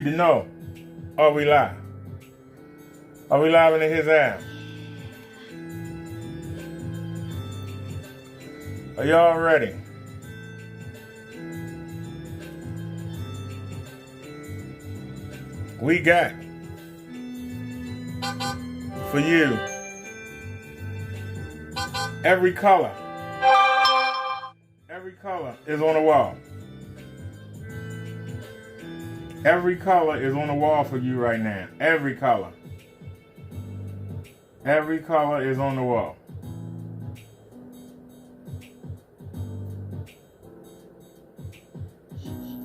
to know, are we live? Are we live into his app? Are y'all ready? We got for you every color. Every color is on the wall. Every color is on the wall for you right now. Every color. Every color is on the wall.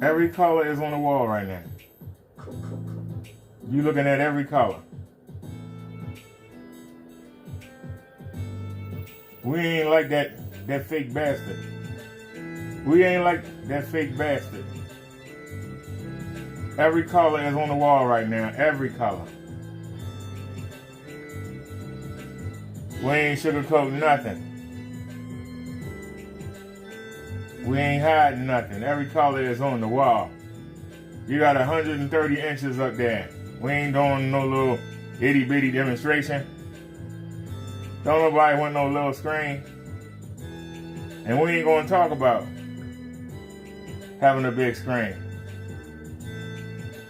Every color is on the wall right now. You looking at every color. We ain't like that fake bastard. We ain't like that fake bastard. Every color is on the wall right now. Every color. We ain't sugarcoating nothing. We ain't hiding nothing. Every color is on the wall. You got 130 inches up there. We ain't doing no little itty bitty demonstration. Don't nobody want no little screen. And we ain't gonna talk about having a big screen.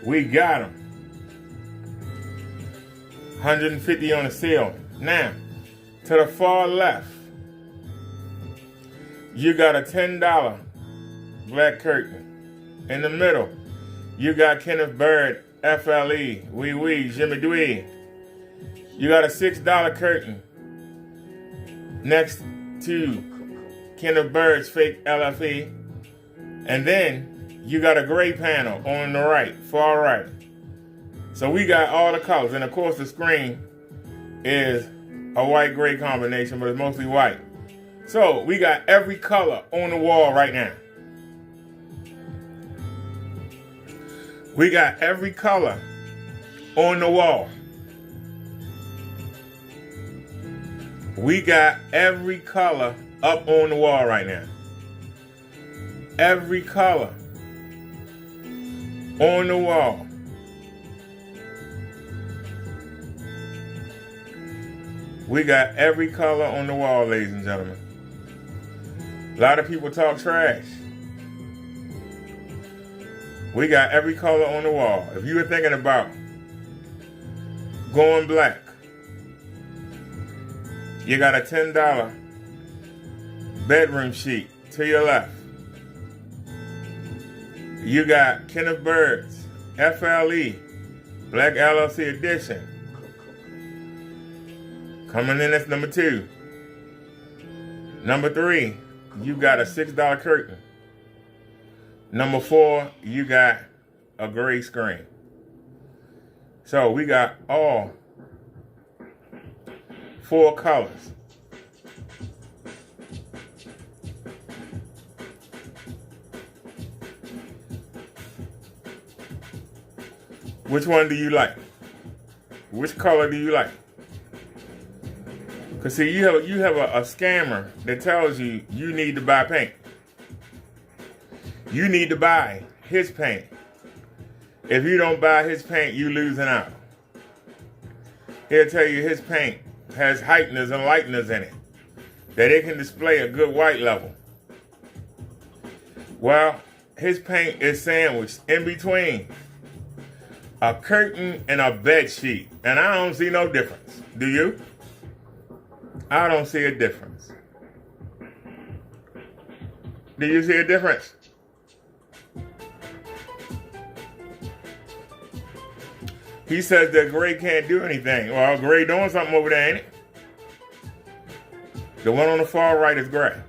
We got them. 150 on the ceiling. Now, to the far left, you got a $10 black curtain. In the middle, you got Kenneth Bird, FLE, Wee Wee, Jimmy Dwee. You got a $6 curtain next to Kenneth Bird's fake LFE. And then you got a gray panel on the right, far right. So we got all the colors. And of course the screen is a white-gray combination, but it's mostly white. So we got every color on the wall right now. We got every color on the wall. We got every color up on the wall right now. Every color on the wall. We got every color on the wall, ladies and gentlemen. A lot of people talk trash. We got every color on the wall. If you were thinking about going black, you got a $10 bedroom sheet to your left. You got Kenneth Bird's FLE Black LLC edition. Coming in as number 2. Number 3, you got a $6 curtain. Number 4, you got a gray screen. So we got all 4 colors. Which one do you like? Which color do you like? Because see, you have a scammer that tells you you need to buy paint. You need to buy his paint. If you don't buy his paint, you losing out. He'll tell you his paint has heighteners and lighteners in it, that it can display a good white level. Well, his paint is sandwiched in between a curtain and a bed sheet, and I don't see no difference. Do you? I don't see a difference. Do you see a difference? He says that gray can't do anything. Well, gray doing something over there, ain't it? The one on the far right is gray.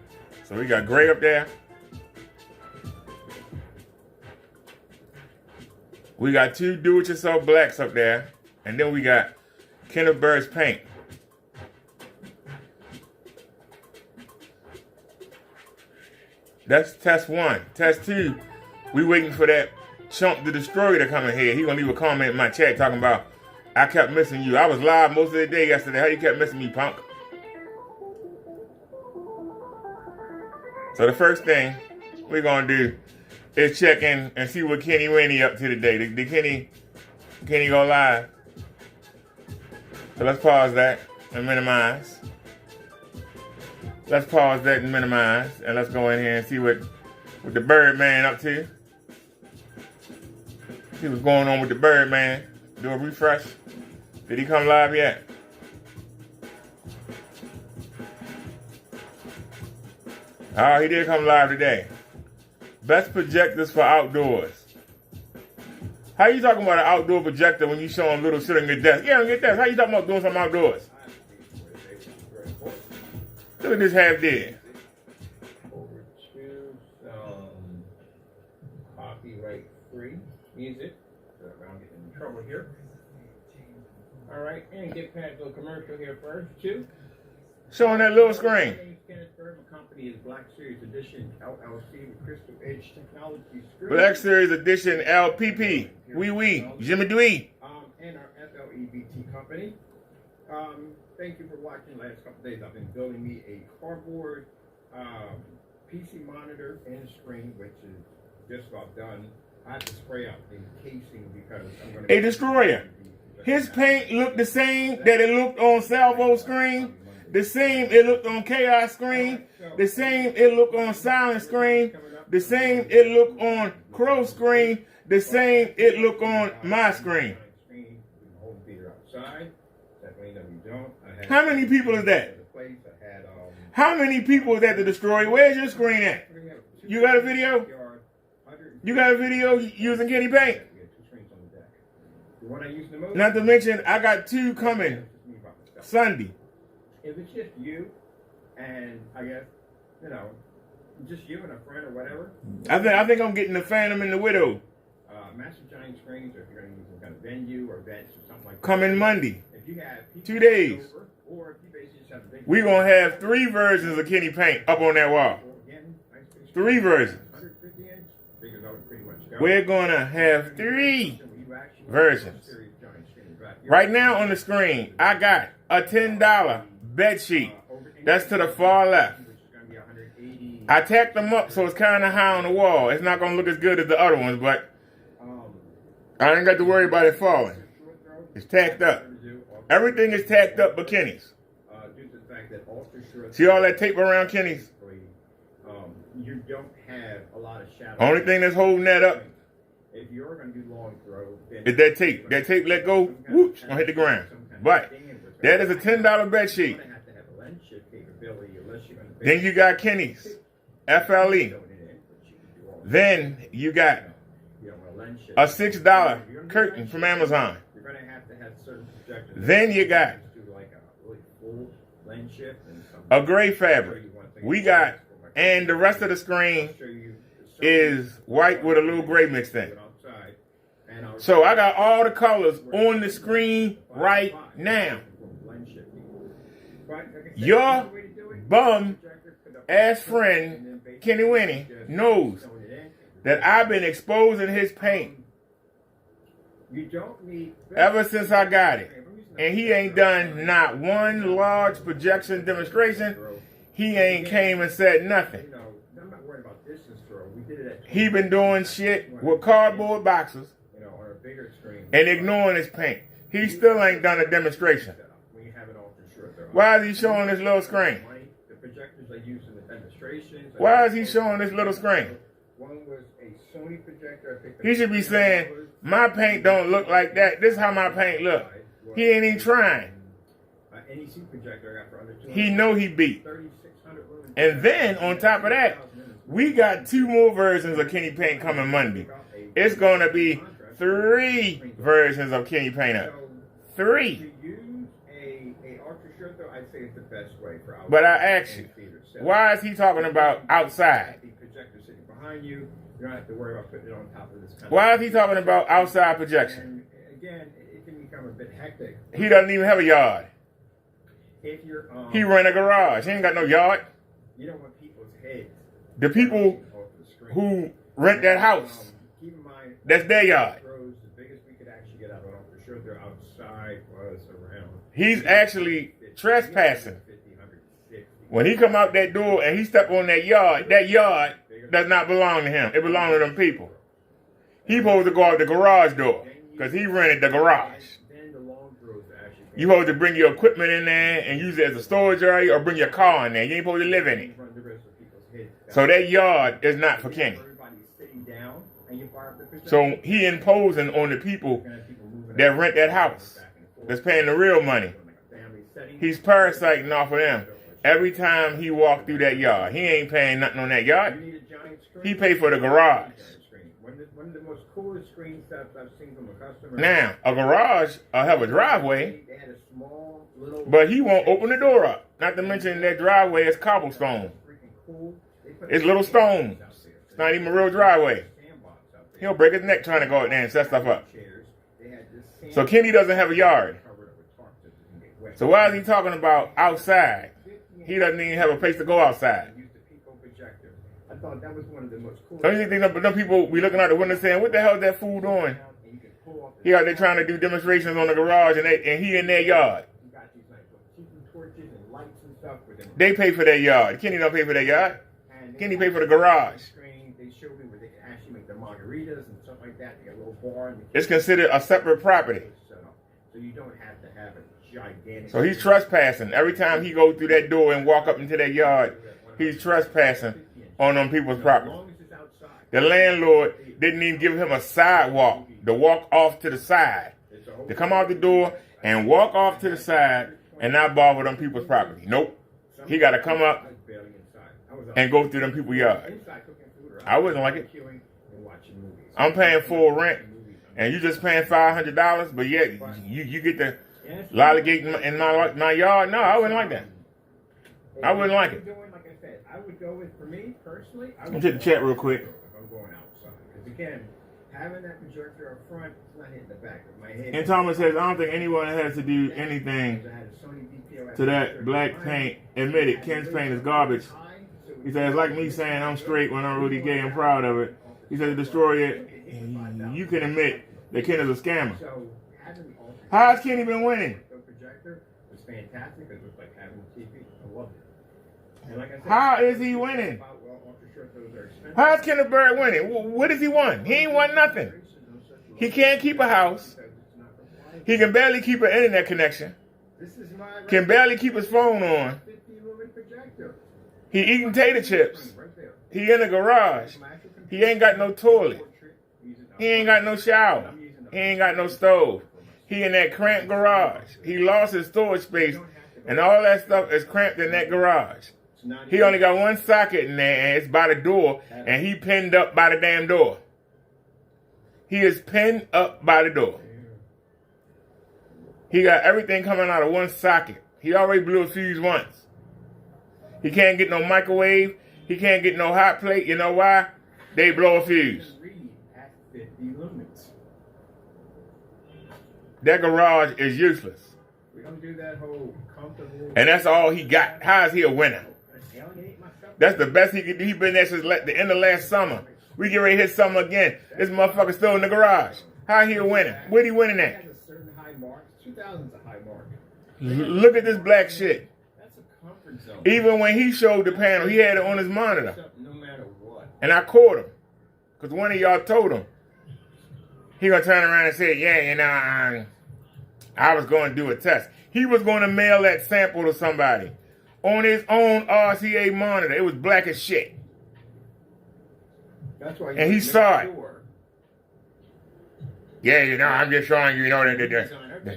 So we got gray up there. We got 2 do-it-yourself blacks up there. And then we got Kenneth Bird's paint. That's test 1. Test 2, we waiting for that chump Thedestroyer to come in here. He gonna leave a comment in my chat talking about, I kept missing you. I was live most of the day yesterday. How you kept missing me, punk? So the first thing we're gonna do is check in and see what Kenny Winnie up to today. Did Kenny go live? So let's pause that and minimize. Let's pause that and minimize, and let's go in here and see what the Birdman up to. See what's going on with the Birdman. Do a refresh. Did he come live yet? Oh, he did come live today. Best projectors for outdoors. How you talking about an outdoor projector when you show them little shit on your desk? Yeah, on your desk. How you talking about doing something outdoors? Look at this half dead. Over to some copyright-free music. So I don't get in trouble here. All right, and get past the commercial here first, too. Showing that little screen. Thedestroyer company is Black Series Edition LLC with Crystal Edge Technology screen. Black Series Edition LPP. Oui, Jimmy Dwee. And our FLEBT company. Thank you for watching. The last couple of days I've been building me a cardboard PC monitor and screen, which is just about done. I have to spray out the casing because I'm going to... A Destroyer. His paint looked the same that it looked on Salvo screen. The same it looked on Chaos screen. The same it looked on Silent screen. The same it looked on Crow screen. The same it looked on my screen. How many people is that? How many people is at the Destroyer? Where's your screen at? You got a video? You got a video using Kenny Paint? Not to mention, I got 2 coming Sunday. If it's just you, and I guess, you know, just you and a friend or whatever. I think I'm getting the Phantom and the Widow. Massive giant screens, or if you're going to use some kind of venue or events or something like that. Coming Monday. If you have 2 days. Over, or if you basically just have a big we're going to have 3 versions of Kenny Paint up on that wall. 3 versions. 150 inch, figures out pretty much go. We're going to have 3 versions. Right now on the screen, I got a $10 bed sheet. That's to the far left. I tacked them up so it's kind of high on the wall. It's not going to look as good as the other ones, but I ain't got to worry about it falling. It's tacked up. Everything is tacked up but Kenny's. See all that tape around Kenny's? You don't have a lot of shadow. Only thing that's holding that up if you're going to do long throw, is that tape. That tape let go, whoops, gonna hit the ground. But that is a $10 bed sheet. Then you got Kenny's FLE. Then you got a $6 curtain from Amazon. Then you got a gray fabric. We got, and the rest of the screen is white with a little gray mixed in. So I got all the colors on the screen right now. Your bum ass friend Kenny Winnie knows that I've been exposing his paint ever since I got it. And he ain't done not one large projection demonstration. He ain't came and said nothing. He been doing shit with cardboard boxes and ignoring his paint. He still ain't done a demonstration. Why is he showing this little screen? Why is he showing this little screen? He should be saying, my paint don't look like that. This is how my paint look. He ain't even trying. He know he beat. And then, on top of that, we got 2 more versions of Kenny Paint coming Monday. It's going to be 3 versions of Kenny Paint up. 3. But I ask you, why is he talking about outside? Why is he talking about outside projection? He doesn't even have a yard. He rent a garage. He ain't got no yard. The people who rent that house, that's their yard. He's actually trespassing. When he come out that door and he step on that yard does not belong to him. It belongs to them people. He supposed to go out the garage door because he rented the garage. Then the long roads are actually You supposed to bring your equipment in there and use it as a storage area or bring your car in there. You ain't supposed to live in it. run the rest of people's heads. So that yard is not for Kenny. Everybody's sitting down and you fire up the projector. So he imposing on the people that rent that house, that's paying the real money. He's parasiting off of them. Every time he walk through that yard, he ain't paying nothing on that yard. He paid for the garage. One of the most coolest screen sets I've seen from a customer. Now, a garage, I'll have a driveway, They had a small little. but he won't open the door up. Not to mention that driveway is cobblestone. It's little stone. It's not even a real driveway. He'll break his neck trying to go out there and set stuff up. So Kenny doesn't have a yard. So why is he talking about outside? He doesn't even have a place to go outside. I thought that was one of the most cool. Don't you think them people be looking out the window saying, what the hell is that fool doing? He out there trying to do demonstrations on the garage and he in their yard. They pay for their yard. Kenny don't pay for their yard. Kenny pay for the garage. They showed me where they can actually make the margaritas and stuff like that. They got a little bar. It's considered a separate property. So you don't have to have a gigantic. So he's trespassing. Every time he go through that door and walk up into that yard, he's trespassing on them people's property. The landlord didn't even give him a sidewalk to walk off to the side. To come out the door and walk off to the side and not bother them people's property. Nope. He got to come up and go through them people's yard. I wouldn't like it. I'm paying full rent and you just paying $500, but yet you get the lollygate in my yard. No, I wouldn't like that. I wouldn't like it. I would go with, for me personally, I Let would me check the chat real quick. if I'm going outside. Because again, having that projector up front, it's not hitting the back of my head. And Thomas says, I don't think anyone has to do anything to that black paint. Admit it, Ken's paint is garbage. He says, like me saying I'm straight when I'm really gay and proud of it. He says, Thedestroyer, you can admit that Ken is a scammer. How's Kenny been winning? The projector was fantastic. It was like having TV. I loved it. And like I said, How is he winning? How's Kenneth Bird winning? What has he won? He ain't won nothing. He can't keep a house. He can barely keep an internet connection. Can barely keep his phone on. He eating tater chips. He in the garage. He ain't got no toilet. He ain't got no shower. He ain't got no stove. He in that cramped garage. He lost his storage space, and all that stuff is cramped in that garage. He only got one socket in there, and it's by the door, and he pinned up by the damn door. He is pinned up by the door. He got everything coming out of one socket. He already blew a fuse once. He can't get no microwave. He can't get no hot plate. You know why? They blow a fuse. That garage is useless. We don't do that whole comfortable. And that's all he got. How is he a winner? That's the best he could do. He been there since the end of last summer. We get ready to hit summer again. This motherfucker still in the garage. How he a winner? Where he winning at? 2000's a high mark. Look at this black shit. That's a comfort zone. Even when he showed the panel, he had it on his monitor. No matter what. And I caught him. Because one of y'all told him. He gonna turn around and say, yeah, you know, I was going to do a test. He was going to mail that sample to somebody on his own RCA monitor. It was black as shit. That's why. And he saw it. Yeah, you know, I'm just showing you, you know,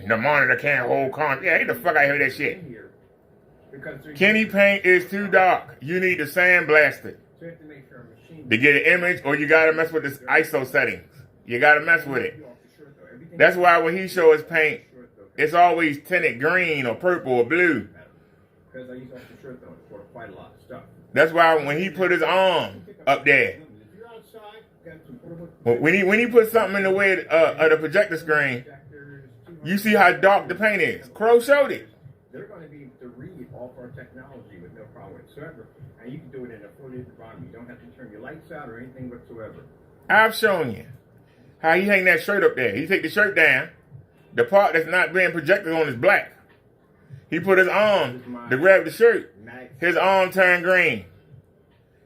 the monitor can't hold con. Yeah, get the fuck out of here with that shit. Kenny paint is too dark. You need to sandblast it to get an image, or you got to mess with this ISO settings. You got to mess with it. That's why when he shows his paint, it's always tinted green or purple or blue. Because I use off the shirt though for quite a lot of stuff. That's why when he put his arm up there, when he put something in the way of the projector screen, you see how dark the paint is. Crow showed it. They're going to be able to read off our technology with no problem whatsoever. And you can do it in a fully environment. You don't have to turn your lights out or anything whatsoever. I've shown you how he hang that shirt up there. He take the shirt down. The part that's not being projected on is black. He put his arm to grab the shirt. His arm turned green.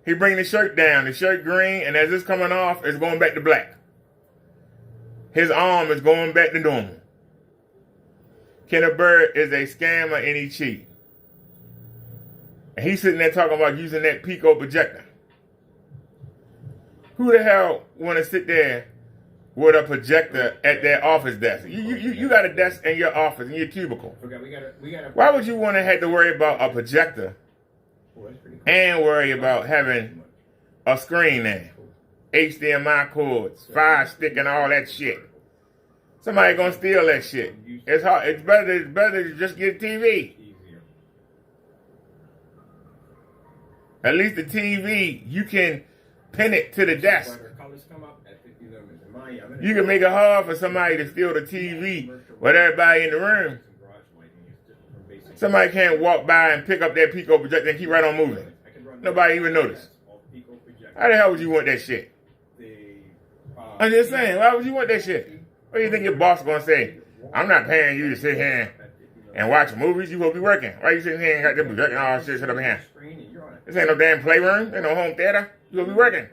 He bring the shirt down. The shirt green, and as it's coming off, it's going back to black. His arm is going back to normal. Kenneth Bird is a scammer and he cheat. And he's sitting there talking about using that Pico projector. Who the hell want to sit there with a projector at their office desk? You got a desk in your office, in your cubicle. Why would you want to have to worry about a projector and worry about having a screen there? HDMI cords, fire stick, and all that shit. Somebody gonna steal that shit. It's hard. It's better to just get a TV. At least the TV, you can pin it to the desk. You can make it hard for somebody to steal the TV with everybody in the room. Somebody can't walk by and pick up that Pico projector and keep right on moving. Nobody even notice. How the hell would you want that shit? I'm just saying, why would you want that shit? What do you think your boss is going to say? I'm not paying you to sit here and watch movies. You will be working. Why you sitting here and got the projector and all that shit set up here? This ain't no damn playroom. Ain't no home theater. You will be working.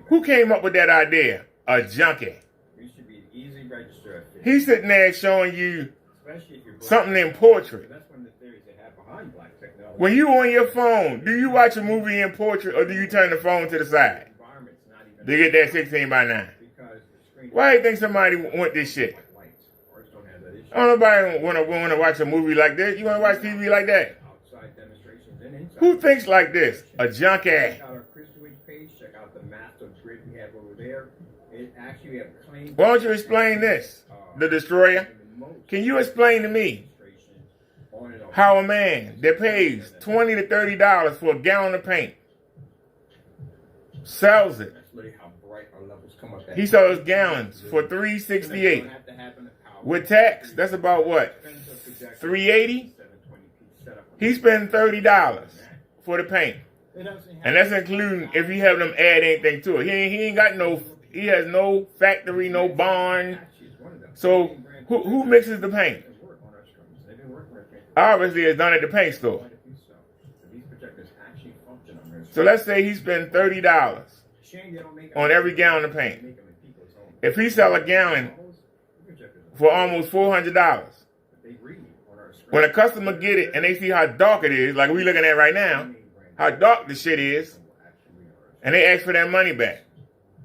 Who came up with that idea? A junkie. He's sitting there showing you something in portrait. When you on your phone, do you watch a movie in portrait or do you turn the phone to the side to get that 16 by 9? Why do you think somebody want this shit? Don't nobody want to watch a movie like this. You want to watch TV like that? Who thinks like this? A junkie. Check out our page. Check out the master grid we have over there. Why don't you explain this? The Destroyer. Can you explain to me how a man that pays $20 to $30 for a gallon of paint sells it? He sells gallons for $3.68. With tax, that's about what? $3.80? He spent $30 for the paint. And that's including if you have them add anything to it. He has no factory, no barn. So who mixes the paint? Obviously it's done at the paint store. So let's say he spent $30 on every gallon of paint. If he sell a gallon for almost $400, when a customer get it and they see how dark it is, like we looking at right now, how dark the shit is, and they ask for their money back.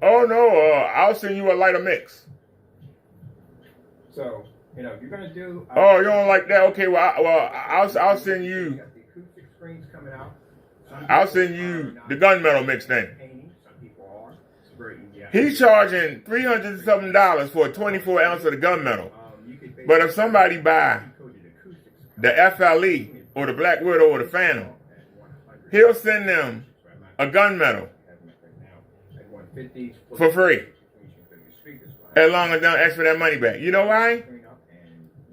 Oh no, I'll send you a lighter mix. So, if you're gonna do. Oh, you don't like that? Okay, I'll send you. I'll send you the gunmetal mix then. He's charging $300 something for a 24 ounce of the gunmetal. But if somebody buy the FLE or the Black Widow or the Phantom, he'll send them a gunmetal for free. As long as they don't ask for that money back. You know why?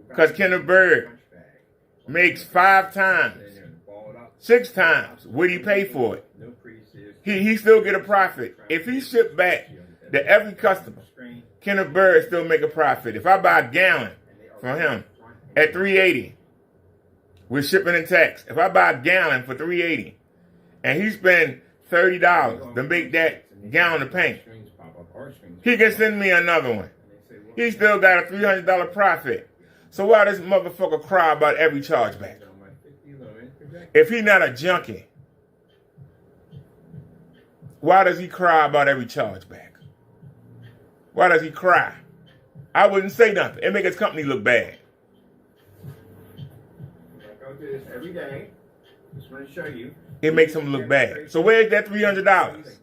Because Kenneth Bird makes 5 times, 6 times what he paid for it. He still get a profit. If he ship back to every customer, Kenneth Bird still make a profit. If I buy a gallon from him at $3.80 with shipping and tax, if I buy a gallon for $3.80 and he spend $30 to make that gallon of paint, he can send me another one. He still got a $300 profit. So why does motherfucker cry about every chargeback? If he not a junkie, why does he cry about every chargeback? Why does he cry? I wouldn't say nothing. It make his company look bad. I go through this every day. Just want to show you. It makes him look bad. So where's that $300?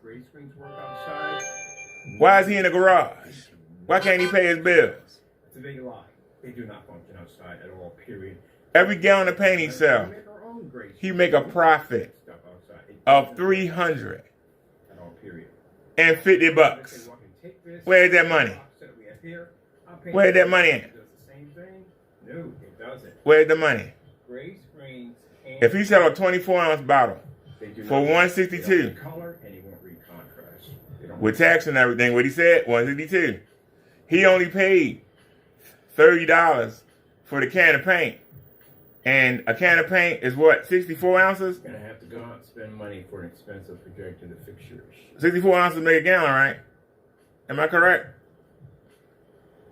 Why is he in the garage? Why can't he pay his bills? It's a big lie. They do not function outside at all, period. Every gallon of paint he sells, he make a profit of $350. Where's that money? Where's that money at? Where's the money? If he sell a 24-ounce bottle for $162 with tax and everything, what he said, $162. He only paid $30 for the can of paint. And a can of paint is what, 64 ounces? You're gonna have to go out and spend money for an expensive projector to fix yours. 64 ounces make a gallon, right? Am I correct?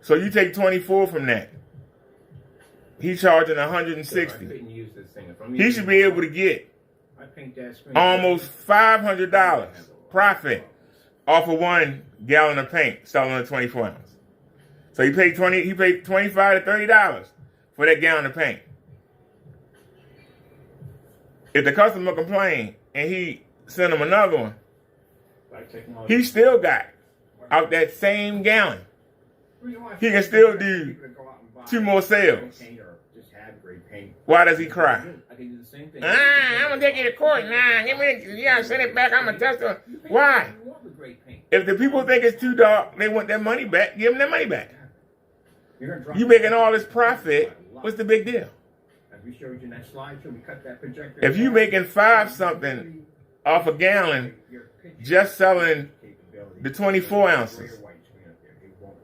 So you take 24 from that. He's charging 160. So I couldn't use this thing. If I'm He should be able to get I paint that screen almost $500 profit off of 1 gallon of paint selling a 24 ounce. So he paid $25 to $30 for that gallon of paint. If the customer complained and he sent him another one, he still got out that same gallon. He can still do 2 more sales. Why does he cry? I can do the same thing. I'm gonna take you to court. Give me send it back. I'm gonna test it. Why? If the people think it's too dark, they want their money back. Give them their money back. You making all this profit? What's the big deal? We showed you in that slide, so we cut that projector. If you making 5 something off a gallon, just selling the 24 ounces,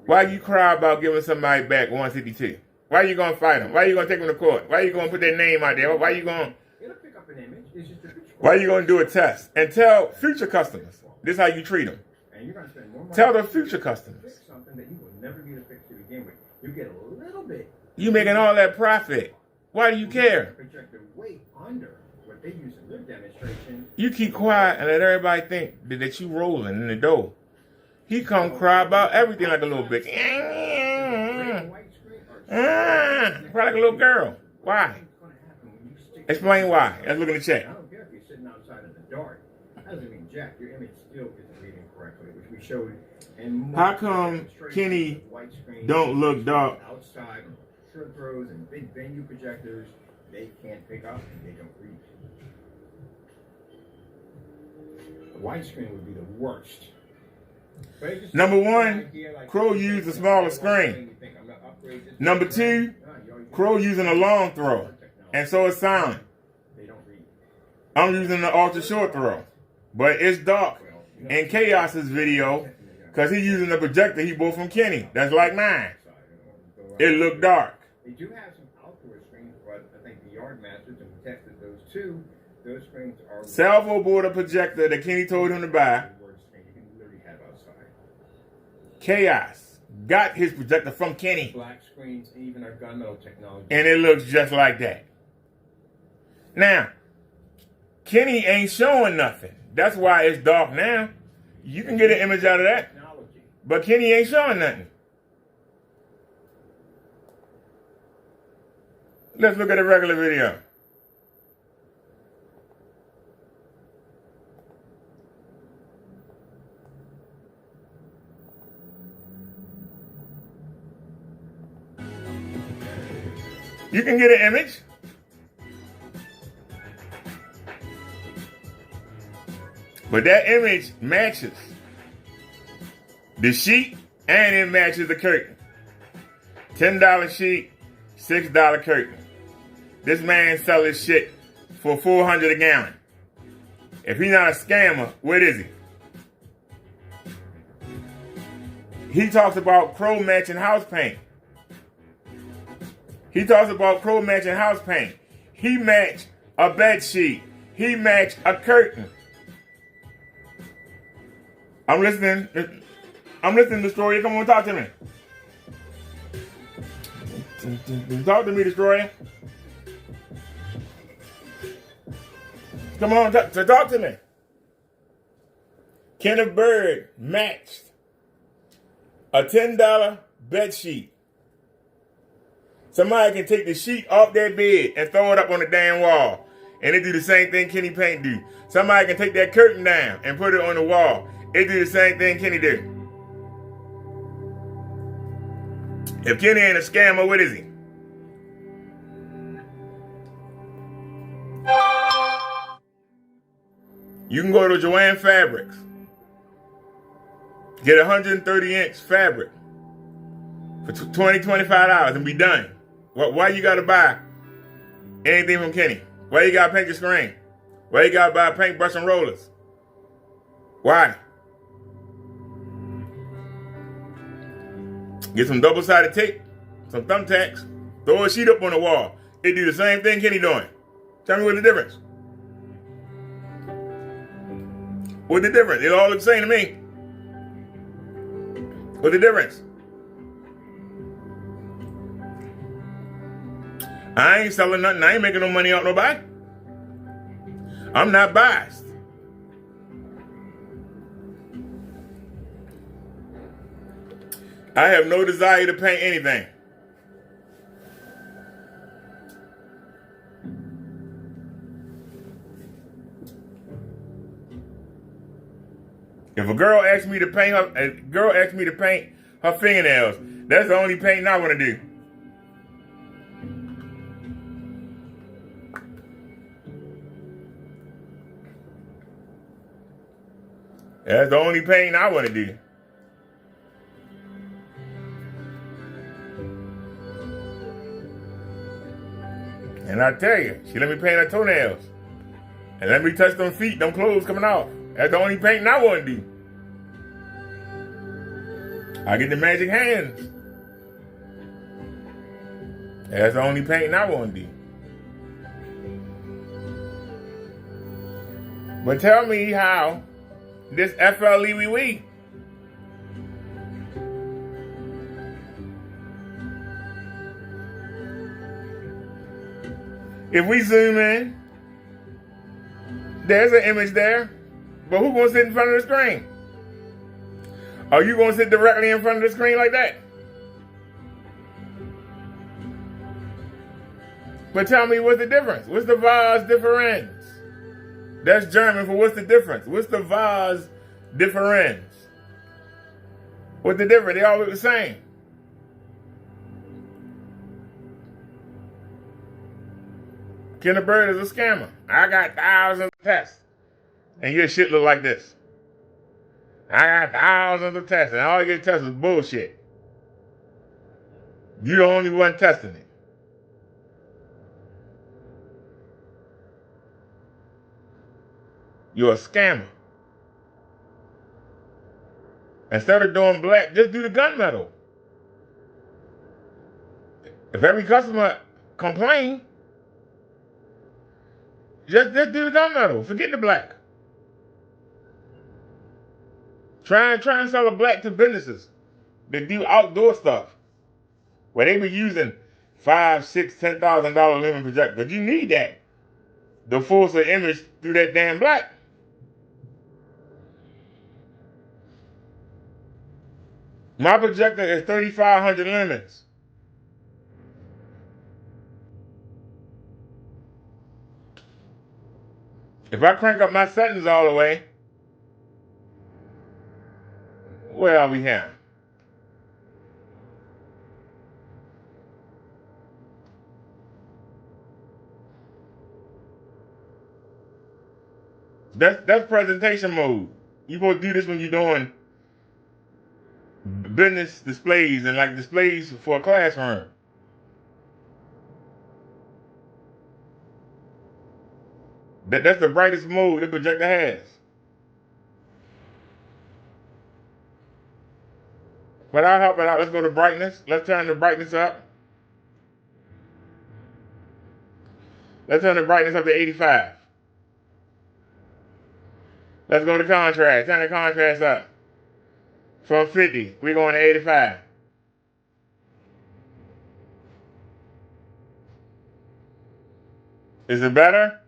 why you cry about giving somebody back 152? Why you gonna fight them? Why you gonna take them to court? Why you gonna put their name out there? Why you gonna? Why you gonna do a test and tell future customers this is how you treat them? Tell the future customers. Something that you will never be able to fix to begin with. You get a little bit. You making all that profit. Why do you care? Way under what they use in their demonstration. You keep quiet and let everybody think that you rolling in the dough. He come cry about everything like a little bitch. Cry like a little girl. Why? Explain why. Let's look in the check. I don't care if you're sitting outside in the dark. That doesn't mean jack. Your image still isn't reading correctly, which we showed. And how come Kenny don't look dark? Outside shirt throws and big venue projectors, they can't pick up and they don't read. The widescreen would be the worst. Number 1, Crow used a smaller screen. Number 2, Crow using a long throw, and so it's silent. I'm using the ultra short throw, but it's dark. In Chaos's video, because he's using the projector he bought from Kenny, that's like mine. It looked dark. They do have some outdoor screens, but I think the Yard Masters, and we tested those too. Those screens are Salvo bought a projector that Kenny told him to buy. Chaos got his projector from Kenny. Black screens, even our gunmetal technology. And it looks just like that. Now, Kenny ain't showing nothing. That's why it's dark now. You can get an image out of that. But Kenny ain't showing nothing. Let's look at a regular video. You can get an image. But that image matches the sheet and it matches the curtain. $10 sheet, $6 curtain. This man selling shit for $400 a gallon. If he's not a scammer, what is he? He talks about Crow matching house paint. He talks about Crow matching house paint. He matched a bed sheet. He matched a curtain. I'm listening. Destroyer. Come on, talk to me. Talk to me, Destroyer. Come on, talk to me. Kenneth Bird matched a $10 bed sheet. Somebody can take the sheet off their bed and throw it up on the damn wall. And it do the same thing Kenny Paint do. Somebody can take that curtain down and put it on the wall. It do the same thing Kenny do. If Kenny ain't a scammer, what is he? You can go to Joanne Fabrics. Get 130-inch fabric for $20, $25 and be done. Why you got to buy anything from Kenny? Why you got to paint your screen? Why you got to buy paintbrush and rollers? Why? Get some double-sided tape, some thumbtacks, throw a sheet up on the wall. It do the same thing Kenny doing. Tell me what the difference. What's the difference? It all looks the same to me. What's the difference? I ain't selling nothing. I ain't making no money off nobody. I'm not biased. I have no desire to paint anything. If a girl asks me to paint her fingernails, that's the only painting I want to do. That's the only painting I want to do. And I tell you, she let me paint her toenails. And let me touch them feet, them clothes coming off. That's the only painting I want to do. I get the magic hands. That's the only painting I want to do. But tell me how this FLE. If we zoom in, there's an image there. But who's going to sit in front of the screen? Are you going to sit directly in front of the screen like that? But tell me, what's the difference? What's the was difference? That's German for what's the difference? What's the was difference? What's the difference? They all look the same. Kenneth Bird is a scammer. I got thousands of tests. And your shit look like this. I got thousands of tests, and all you get tested is bullshit. You the only one testing it. You're a scammer. Instead of doing black, just do the gunmetal. If every customer complain, just do the gunmetal. Forget the black. Try and sell a black to businesses that do outdoor stuff, where they be using $5,000, $6,000, $10,000 lumen projector. Because you need that to force an image through that damn black. My projector is 3,500 lumens. If I crank up my settings all the way, where are we here? That's presentation mode. You're supposed to do this when you're doing business displays and like displays for a classroom. That's the brightest mode the projector has. But I'll help it out. Let's go to brightness. Let's turn the brightness up. Let's turn the brightness up to 85. Let's go to contrast. Turn the contrast up. From 50, we're going to 85. Is it better?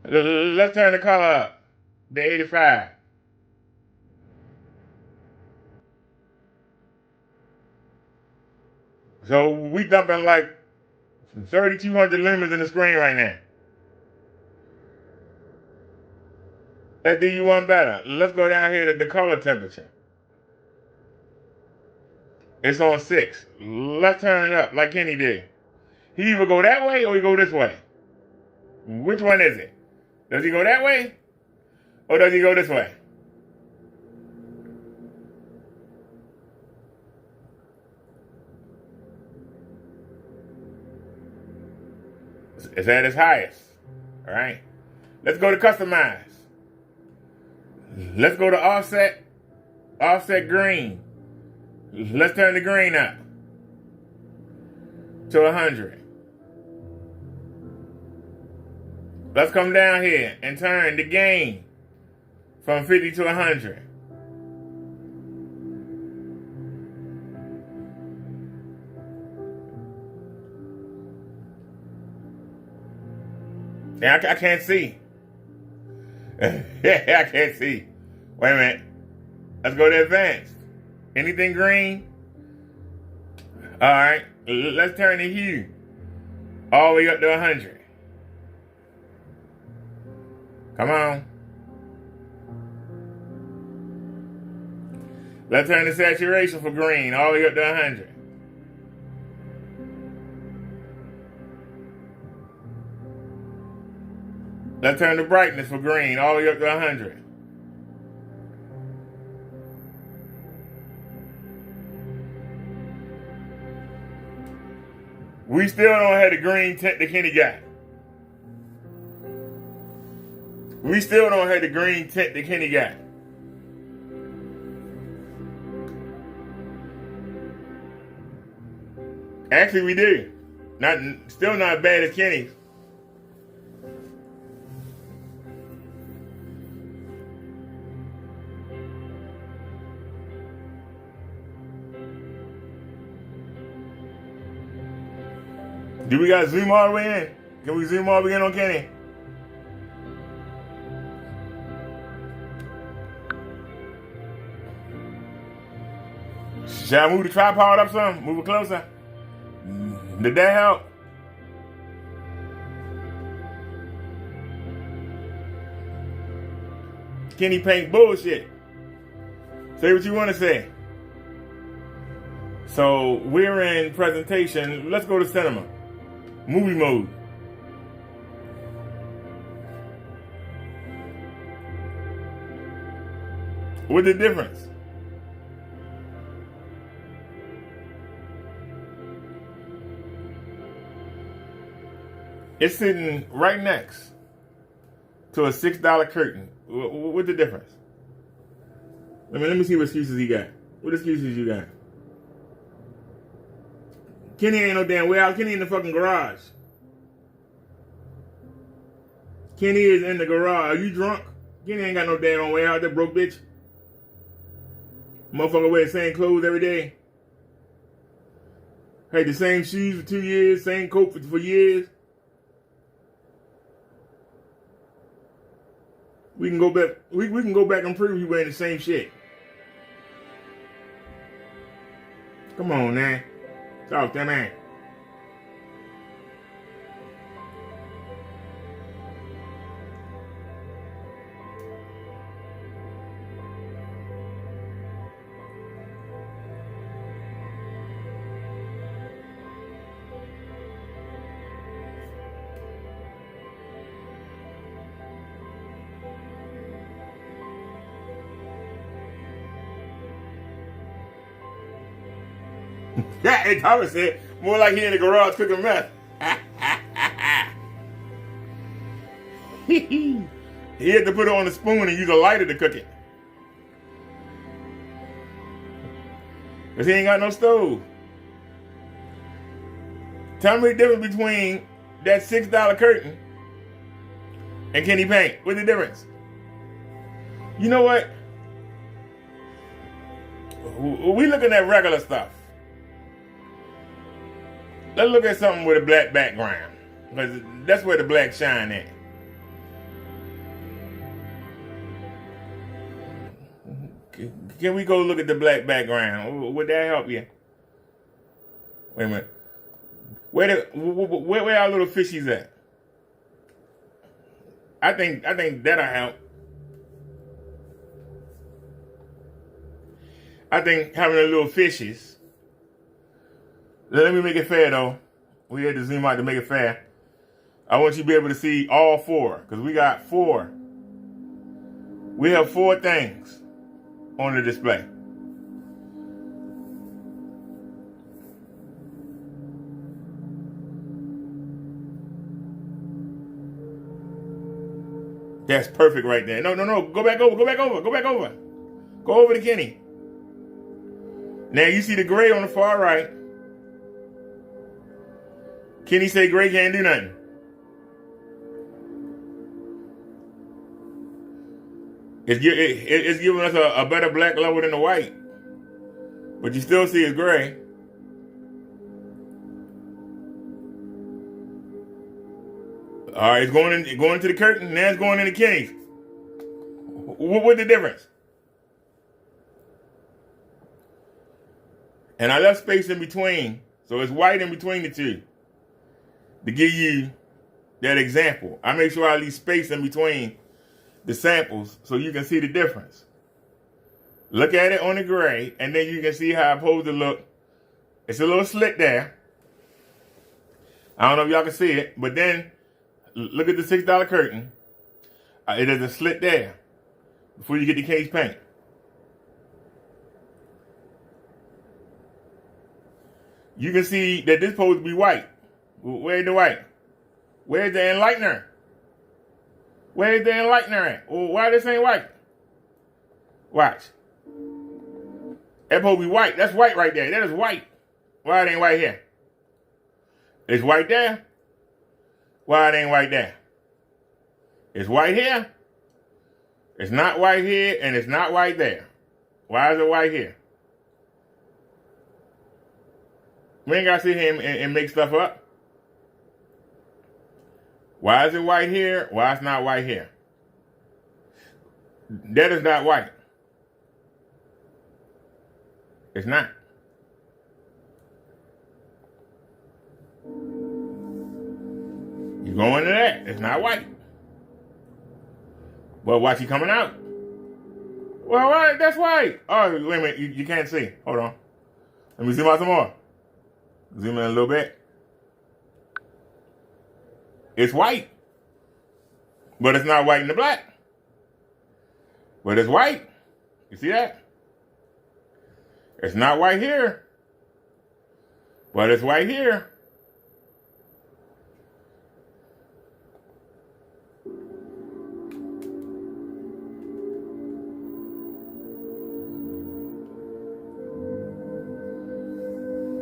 Let's turn the color up to 85. So we dumping like 3,200 lumens in the screen right now. Let's do you one better. Let's go down here to the color temperature. It's on 6. Let's turn it up like Kenny did. He either go that way or he go this way. Which one is it? Does he go that way or does he go this way? It's at its highest. All right. Let's go to customize. Let's go to offset green. Let's turn the green up to 100. Let's come down here and turn the gain from 50 to 100. Now I can't see. I can't see. Wait a minute. Let's go to advanced. Anything green? All right. Let's turn the hue all the way up to 100. Come on. Let's turn the saturation for green all the way up to 100. Let's turn the brightness for green all the way up to 100. We still don't have the green tint that Kenny got. We still don't have the green tint that Kenny got. Actually, we do. Still not as bad as Kenny's. Do we got to zoom all the way in? Can we zoom all the way in on Kenny? Shall I move the tripod up some? Move it closer? Did that help? Kenny paint bullshit. Say what you want to say. So we're in presentation. Let's go to cinema. Movie mode. What's the difference? It's sitting right next to a $6 curtain. What's the difference? Let me see what excuses he got. What excuses you got? Kenny ain't no damn warehouse. Kenny in the fucking garage. Kenny is in the garage. Are you drunk? Kenny ain't got no damn warehouse. That broke bitch. Motherfucker wear the same clothes every day. Had the same shoes for 2 years. Same coat for years. We can go back. We can go back and prove you wearing the same shit. Come on, man. Talk to man. Yeah, and Thomas said, more like he in the garage cooking meth. He had to put it on a spoon and use a lighter to cook it. Because he ain't got no stove. Tell me the difference between that $6 curtain and Kenny Paint. What's the difference? You know what? We looking at regular stuff. Let's look at something with a black background. Because that's where the black shine at. Can we go look at the black background? Would that help you? Wait a minute. Where our little fishies at? I think that'll help. I think having the little fishies. Let me make it fair, though. We had to zoom out to make it fair. I want you to be able to see all four, because we got four. We have four things on the display. That's perfect right there. No. Go back over. Go over to Kenny. Now you see the gray on the far right. Kenny say gray can't do nothing. It's giving us a better black level than the white. But you still see it's gray. All right, it's going into the curtain. Now it's going into Kenny's. What's the difference? And I left space in between, so it's white in between the two to give you that example. I make sure I leave space in between the samples so you can see the difference. Look at it on the gray, and then you can see how it's supposed to look. It's a little slit there. I don't know if y'all can see it, but then look at the $6 curtain. It is a slit there before you get the case paint. You can see that this is supposed to be white. Where's the white? Where's the enlightener? Where's the enlightener at? Well, why this ain't white? Watch. That's supposed to be white. That's white right there. That is white. Why it ain't white here? It's white there. Why it ain't white there? It's white here. It's not white here, and it's not white there. Why is it white here? We ain't got to sit here and make stuff up. Why is it white here? Why it's not white here? That is not white. It's not. You go into that. It's not white. Well, watch you coming out. Well, right, that's white. Oh, wait a minute. You can't see. Hold on. Let me zoom out some more. Zoom in a little bit. It's white. But it's not white in the black. But it's white. You see that? It's not white here. But it's white here.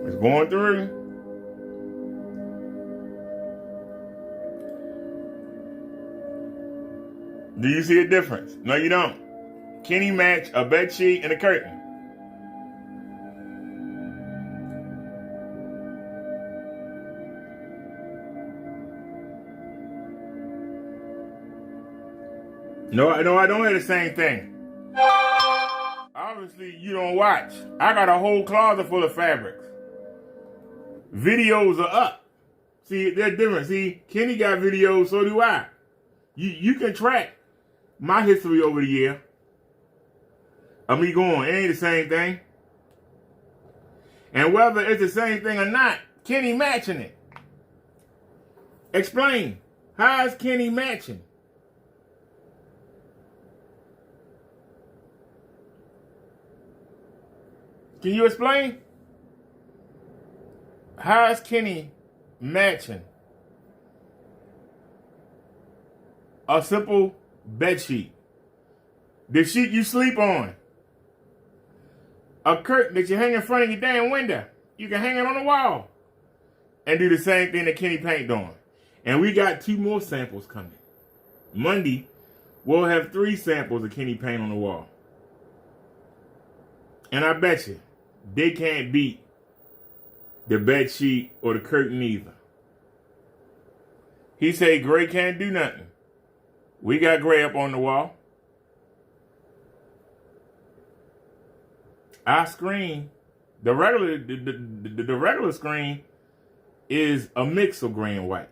It's going through. Do you see a difference? No, you don't. Kenny match a bed sheet and a curtain. No, I don't have the same thing. Obviously, you don't watch. I got a whole closet full of fabrics. Videos are up. See, they're different. See, Kenny got videos, so do I. You can track my history over the year of me going. It ain't the same thing. And whether it's the same thing or not, Kenny matching it. Explain. How is Kenny matching? Can you explain? How is Kenny matching a simple bed sheet? The sheet you sleep on. A curtain that you hang in front of your damn window. You can hang it on the wall. And do the same thing that Kenny paint on. And we got 2 more samples coming. Monday, we'll have 3 samples of Kenny paint on the wall. And I bet you, they can't beat the bed sheet or the curtain either. He said gray can't do nothing. We got gray up on the wall. Our screen, the regular screen is a mix of gray and white.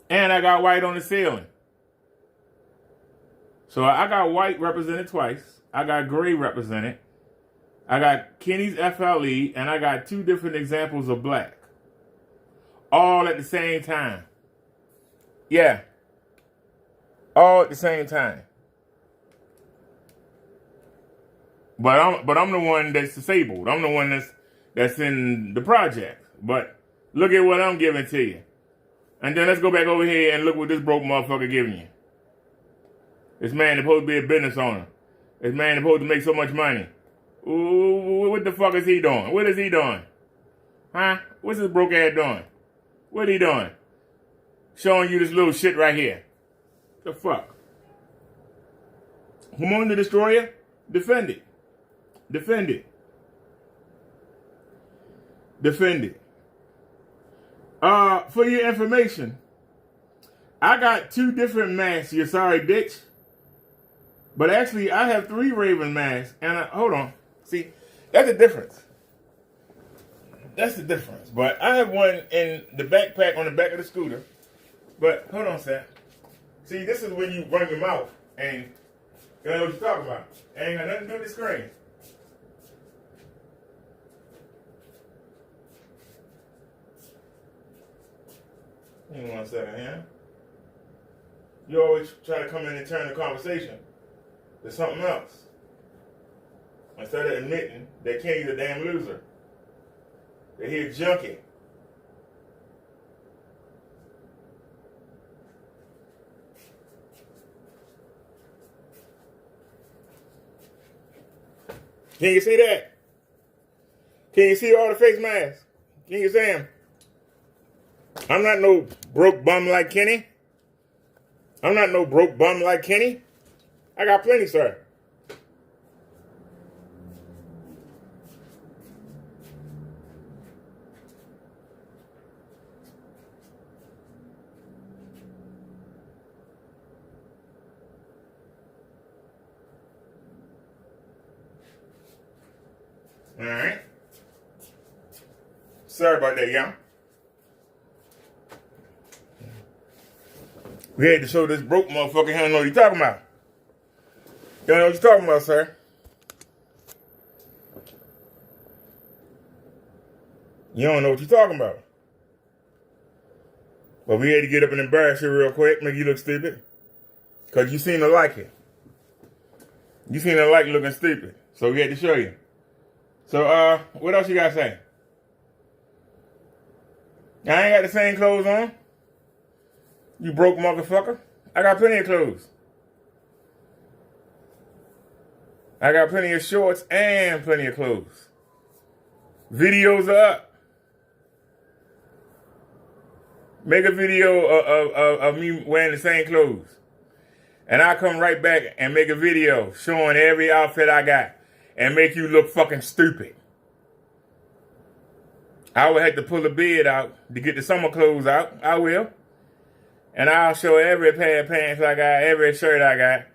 And I got white on the ceiling. So I got white represented twice. I got gray represented. I got Kenny's FLE, and I got 2 different examples of black. All at the same time. Yeah. All at the same time. But I'm the one that's disabled. I'm the one that's in the project. But look at what I'm giving to you. And then let's go back over here and look what this broke motherfucker giving you. This man is supposed to be a business owner. This man is supposed to make so much money. Ooh, what the fuck is he doing? What is he doing? Huh? What's this broke ass doing? What he doing? showing you this little shit right here. The fuck? Hormone the Destroyer? Defend it. Defend it. Defend it. For your information, I got 2 different masks, you sorry bitch. But actually, I have 3 Raven masks. And hold on. See, that's the difference. That's the difference. But I have one in the backpack on the back of the scooter. But hold on, Sam. See, this is when you run your mouth and you know what you're talking about. Ain't got nothing to do with the screen. Hang on 1 second here. You always try to come in and turn the conversation to something else. Instead of admitting that Kenny's a damn loser. That he's a junkie. Can you see that? Can you see all the face masks? Can you see them? I'm not no broke bum like Kenny. I'm not no broke bum like Kenny. I got plenty, sir. All right. Sorry about that, y'all. We had to show this broke motherfucker he don't know what he's talking about. You don't know what you're talking about, sir. You don't know what you're talking about. But we had to get up and embarrass you real quick, make you look stupid. Because you seem to like it. You seem to like looking stupid. So we had to show you. So, what else you got to say? I ain't got the same clothes on. You broke motherfucker. I got plenty of clothes. I got plenty of shorts and plenty of clothes. Videos are up. Make a video of me wearing the same clothes. And I'll come right back and make a video showing every outfit I got. And make you look fucking stupid. I would have to pull the beard out to get the summer clothes out. I will. And I'll show every pair of pants I got, every shirt I got.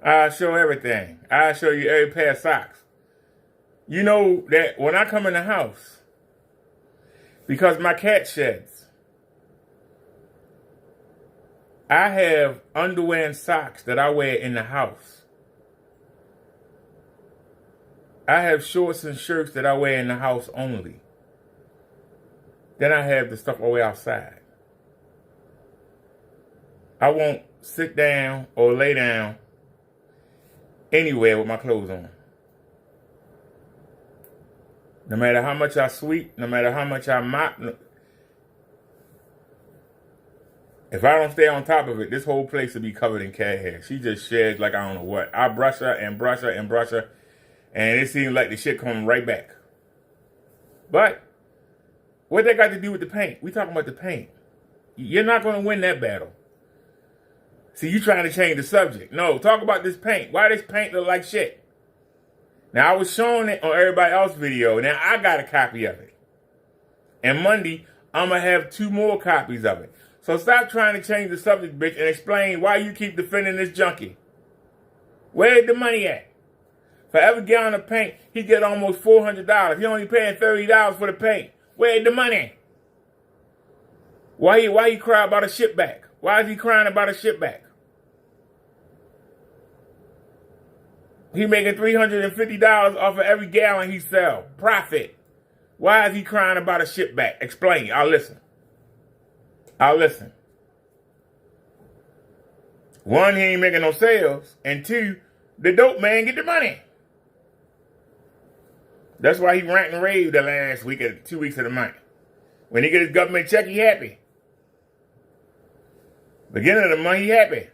I'll show everything. I'll show you every pair of socks. You know that when I come in the house, because my cat sheds, I have underwear and socks that I wear in the house. I have shorts and shirts that I wear in the house only. Then I have the stuff I wear outside. I won't sit down or lay down anywhere with my clothes on. No matter how much I sweep, no matter how much I mop, if I don't stay on top of it, this whole place will be covered in cat hair. She just sheds like I don't know what. I brush her and brush her and brush her. And it seems like the shit coming right back. But what that got to do with the paint? We talking about the paint. You're not going to win that battle. See, you trying to change the subject. No, talk about this paint. Why this paint look like shit? Now, I was showing it on everybody else's video. Now, I got a copy of it. And Monday, I'm going to have 2 more copies of it. So stop trying to change the subject, bitch, and explain why you keep defending this junkie. Where's the money at? For every gallon of paint, he get almost $400. He only paying $30 for the paint. Where's the money? Why he cry about a ship back? Why is he crying about a ship back? He making $350 off of every gallon he sell. Profit. Why is he crying about a ship back? Explain. I'll listen. I'll listen. 1, he ain't making no sales. And 2, the dope man get the money. That's why he ranting and raved the last week or 2 weeks of the month. When he get his government check, he happy. Beginning of the month, he happy.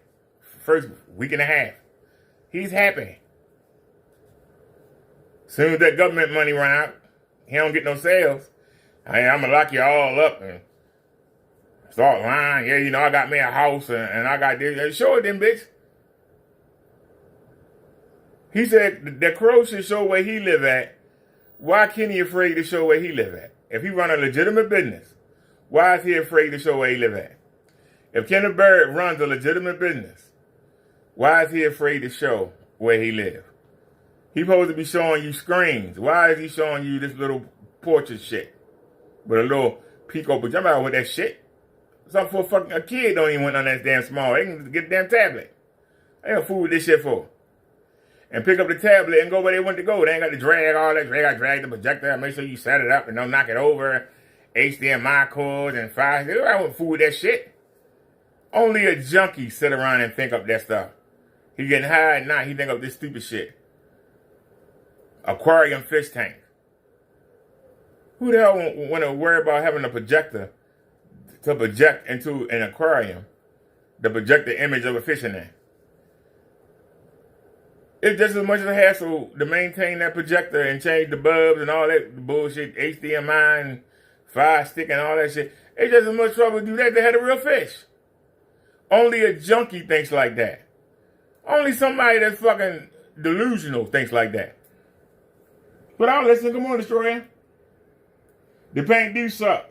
First week and a half. He's happy. Soon as that government money run out, he don't get no sales. Hey, I'm gonna lock you all up and start lying. Yeah, you know, I got me a house and I got this. Show it then, bitch. He said the crow should show where he live at. Why Kenny afraid to show where he live at? If he run a legitimate business, why is he afraid to show where he live at? If Kenneth Bird runs a legitimate business, why is he afraid to show where he live? He supposed to be showing you screens. Why is he showing you this little portrait shit with a little Pico pajama with that shit? Something for fucking a kid don't even want none of that damn small. They can get a damn tablet. They gonna fool with this shit for. And pick up the tablet and go where they want to go. They ain't got to drag all that. They got to drag the projector. Make sure you set it up and don't knock it over. HDMI cords and fire. I wouldn't fool with that shit. Only a junkie sit around and think up that stuff. He getting high at night. He think up this stupid shit. Aquarium fish tank. Who the hell want to worry about having a projector to project into an aquarium to project the image of a fish in there? It's just as much of a hassle to maintain that projector and change the bulbs and all that bullshit, HDMI and fire stick and all that shit. It's just as much trouble to do that to have a real fish. Only a junkie thinks like that. Only somebody that's fucking delusional thinks like that. But I'll listen. Good morning, Destroyer. The paint do suck.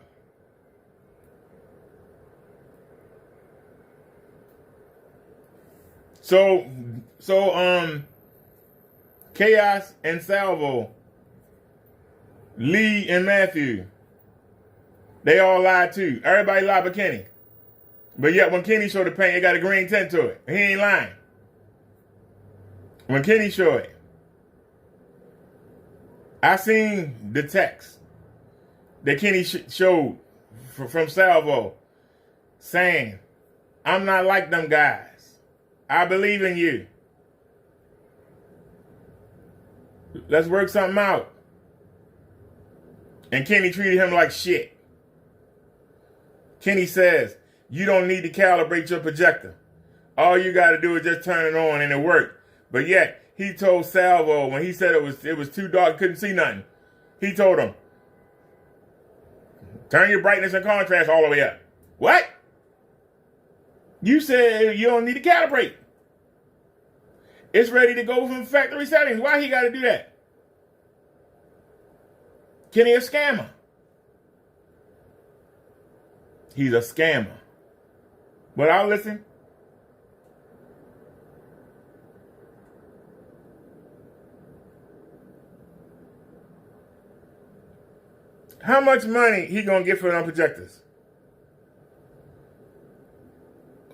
So, Chaos and Salvo, Lee and Matthew, they all lied too. Everybody lied but Kenny. But yet when Kenny showed the paint, it got a green tint to it. He ain't lying. When Kenny showed it, I seen the text that Kenny showed from Salvo saying, I'm not like them guys. I believe in you. Let's work something out. And Kenny treated him like shit. Kenny says, you don't need to calibrate your projector. All you got to do is just turn it on and it worked. But yet, he told Salvo when he said it was too dark, couldn't see nothing. He told him, turn your brightness and contrast all the way up. What? You said you don't need to calibrate. It's ready to go from factory settings. Why he got to do that? Kenny a scammer. He's a scammer. But I'll listen. How much money he gonna get for them projectors?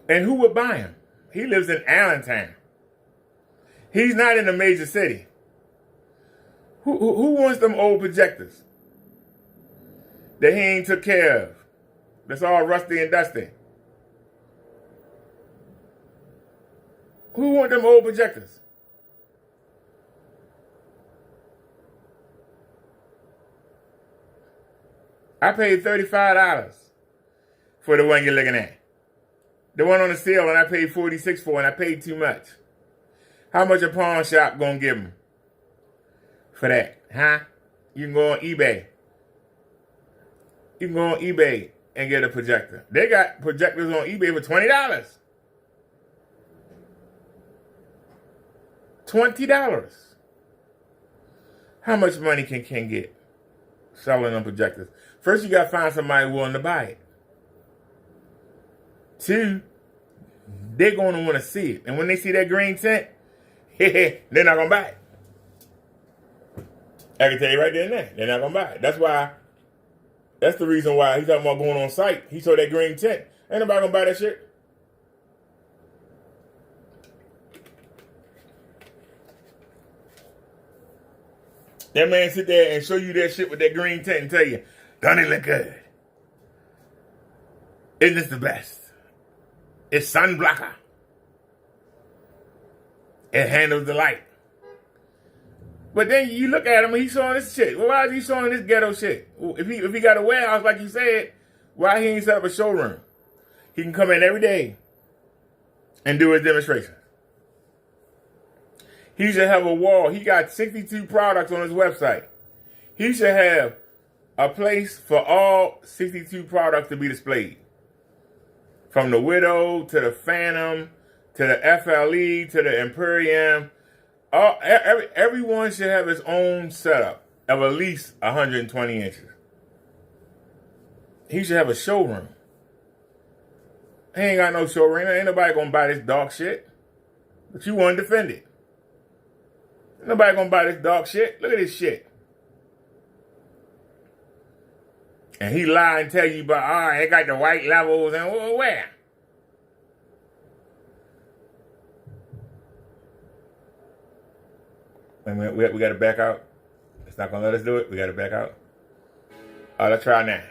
And who would buy him? He lives in Allentown. He's not in a major city. Who wants them old projectors that he ain't took care of? That's all rusty and dusty. Who want them old projectors? I paid $35 for the one you're looking at. The one on the sale, and I paid $46 for, and I paid too much. How much a pawn shop gonna give him for that? Huh? You can go on eBay. You can go on eBay and get a projector. They got projectors on eBay for $20. $20. How much money can Ken get selling them projectors? First, you got to find somebody willing to buy it. Two, they're going to want to see it. And when they see that green tint, they're not going to buy it. I can tell you right there and there, they're not going to buy it. That's the reason why he's talking about going on site. He saw that green tint. Ain't nobody going to buy that shit. That man sit there and show you that shit with that green tint and tell you, don't it look good? Isn't this the best? It's sun blocker. It handles the light. But then you look at him and he's showing this shit. Well, why is he showing this ghetto shit? If he got a warehouse like you said, why he ain't set up a showroom? He can come in every day and do his demonstration. He should have a wall. He got 62 products on his website. He should have a place for all 62 products to be displayed. From the Widow to the Phantom to the FLE to the Imperium. Everyone should have its own setup of at least 120 inches. He should have a showroom. He ain't got no showroom. Ain't nobody gonna buy this dog shit. But you want to defend it. Ain't nobody gonna buy this dog shit. Look at this shit. And he lie and tell you about, it got the white levels and where? Wait a minute, we got to back out. It's not going to let us do it. We got to back out. Let's try now.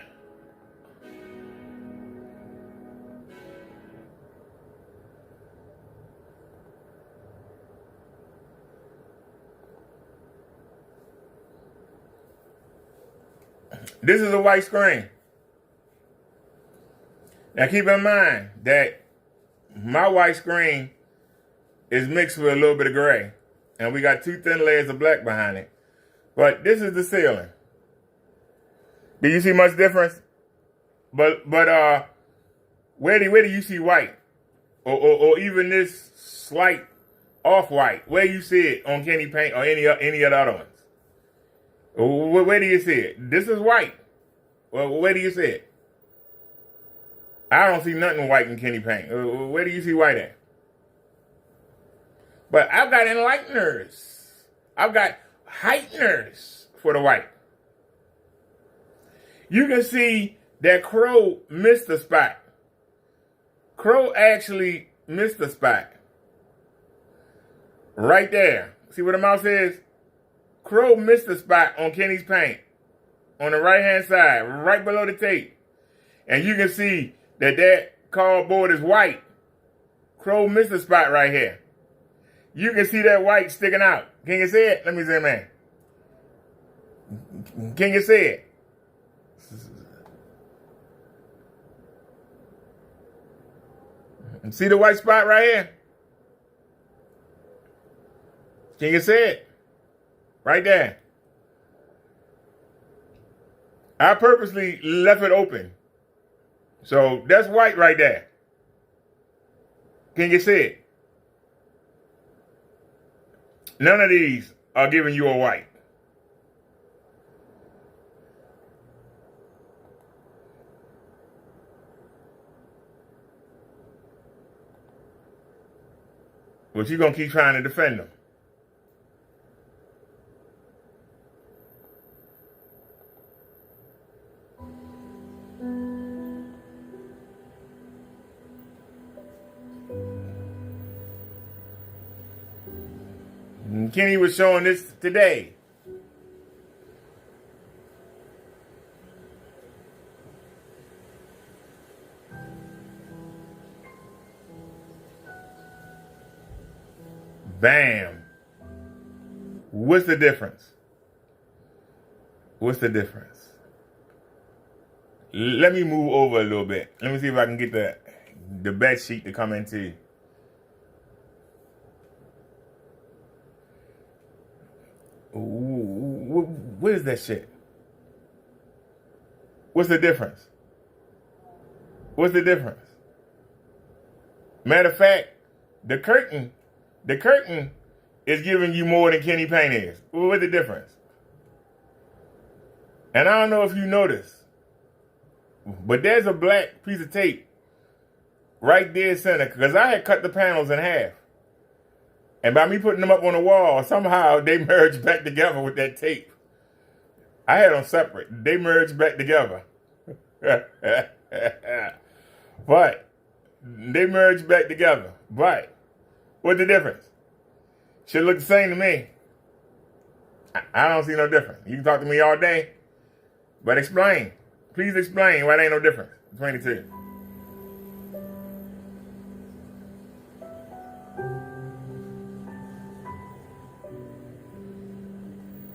This is a white screen. Now keep in mind that my white screen is mixed with a little bit of gray. And we got 2 thin layers of black behind it. But this is the ceiling. Do you see much difference? But where do you see white? Or even this slight off-white? Where you see it on Kenny Paint or any of the other ones? Where do you see it? This is white. Well, where do you see it? I don't see nothing white in Kenny Paint. Where do you see white at? But I've got enlighteners. I've got heighteners for the white. You can see that Crow missed the spot. Crow actually missed the spot. Right there. See where the mouse is? Crow missed the spot on Kenny's paint. On the right-hand side, right below the tape. And you can see that cardboard is white. Crow missed the spot right here. You can see that white sticking out. Can you see it? Let me zoom in. Can you see it? See the white spot right here? Can you see it? Right there. I purposely left it open. So that's white right there. Can you see it? None of these are giving you a white. But you're going to keep trying to defend them. And Kenny was showing this today. Bam. What's the difference? What's the difference? Let me move over a little bit. Let me see if I can get the bed sheet to come into. What is that shit? What's the difference? What's the difference? Matter of fact, the curtain is giving you more than Kenny Paint is. What's the difference? And I don't know if you noticed, but there's a black piece of tape right dead center, because I had cut the panels in half. And by me putting them up on the wall, somehow they merged back together with that tape. I had them separate. They merged back together. But they merged back together. But what's the difference? Should look the same to me. I don't see no difference. You can talk to me all day, but explain. Please explain why there ain't no difference between the two.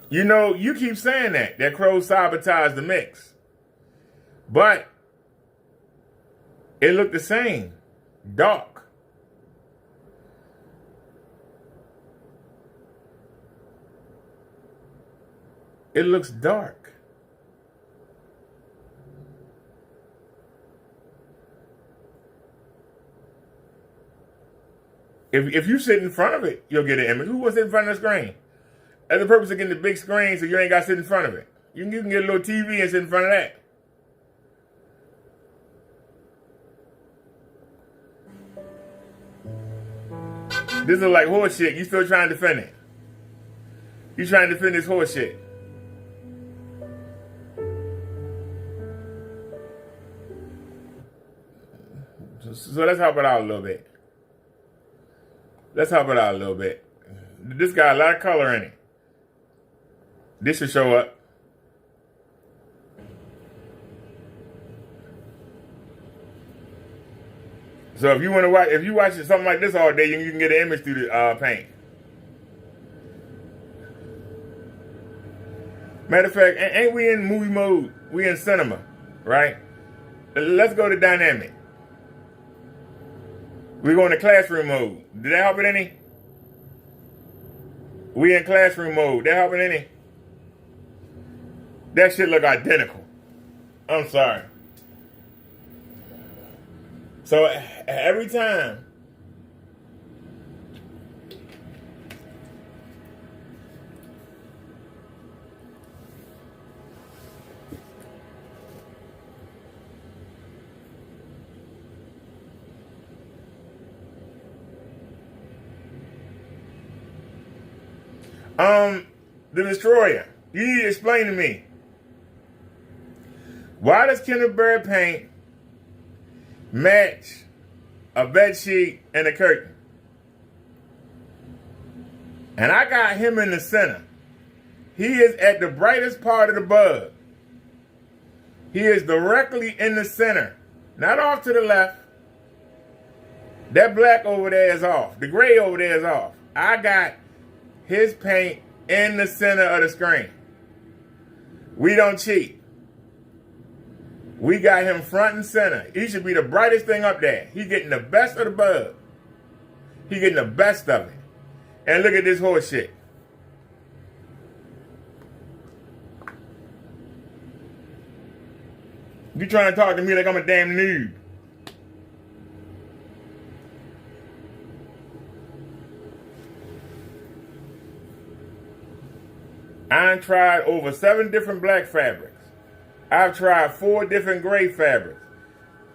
You know, you keep saying that Crow sabotaged the mix. But it looked the same. Dark. It looks dark. If you sit in front of it, you'll get an image. Who wants to sit in front of the screen? That's the purpose of getting the big screen, so you ain't got to sit in front of it. You can get a little TV and sit in front of that. This is like horse shit. You still trying to defend it. You trying to defend this horse shit. So let's help it out a little bit. Let's help it out a little bit. This got a lot of color in it. This should show up. So if you want to watch, if you watch something like this all day, you can get an image through the paint. Matter of fact, ain't we in movie mode? We in cinema, right? Let's go to dynamic. We go into classroom mode. Did that help it any? We in classroom mode. That help it any? That shit look identical. I'm sorry. So every time the Destroyer, you need to explain to me, why does Kenneth Bird paint match a bed sheet and a curtain? And I got him in the center. He is at the brightest part of the bug. He is directly in the center, not off to the left. That black over there is off. The gray over there is off. I got his paint in the center of the screen. We don't cheat. We got him front and center. He should be the brightest thing up there. He's getting the best of the bug. He's getting the best of it. And look at this horse shit. You trying to talk to me like I'm a damn noob. I've tried over 7 different black fabrics. I've tried 4 different gray fabrics.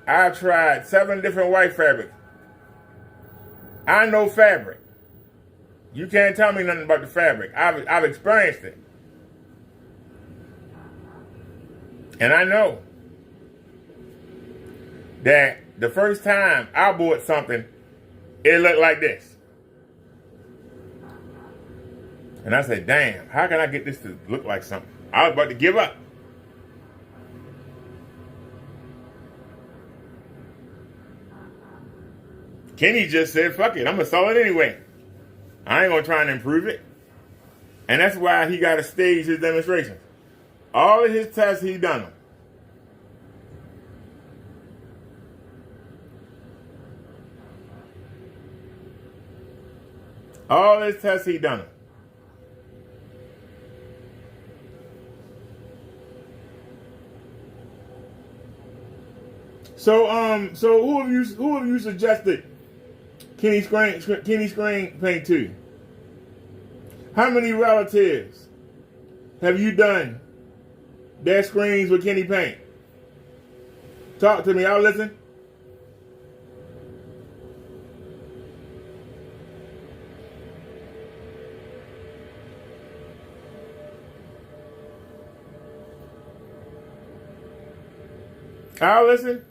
I've tried 7 different white fabrics. I know fabric. You can't tell me nothing about the fabric. I've experienced it. And I know that the first time I bought something, it looked like this. And I said, damn, how can I get this to look like something? I was about to give up. Kenny just said, fuck it, I'm going to sell it anyway. I ain't going to try and improve it. And that's why he got to stage his demonstrations. All of his tests, he done them. All his tests, he done them. So who have you suggested Kenny Screen paint to? How many relatives have you done their screens with Kenny paint? Talk to me, I'll listen. I'll listen.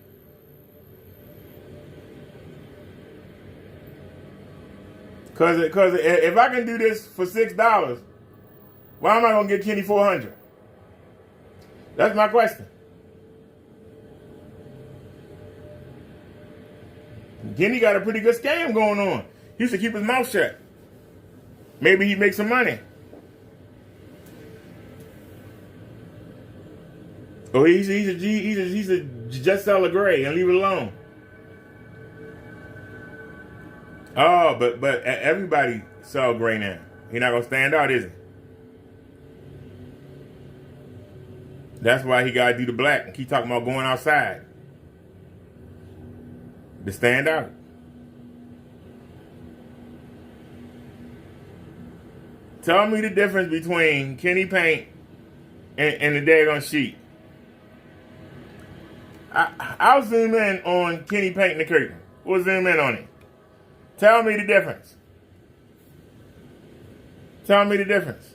Cause if I can do this for $6, why am I gonna get Kenny $400? That's my question. Kenny got a pretty good scam going on. He used to keep his mouth shut. Maybe he makes some money. Oh, he's a just sell a gray and leave it alone. Oh, but everybody sell gray now. He not gonna stand out, is he? That's why he gotta do the black and keep talking about going outside to stand out. Tell me the difference between Kenny Paint and the daggone sheet. I'll zoom in on Kenny Paint and the curtain. We'll zoom in on it. Tell me the difference. Tell me the difference.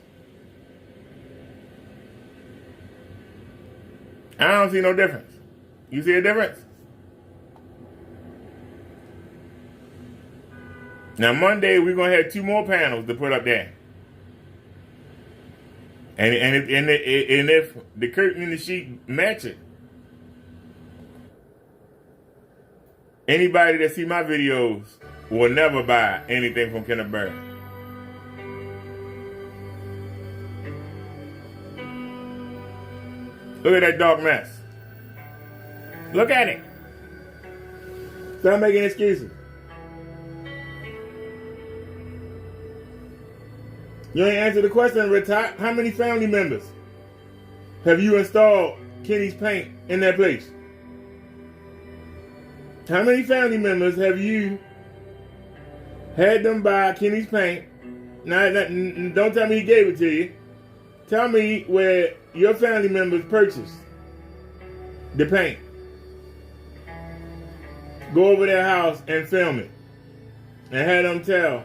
I don't see no difference. You see a difference? Now Monday we're gonna have 2 more panels to put up there. And if the curtain and the sheet match it, anybody that see my videos will never buy anything from Kenneth Bird. Look at that dark mess. Look at it. Stop making excuses. You ain't answered the question, Ritak. How many family members have you installed Kenny's paint in that place? How many family members have you had them buy Kenny's paint? Now, don't tell me he gave it to you. Tell me where your family members purchased the paint. Go over their house and film it. And have them tell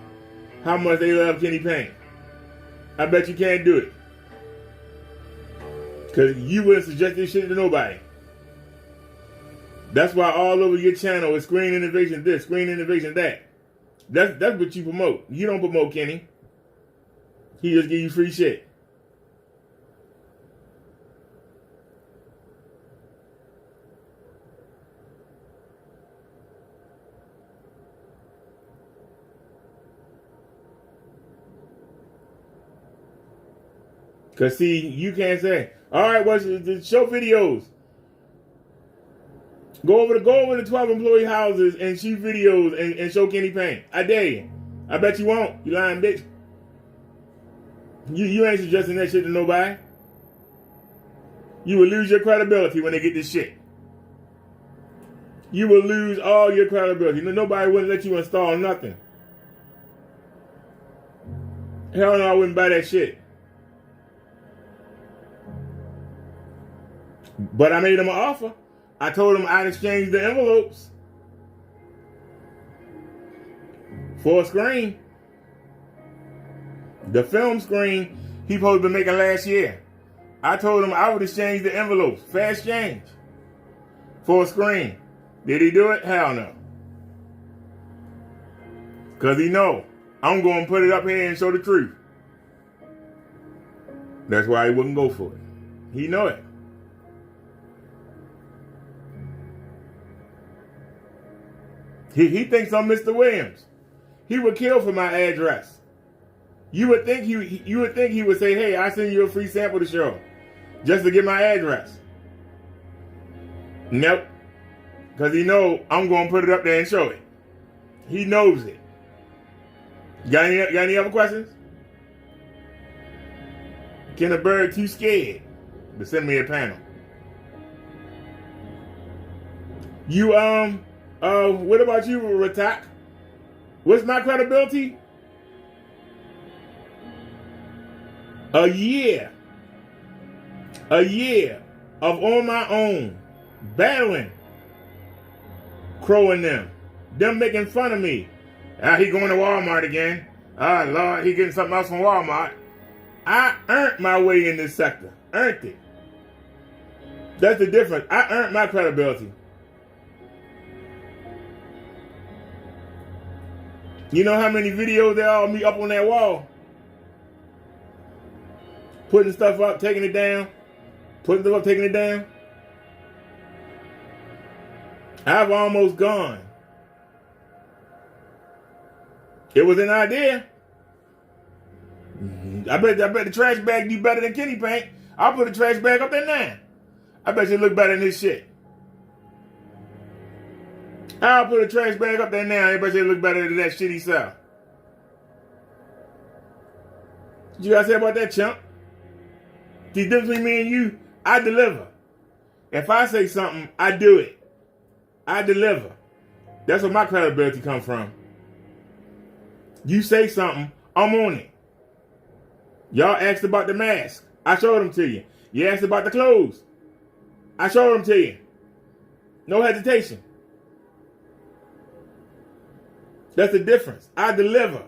how much they love Kenny Paint. I bet you can't do it. Because you wouldn't suggest this shit to nobody. That's why all over your channel is screen innovation this, screen innovation that. That's what you promote. You don't promote Kenny. He just give you free shit. Because see, you can't say, all right, well, show videos. Go over the 12 employee houses and shoot videos and show Kenny Paint. I dare you. I bet you won't. You lying bitch. You ain't suggesting that shit to nobody. You will lose your credibility when they get this shit. You will lose all your credibility. Nobody wouldn't let you install nothing. Hell no, I wouldn't buy that shit. But I made him an offer. I told him I'd exchange the envelopes for a screen. The film screen he supposed to be making last year. I told him I would exchange the envelopes, fast change, for a screen. Did he do it? Hell no. Because he know I'm going to put it up here and show the truth. That's why he wouldn't go for it. He know it. He thinks I'm Mr. Williams. He would kill for my address. You would think he would say, hey, I send you a free sample to show just to get my address. Nope. Because he know I'm going to put it up there and show it. He knows it. Got any other questions? Kenneth Bird too scared to send me a panel. What about you, Ratak? What's my credibility? A year of on my own, battling Crow and them making fun of me. He going to Walmart again. Lord, he getting something else from Walmart. I earned my way in this sector. Earned it. That's the difference. I earned my credibility. You know how many videos there are of me up on that wall? Putting stuff up, taking it down. Putting stuff up, taking it down. I've almost gone. It was an idea. I bet the trash bag be better than Kenny Paint. I'll put the trash bag up there now. I bet you look better than this shit. I'll put a trash bag up there now. Everybody say it look better than that shit he sell. What you gotta say about that, chump? The difference between me and you, I deliver. If I say something, I do it. I deliver. That's where my credibility comes from. You say something, I'm on it. Y'all asked about the mask. I showed them to you. You asked about the clothes. I showed them to you. No hesitation. That's the difference. I deliver.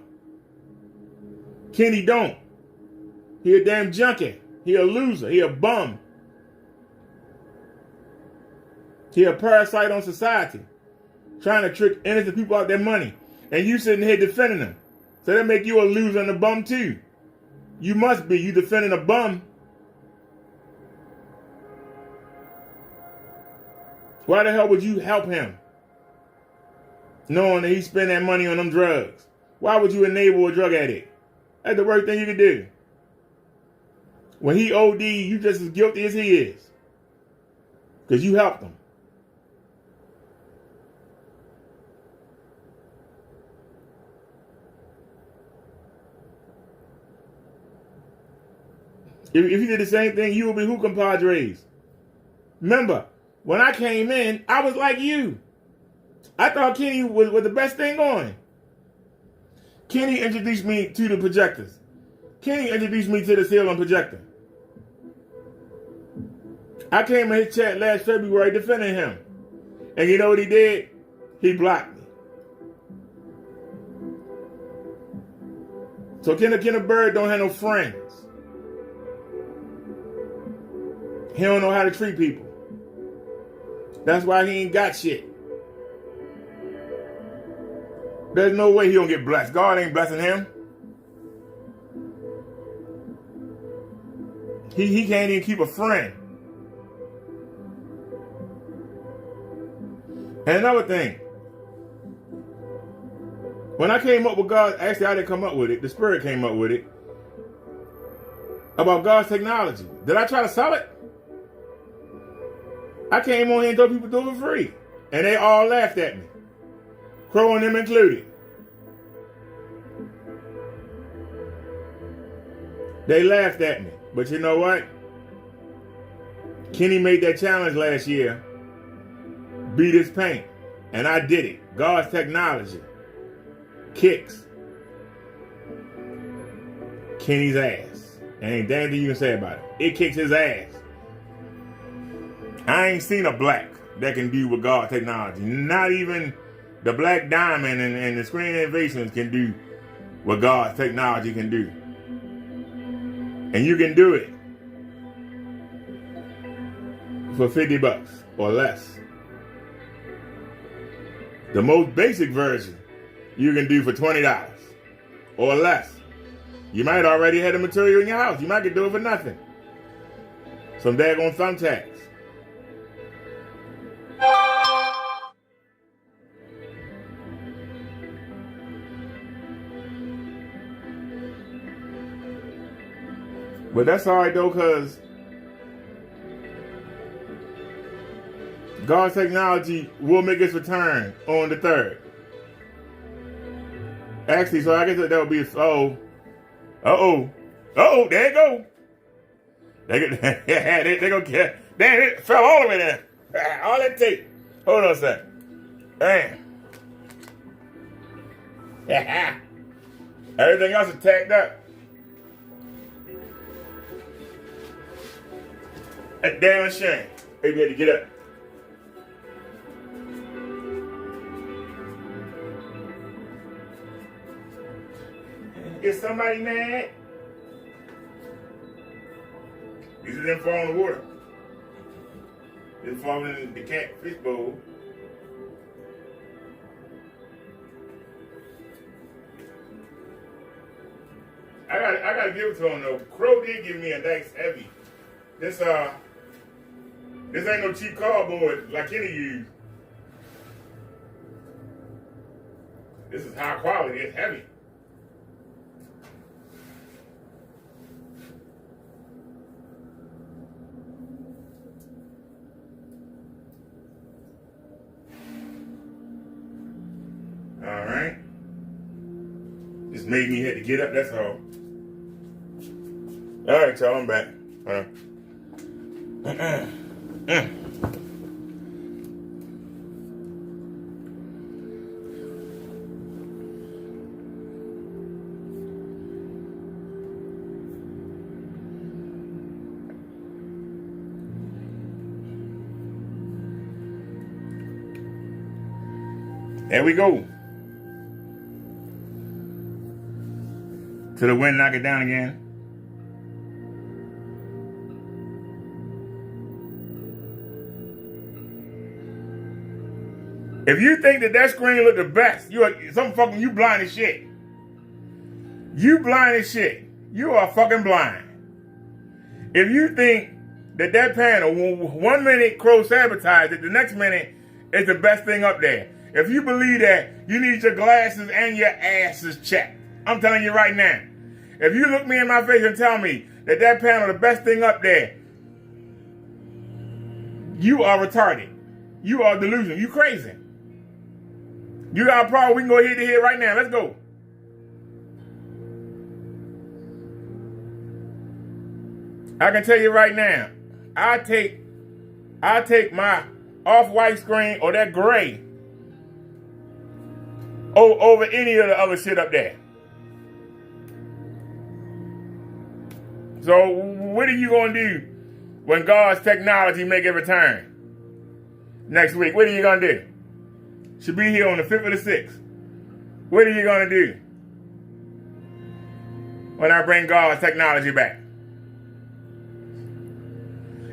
Kenny don't. He a damn junkie. He a loser. He a bum. He a parasite on society. Trying to trick innocent people out their money. And you sitting here defending them. So that make you a loser and a bum too. You must be. You defending a bum. Why the hell would you help him? Knowing that he spend that money on them drugs. Why would you enable a drug addict? That's the worst thing you could do. When he OD, you just as guilty as he is. Because you helped him. If you did the same thing, you would be who, compadres? Remember, when I came in, I was like you. I thought Kenny was the best thing going. Kenny introduced me to the projectors. Kenny introduced me to the ceiling projector. I came in his chat last February defending him. And you know what he did? He blocked me. So Kenneth Bird don't have no friends. He don't know how to treat people. That's why he ain't got shit. There's no way he don't get blessed. God ain't blessing him. He can't even keep a friend. And another thing. When I came up with God, actually I didn't come up with it. The Spirit came up with it. About God's technology. Did I try to sell it? I came on here and told people to do it for free. And they all laughed at me. Crow and them included. They laughed at me. But you know what? Kenny made that challenge last year. Beat his paint. And I did it. God's technology kicks Kenny's ass. There ain't damn thing you can say about it. It kicks his ass. I ain't seen a black that can do with God's technology. Not even the Black Diamond and the Screen Innovations can do what God's technology can do. And you can do it for $50 or less. The most basic version you can do for $20 or less. You might already have the material in your house. You might could do it for nothing. Some daggone thumbtacks. But that's all right though, because God's technology will make its return on the 3rd. Actually, so I guess that would be, there you go. They go get, damn, it fell all the way there. All that tape. Hold on a sec. Damn. Everything else is tagged up. That damn shame. They had to get up. Is somebody mad? These are them falling in the water. They're falling in the catfish bowl. I gotta give it to him though. Crow did give me a nice heavy. This ain't no cheap cardboard like Kenny used. This is high quality. It's heavy. All right. Just made me have to get up. That's all. All right, y'all. I'm back. There we go. To the wind, knock it down again. If you think that screen look the best, you blind as shit. You blind as shit. You are fucking blind. If you think that panel, 1 minute Crow sabotaged it, the next minute is the best thing up there. If you believe that, you need your glasses and your asses checked. I'm telling you right now. If you look me in my face and tell me that panel the best thing up there, you are retarded. You are delusional. You crazy. You got a problem, we can go head to head right now. Let's go. I can tell you right now, I take my off-white screen or that gray over any of the other shit up there. So what are you going to do when God's technology make a return next week? What are you going to do? Should be here on the 5th or the 6th. What are you going to do when I bring God's technology back?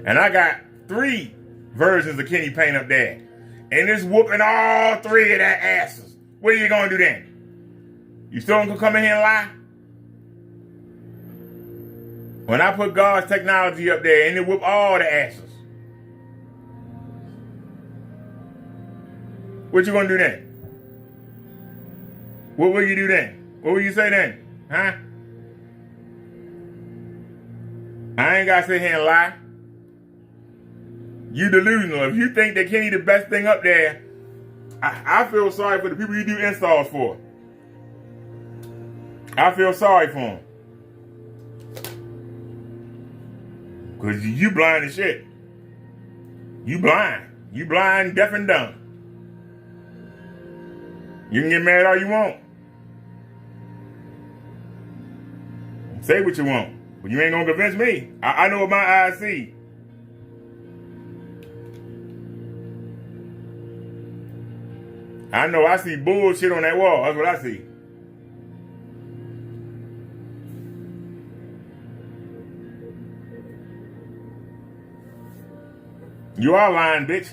And I got 3 versions of Kenny Payne up there. And it's whooping all 3 of that asses. What are you going to do then? You still going to come in here and lie? When I put God's technology up there and it whoop all the asses. What you going to do then? What will you do then? What will you say then? Huh? I ain't got to sit here and lie. You delusional. If you think that Kenny the best thing up there, I feel sorry for the people you do installs for. I feel sorry for them. Because you blind as shit. You blind. You blind, deaf, and dumb. You can get mad all you want. Say what you want. But you ain't going to convince me. I know what my eyes see. I know I see bullshit on that wall. That's what I see. You are lying, bitch.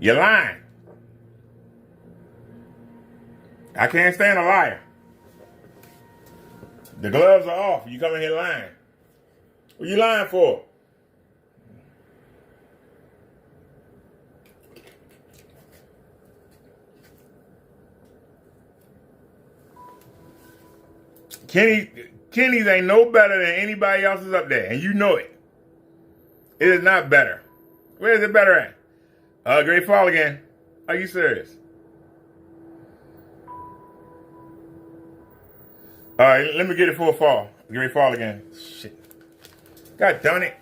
You're lying. I can't stand a liar. The gloves are off. You come in here lying. What you lying for? Kenny's ain't no better than anybody else's up there, and you know it. It is not better. Where is it better at? Great Fall again. Are you serious? All right, let me get it for a fall. Great Fall again. Shit. God darn it.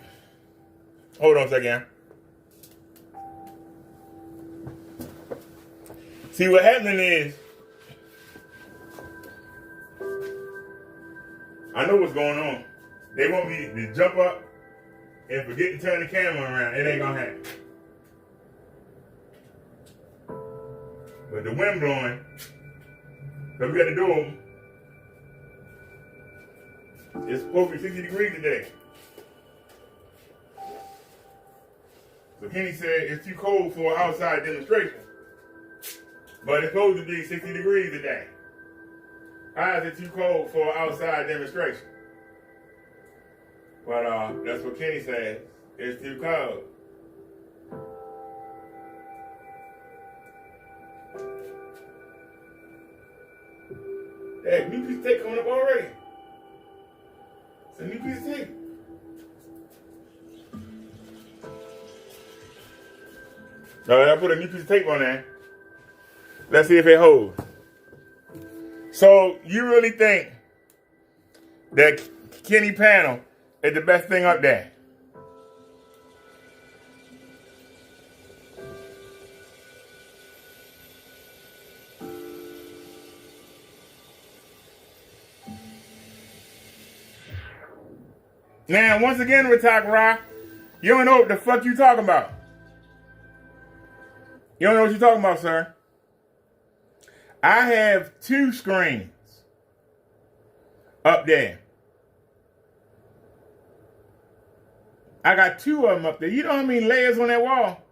Hold on a second. See, what happening is, I know what's going on. They want me to jump up and forget to turn the camera around. It ain't gonna happen. But the wind blowing, because we got the door open. It's supposed to be 60 degrees today. So Kenny said it's too cold for an outside demonstration. But it's supposed to be 60 degrees today. How is it too cold for an outside demonstration? But that's what Kenny said. It's too cold. Hey, new piece of tape coming up already. It's a new piece of tape. All right, I put a new piece of tape on there. Let's see if it holds. So you really think that Kenny panel is the best thing up there? Now, once again, Ratak Ra, you don't know what the fuck you talking about. You don't know what you're talking about, sir. I have 2 screens up there. I got 2 of them up there. You know how many layers on that wall?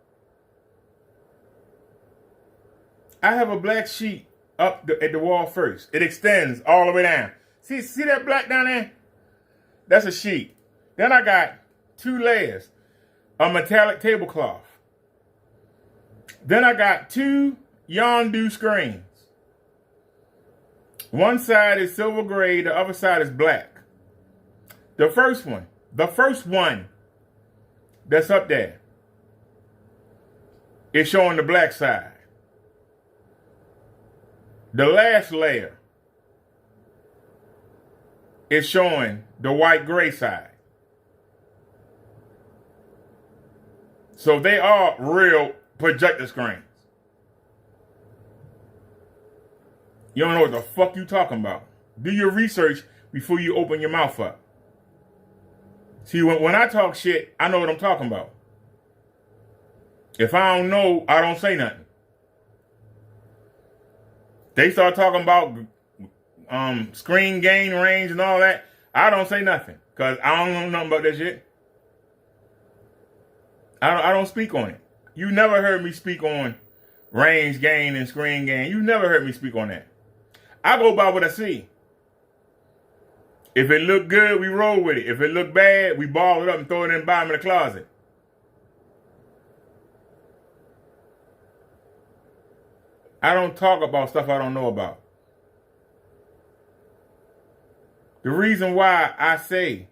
I have a black sheet up at the wall first. It extends all the way down. See that black down there? That's a sheet. Then I got 2 layers of metallic tablecloth. Then I got 2 Yondu screens. One side is silver gray, the other side is black. The first one that's up there is showing the black side. The last layer is showing the white gray side. So they are real projector screens. You don't know what the fuck you talking about. Do your research before you open your mouth up. See, when I talk shit, I know what I'm talking about. If I don't know, I don't say nothing. They start talking about screen gain range and all that. I don't say nothing because I don't know nothing about that shit. I don't speak on it. You never heard me speak on range gain and screen gain. You never heard me speak on that. I go by what I see. If it look good, we roll with it. If it look bad, we ball it up and throw it in the bottom of the closet. I don't talk about stuff I don't know about. The reason why I say,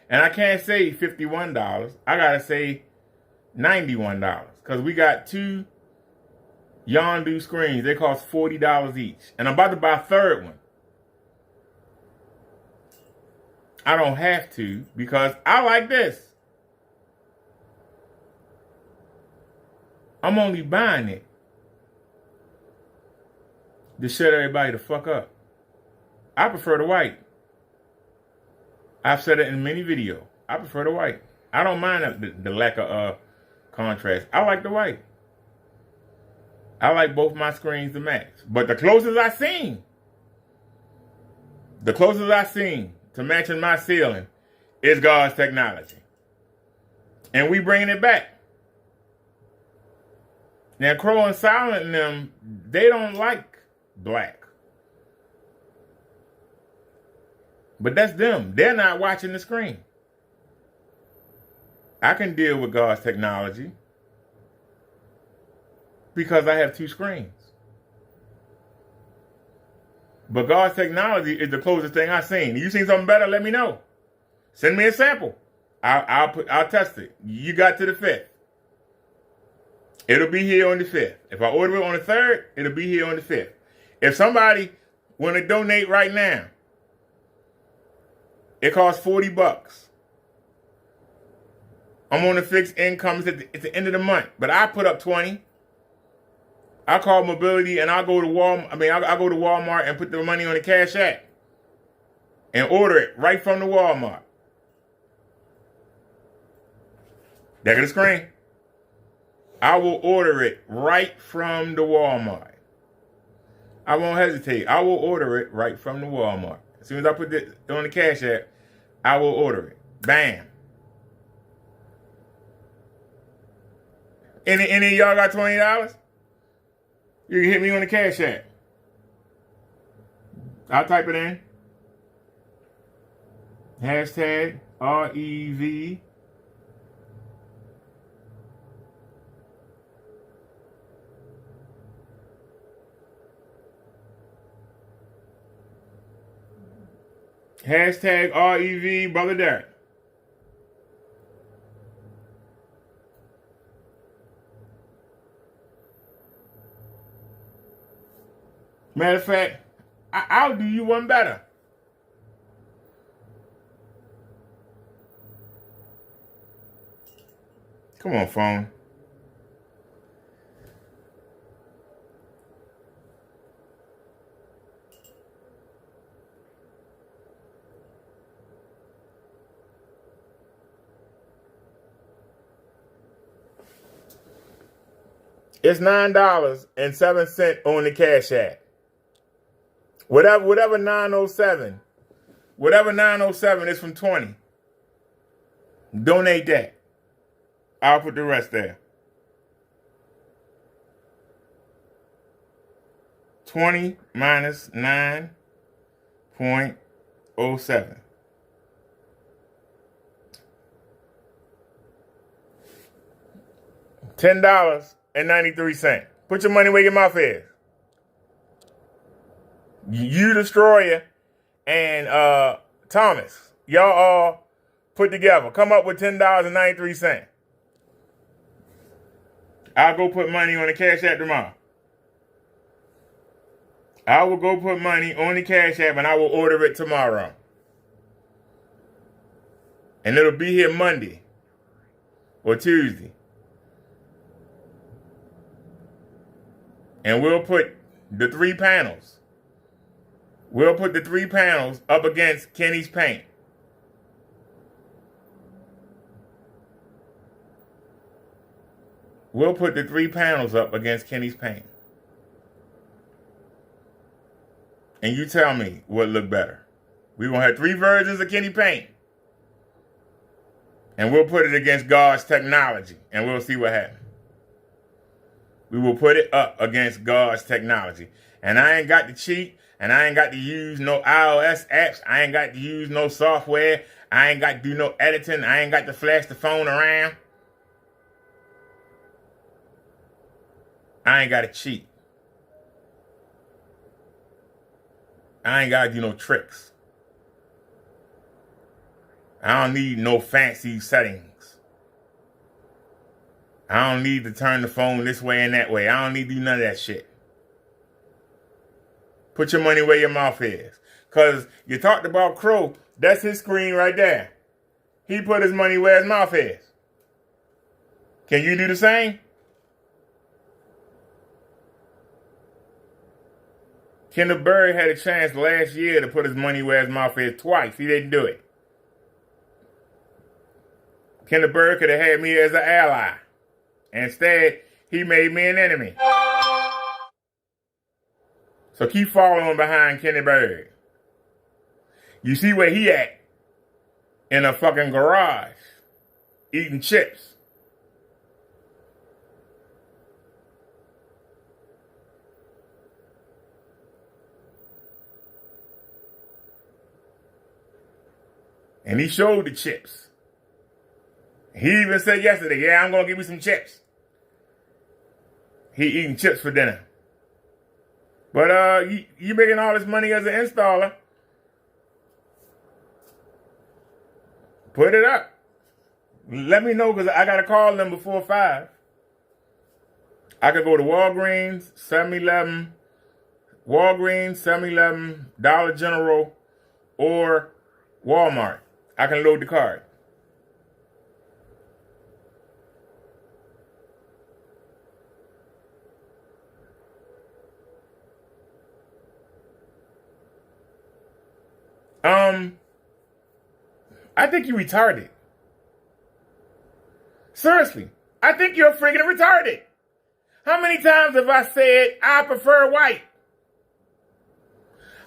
and I can't say $51, I gotta say $91 because we got 2 Yondu screens. They cost $40 each, and I'm about to buy a third one. I don't have to because I like this. I'm only buying it to shut everybody the fuck up. I prefer the white. I've said it in many videos. I prefer the white. I don't mind the lack of contrast. I like the white. I like both my screens to match. But the closest I seen to matching my ceiling is God's technology. And we bringing it back. Now, Crow and Silent and them, they don't like black. But that's them. They're not watching the screen. I can deal with God's technology because I have 2 screens. But God's technology is the closest thing I've seen. You seen something better? Let me know. Send me a sample. I'll test it. You got to the 5th. It'll be here on the 5th. If I order it on the 3rd, it'll be here on the 5th. If somebody want to donate right now, it costs $40. I'm on a fixed income. It's the end of the month, but I put up 20. I call Mobility and I go to Walmart. I go to Walmart and put the money on the Cash App and order it right from the Walmart. There go the screen. I will order it right from the Walmart. I won't hesitate. I will order it right from the Walmart. As soon as I put it on the Cash App, I will order it. Bam. Any of y'all got $20? You can hit me on the Cash App. I'll type it in. Hashtag REV. Hashtag REV Brother Derek. Matter of fact, I'll do you one better. Come on, phone. It's $9.07 on the Cash App. Whatever 907. Whatever 907 is from 20. Donate that. I'll put the rest there. 20 minus 9.07. $10.93. Put your money where your mouth is. You Destroyer and Thomas, y'all all put together. Come up with $10.93. I'll go put money on the Cash App tomorrow. I will go put money on the Cash App and I will order it tomorrow. And it'll be here Monday or Tuesday. And we'll put the 3 panels. We'll put the 3 panels up against Kenny's paint. We'll put the 3 panels up against Kenny's paint. And you tell me what look better. We're going to have 3 versions of Kenny paint. And we'll put it against God's technology. And we'll see what happens. We will put it up against God's technology. And I ain't got to cheat. And I ain't got to use no iOS apps. I ain't got to use no software. I ain't got to do no editing. I ain't got to flash the phone around. I ain't got to cheat. I ain't got to do no tricks. I don't need no fancy settings. I don't need to turn the phone this way and that way. I don't need to do none of that shit. Put your money where your mouth is. Because you talked about Crow. That's his screen right there. He put his money where his mouth is. Can you do the same? Kendall Bird had a chance last year to put his money where his mouth is twice. He didn't do it. Kendall Bird could have had me as an ally. Instead, he made me an enemy. So keep following behind Kenny Bird. You see where he at? In a fucking garage. Eating chips. And he showed the chips. He even said yesterday, yeah, I'm going to give you some chips. He eating chips for dinner. But you making all this money as an installer. Put it up. Let me know because I got to call them before 5. I could go to Walgreens, 7-Eleven, Dollar General, or Walmart. I can load the card. I think you retarded. Seriously, I think you're freaking retarded. How many times have I said I prefer white?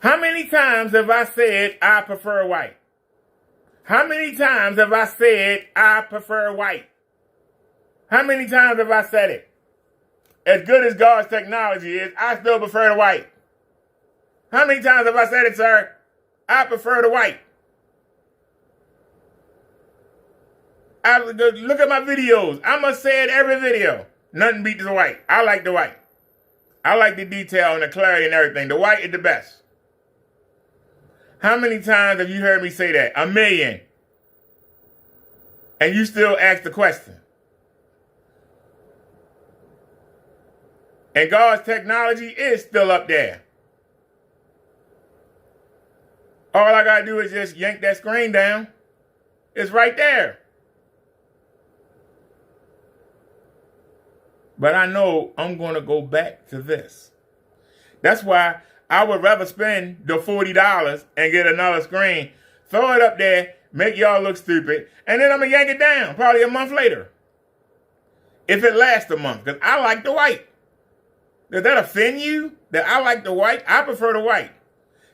How many times have I said I prefer white? How many times have I said I prefer white? How many times have I said it? As good as God's technology is, I still prefer the white. How many times have I said it, sir? I prefer the white. Look at my videos. I must say it every video. Nothing beats the white. I like the white. I like the detail and the clarity and everything. The white is the best. How many times have you heard me say that? 1 million. And you still ask the question. And God's technology is still up there. All I got to do is just yank that screen down. It's right there. But I know I'm going to go back to this. That's why I would rather spend the $40 and get another screen, throw it up there, make y'all look stupid, and then I'm going to yank it down probably a month later. if it lasts a month, because I like the white. Does that offend you that I like the white? I prefer the white.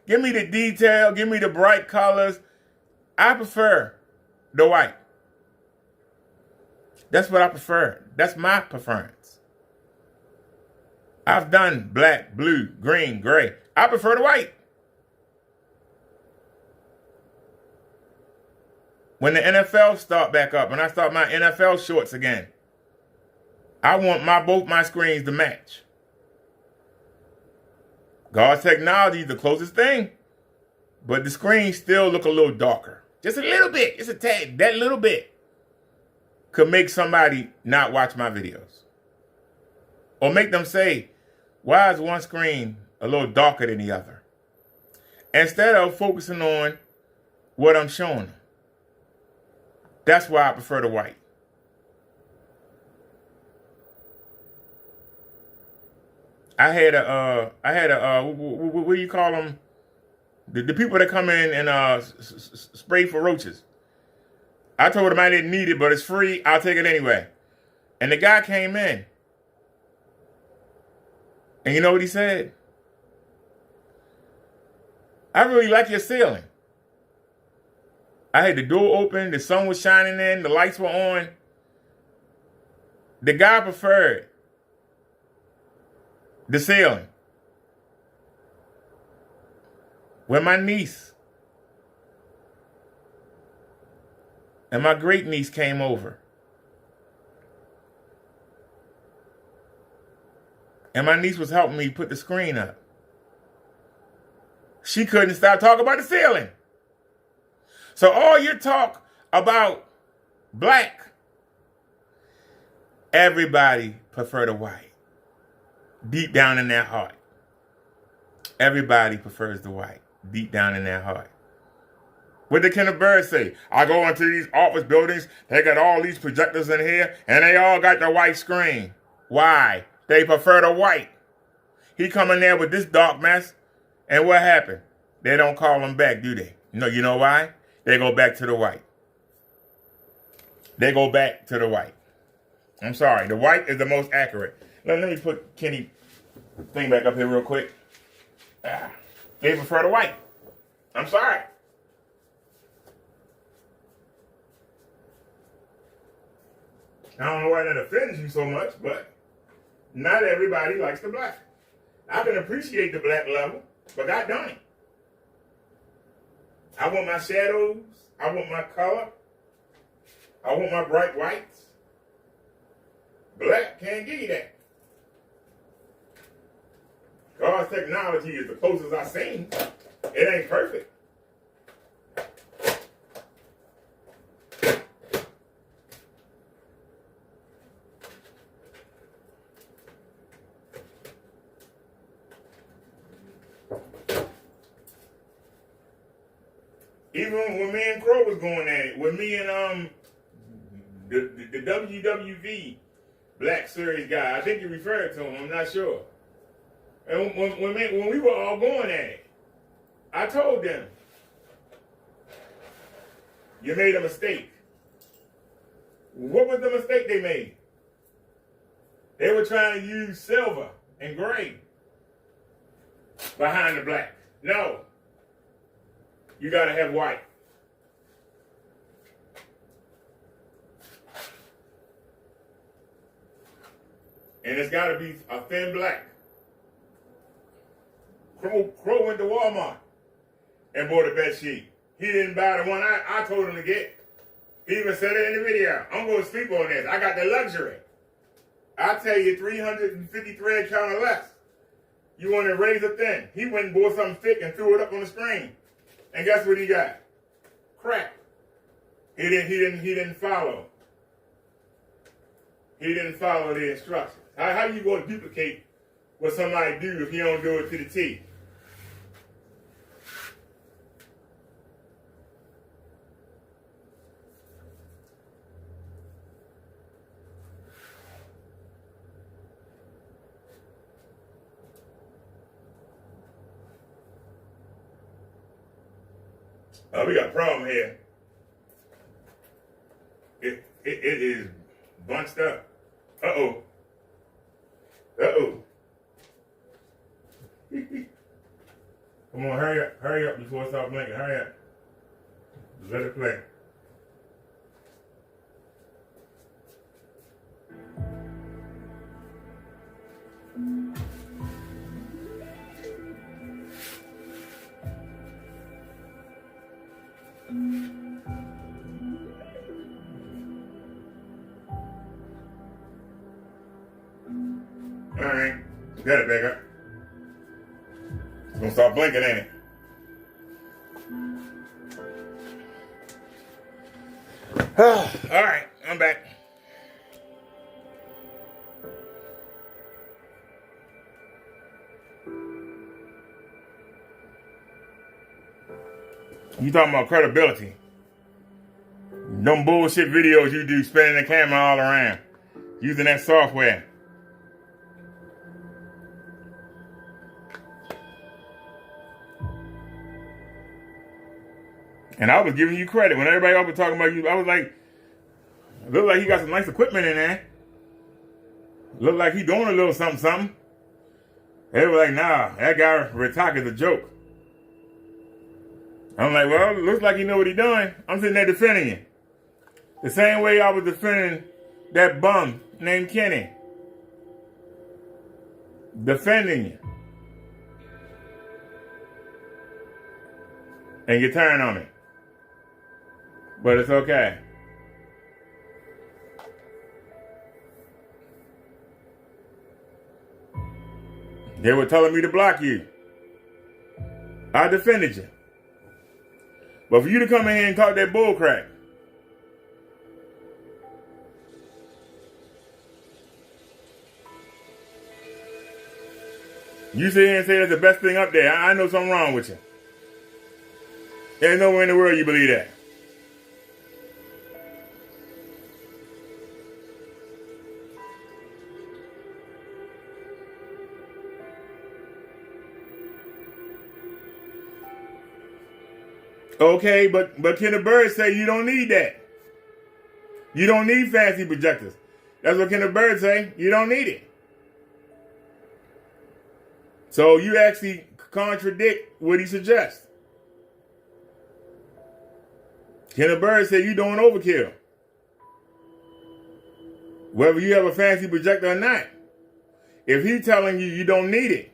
Give me the detail. Give me the bright colors. I prefer the white. That's what I prefer. That's my preference. I've done black, blue, green, gray. I prefer the white. When the NFL start back up and I start my NFL shorts again, I want both my screens to match. God's technology is the closest thing, but the screens still look a little darker. Just a little bit. Just a tad. That little bit could make somebody not watch my videos. Or make them say, why is one screen a little darker than the other? Instead of focusing on what I'm showing them. That's why I prefer the white. I had a what do you call them? The people that come in and spray for roaches. I told him I didn't need it, but it's free. I'll take it anyway. And the guy came in. And you know what he said? I really like your ceiling. I had the door open. The sun was shining in. The lights were on. The guy preferred the ceiling. When my niece and my great niece came over, and my niece was helping me put the screen up, she couldn't stop talking about the ceiling. So all your talk about black, everybody prefer the white. Deep down in their heart. Everybody prefers the white. Deep down in their heart. What did Kenneth Bird say? I go into these office buildings, they got all these projectors in here, and they all got the white screen. Why? They prefer the white. He come in there with this dark mess, and what happened? They don't call him back, do they? No, you know why? They go back to the white. They go back to the white. I'm sorry, the white is the most accurate. Let me put Kenny thing back up here real quick. They prefer the white. I'm sorry. I don't know why that offends you so much, but not everybody likes the black. I can appreciate the black level, but I don't. I want my shadows. I want my color. I want my bright whites. Black can't give you that. God's technology is the closest I've seen. It ain't perfect. Even when me and Crow was going at it, when me and the WWV Black Series guy, I think you referred to him, I'm not sure. And when we were all going at it, I told them, you made a mistake. What was the mistake they made? They were trying to use silver and gray behind the black. No. You gotta have white. And it's gotta be a thin black. Crow went to Walmart and bought a bed sheet. He didn't buy the one I told him to get. He even said it in the video. I'm going to sleep on this. I got the luxury. I tell you, 350 thread count or less. You want to raise it thin. He went and bought something thick and threw it up on the screen. And guess what he got? Crap. He didn't follow. He didn't follow the instructions. How you going to duplicate what somebody do if you don't do it to the T? We got a problem here. It is bunched up. Uh-oh. Uh-oh. Come on, hurry up before it starts blinking. Hurry up. Let it play. All right, got it back up. It's gonna start blinking, ain't it? All right, I'm back. You talking about credibility? Them bullshit videos you do spinning the camera all around, using that software. And I was giving you credit. When everybody else was talking about you, I was like, look like he got some nice equipment in there. Look like he doing a little something, something. They were like, nah, that guy Ritak is a joke. I'm like, well, looks like he know what he doing. I'm sitting there defending you. The same way I was defending that bum named Kenny. Defending you. And you turn on me. But it's okay. They were telling me to block you. I defended you. But for you to come in here and talk that bull crap, you sit here and say that's the best thing up there. I know something wrong with you. There's nowhere in the world you believe that. Okay, but Kenneth Bird say you don't need that. You don't need fancy projectors. That's what Kenneth Bird say. You don't need it. So you actually contradict what he suggests. Kenneth Bird said you doing overkill. Whether you have a fancy projector or not. If he's telling you you don't need it,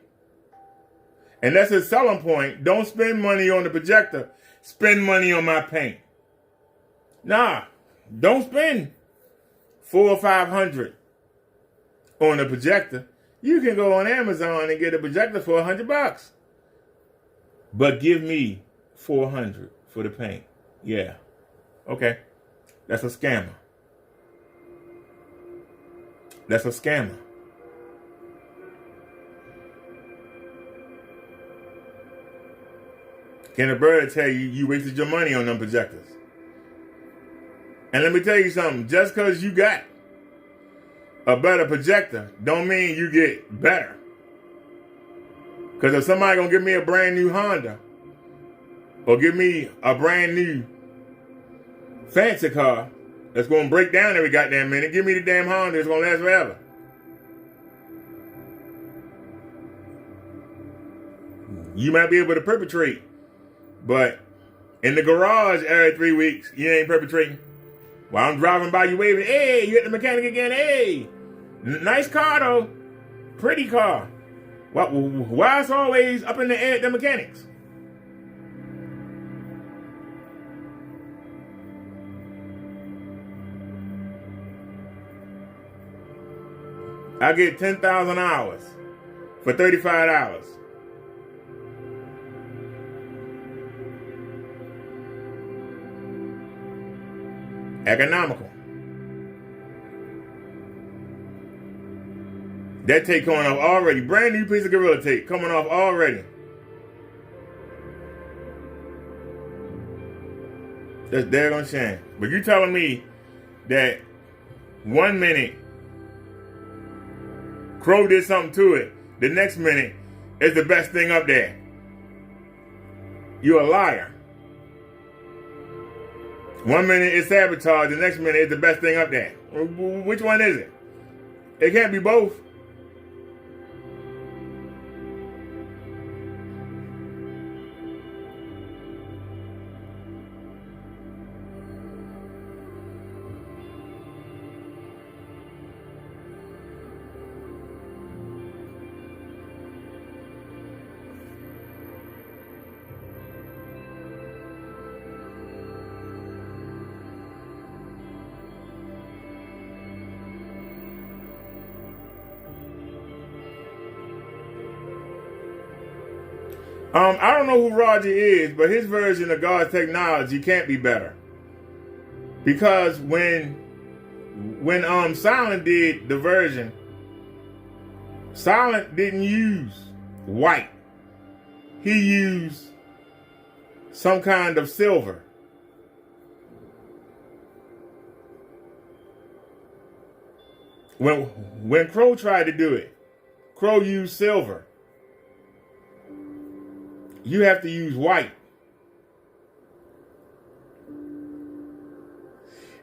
and that's his selling point, don't spend money on the projector. Spend money on my paint. Nah, don't spend $400 or $500 on a projector. You can go on Amazon and get a projector for $100. But give me $400 for the paint. Yeah. Okay. That's a scammer. That's a scammer. Kenneth Bird tell you you wasted your money on them projectors. And let me tell you something. Just because you got a better projector don't mean you get better. Because if somebody going to give me a brand new Honda or give me a brand new fancy car that's going to break down every goddamn minute, give me the damn Honda. It's going to last forever. You might be able to perpetrate. But in the garage every 3 weeks, you ain't perpetrating. While I'm driving by, you waving, hey, you at the mechanic again, hey. Nice car, though. Pretty car. Why it's always up in the air at the mechanics? I get 10,000 hours for $35. Economical. That tape coming off already. Brand new piece of Gorilla tape coming off already. That's daggone shame. But you telling me that 1 minute Crow did something to it, the next minute it's the best thing up there. You're a liar. 1 minute it's sabotage, the next minute it's the best thing up there. Which one is it? It can't be both. I don't know who Roger is, but his version of God's technology can't be better. Because when Silent did the version, Silent didn't use white. He used some kind of silver. When Crow tried to do it, Crow used silver. You have to use white.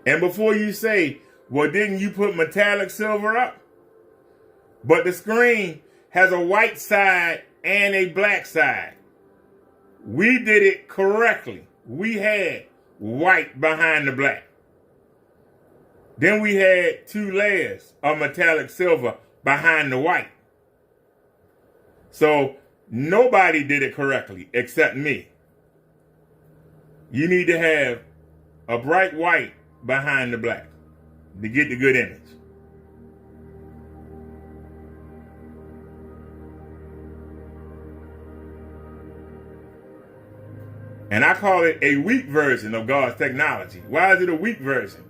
And before you say, well, didn't you put metallic silver up? But the screen has a white side and a black side. We did it correctly. We had white behind the black. Then we had 2 layers of metallic silver behind the white. So nobody did it correctly except me. You need to have a bright white behind the black to get the good image. And I call it a weak version of God's technology. Why is it a weak version?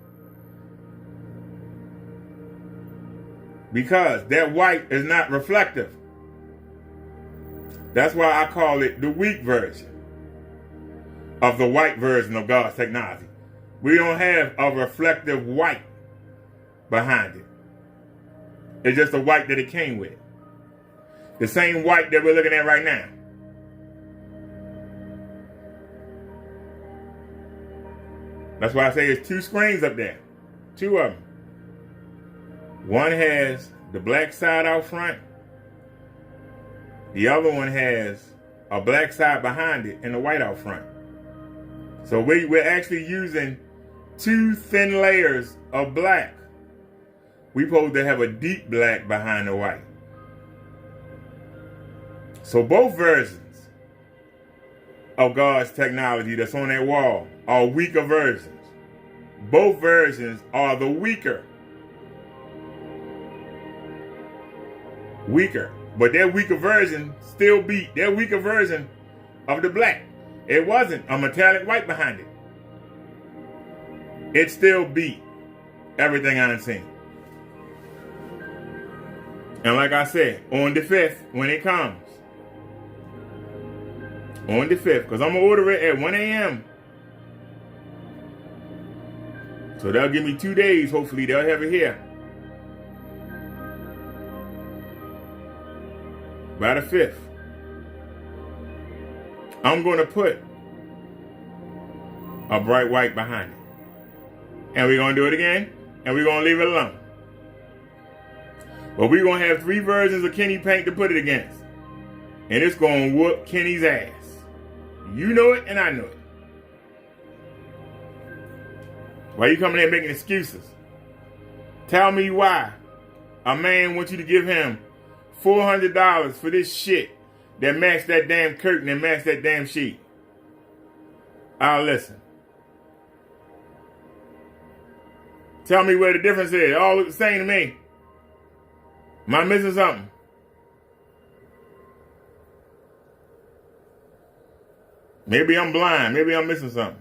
Because that white is not reflective. That's why I call it the weak version of the white version of God's technology. We don't have a reflective white behind it. It's just the white that it came with. The same white that we're looking at right now. That's why I say there's 2 screens up there. 2 of them. One has the black side out front. The other one has a black side behind it and the white out front. So we're actually using 2 thin layers of black. We're supposed to have a deep black behind the white. So both versions of God's technology that's on that wall are weaker versions. Both versions are the weaker. But that weaker version still beat that weaker version of the black. It wasn't a metallic white behind it. It still beat everything I've seen. And like I said, on the 5th, when it comes, on the 5th, because I'm going to order it at 1 a.m. So they'll give me 2 days. Hopefully they'll have it here. By the 5th, I'm going to put a bright white behind it. And we're going to do it again, and we're going to leave it alone. But we're going to have 3 versions of Kenny paint to put it against. And it's going to whoop Kenny's ass. You know it, and I know it. Why you coming in making excuses? Tell me why a man wants you to give him $400 for this shit that matched that damn curtain and matched that damn sheet. I'll listen. Tell me where the difference is. All look the same to me. Am I missing something? Maybe I'm blind. Maybe I'm missing something.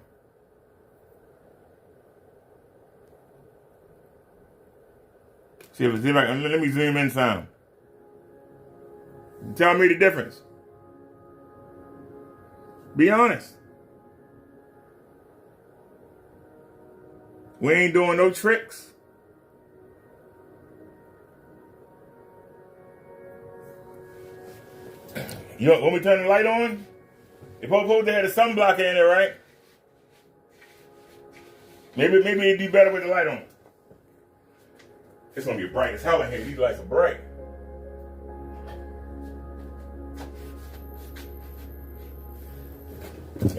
See if I can, let me zoom in some. Tell me the difference. Be honest. We ain't doing no tricks. You want me to turn the light on? If supposed to have the sunblocker in there, right? Maybe it'd be better with the light on. It's gonna be bright as hell in here. These lights are bright.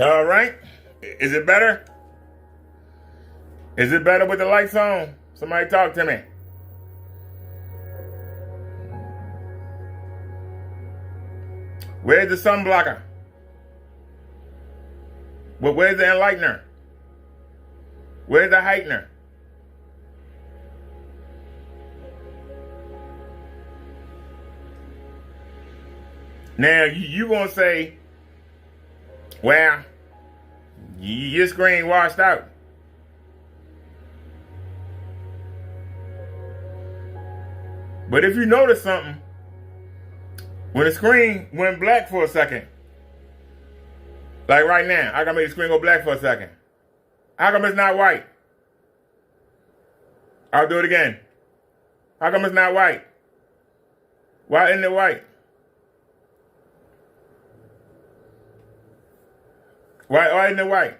All right. Is it better? Is it better with the lights on? Somebody talk to me. Where's the sun blocker? Well, where's the enlightener? Where's the heightener? Now, you gonna say, well, your screen washed out. But if you notice something, when the screen went black for a second, like right now, I gotta make the screen go black for a second. How come it's not white? I'll do it again. How come it's not white? Why isn't it white? Why isn't it white?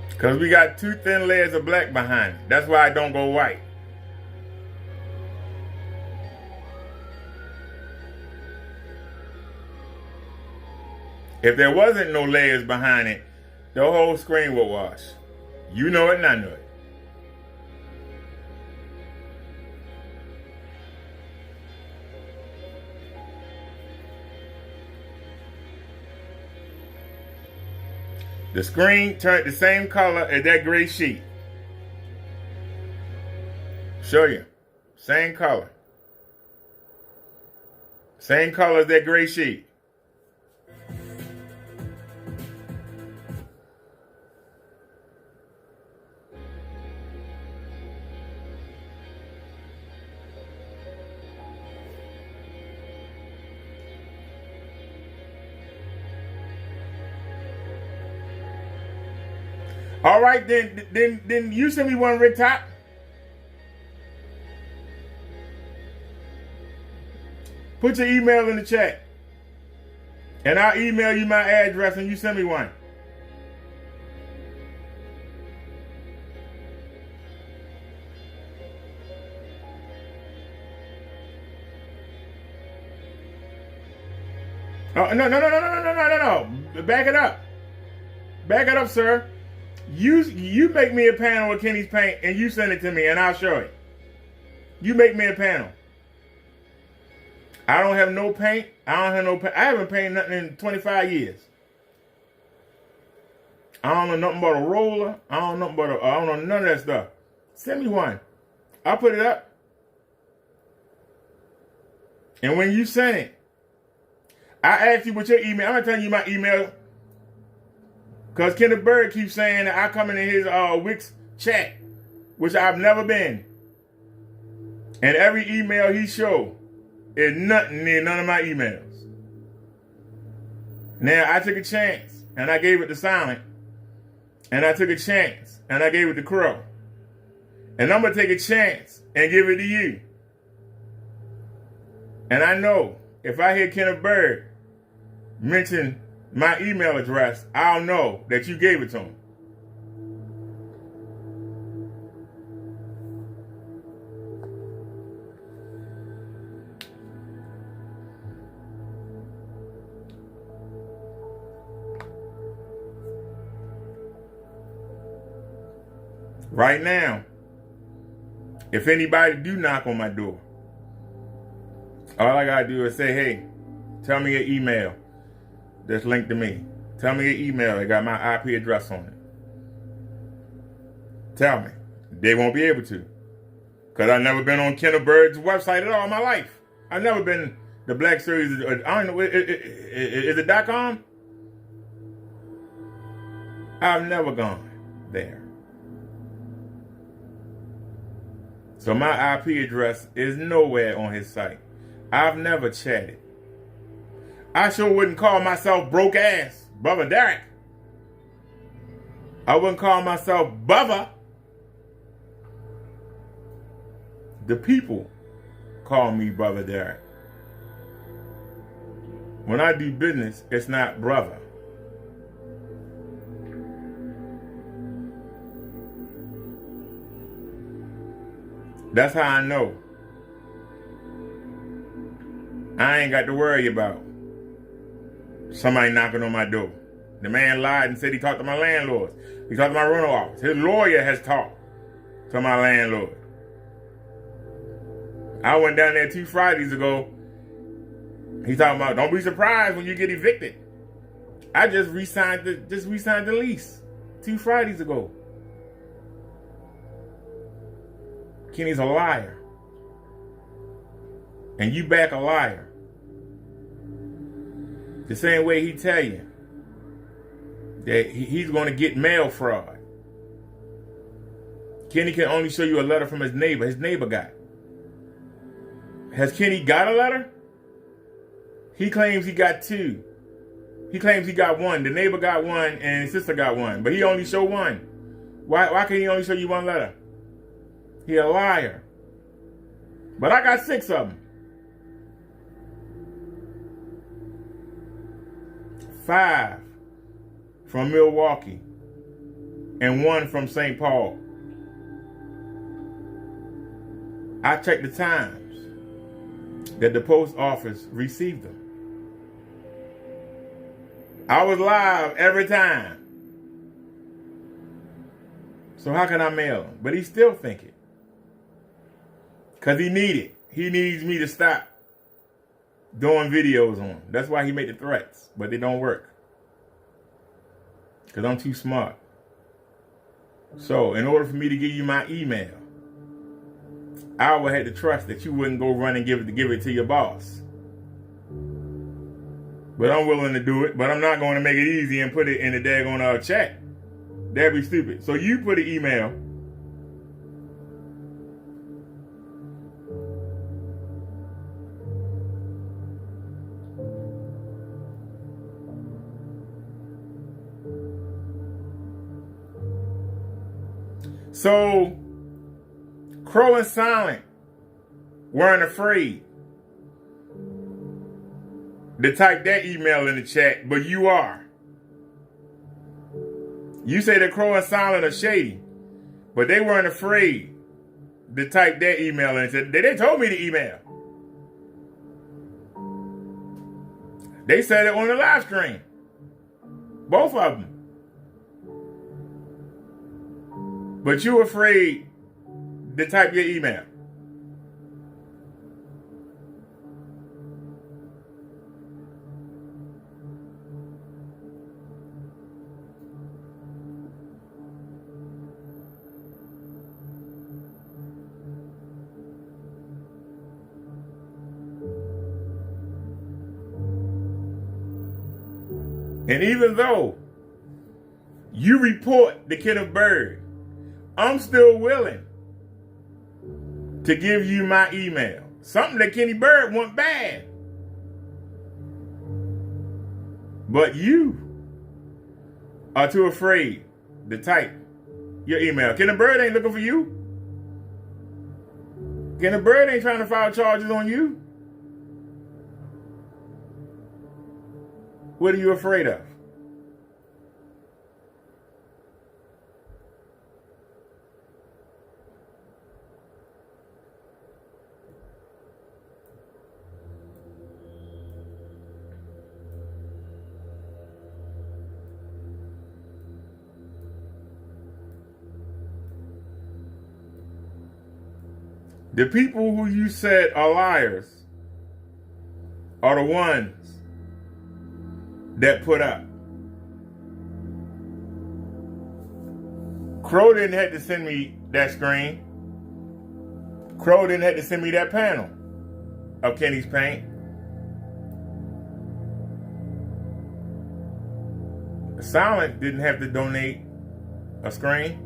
Because we got two thin layers of black behind it. That's why it don't go white. If there wasn't no layers behind it, the whole screen would wash. You know it and I know it. The screen turned the same color as that gray sheet. Show you. Same color. Same color as that gray sheet. All right, then you send me one, Rick Top. Put your email in the chat. And I'll email you my address and you send me one. Oh, no. Back it up. Back it up, sir. You make me a panel with Kenny's paint and you send it to me and I'll show it. You make me a panel. I don't have no paint. I haven't painted nothing in 25 years. I don't know nothing but a roller. I don't know none of that stuff. Send me one. I'll put it up. And when you send it, I ask you what your email. I'm gonna tell you my email. Because Kenneth Bird keeps saying that I come in his Wix chat, which I've never been. And every email he showed is nothing near none of my emails. Now, I took a chance, and I gave it to Silent. And I took a chance, and I gave it to Crow. And I'm going to take a chance and give it to you. And I know if I hear Kenneth Bird mention my email address, I'll know that you gave it to him. Right now, if anybody do knock on my door, all I gotta do is say, hey, tell me your email that's linked to me. Tell me your email that got my IP address on it. Tell me. They won't be able to. Because I've never been on Kenneth Bird's website at all in my life. I've never been the Black Series. I don't know. Is it .com? I've never gone there. So my IP address is nowhere on his site. I've never chatted. I sure wouldn't call myself broke ass Brother Derek. I wouldn't call myself Bubba. The people call me Brother Derek. When I do business, it's not brother. That's how I know. I ain't got to worry about somebody knocking on my door. The man lied and said he talked to my landlord. He talked to my rental office. His lawyer has talked to my landlord. I went down there 2 Fridays ago. He talking about, don't be surprised when you get evicted. I just re-signed the lease 2 Fridays ago. Kenny's a liar. And you back a liar. The same way he tell you that he's going to get mail fraud. Kenny can only show you a letter from his neighbor. His neighbor got it. Has Kenny got a letter? He claims he got 2. He claims he got 1. The neighbor got 1 and his sister got 1. But he only showed 1. Why can he only show you 1 letter? He a liar. But I got 6 of them. 5 from Milwaukee and 1 from St. Paul. I checked the times that the post office received them. I was live every time. So how can I mail him? But he's still thinking. Because he needs me to stop doing videos on him. That's why he made the threats. But they don't work. Because I'm too smart. So in order for me to give you my email, I would have to trust that you wouldn't go run and give it to your boss. But I'm willing to do it. But I'm not going to make it easy and put it in the daggone chat. That'd be stupid. So you put an email. So Crow and Silent weren't afraid to type that email in the chat, but you are. You say that Crow and Silent are shady, but they weren't afraid to type that email in and said, they told me to email. They said it on the live stream. Both of them. But you afraid to type your email. And even though you report the Kenneth Bird, I'm still willing to give you my email. Something that Kenny Bird want bad. But you are too afraid to type your email. Kenny Bird ain't looking for you. Kenny Bird ain't trying to file charges on you. What are you afraid of? The people who you said are liars are the ones that put up. Crow didn't have to send me that screen. Crow didn't have to send me that panel of Kenny's paint. Silent didn't have to donate a screen.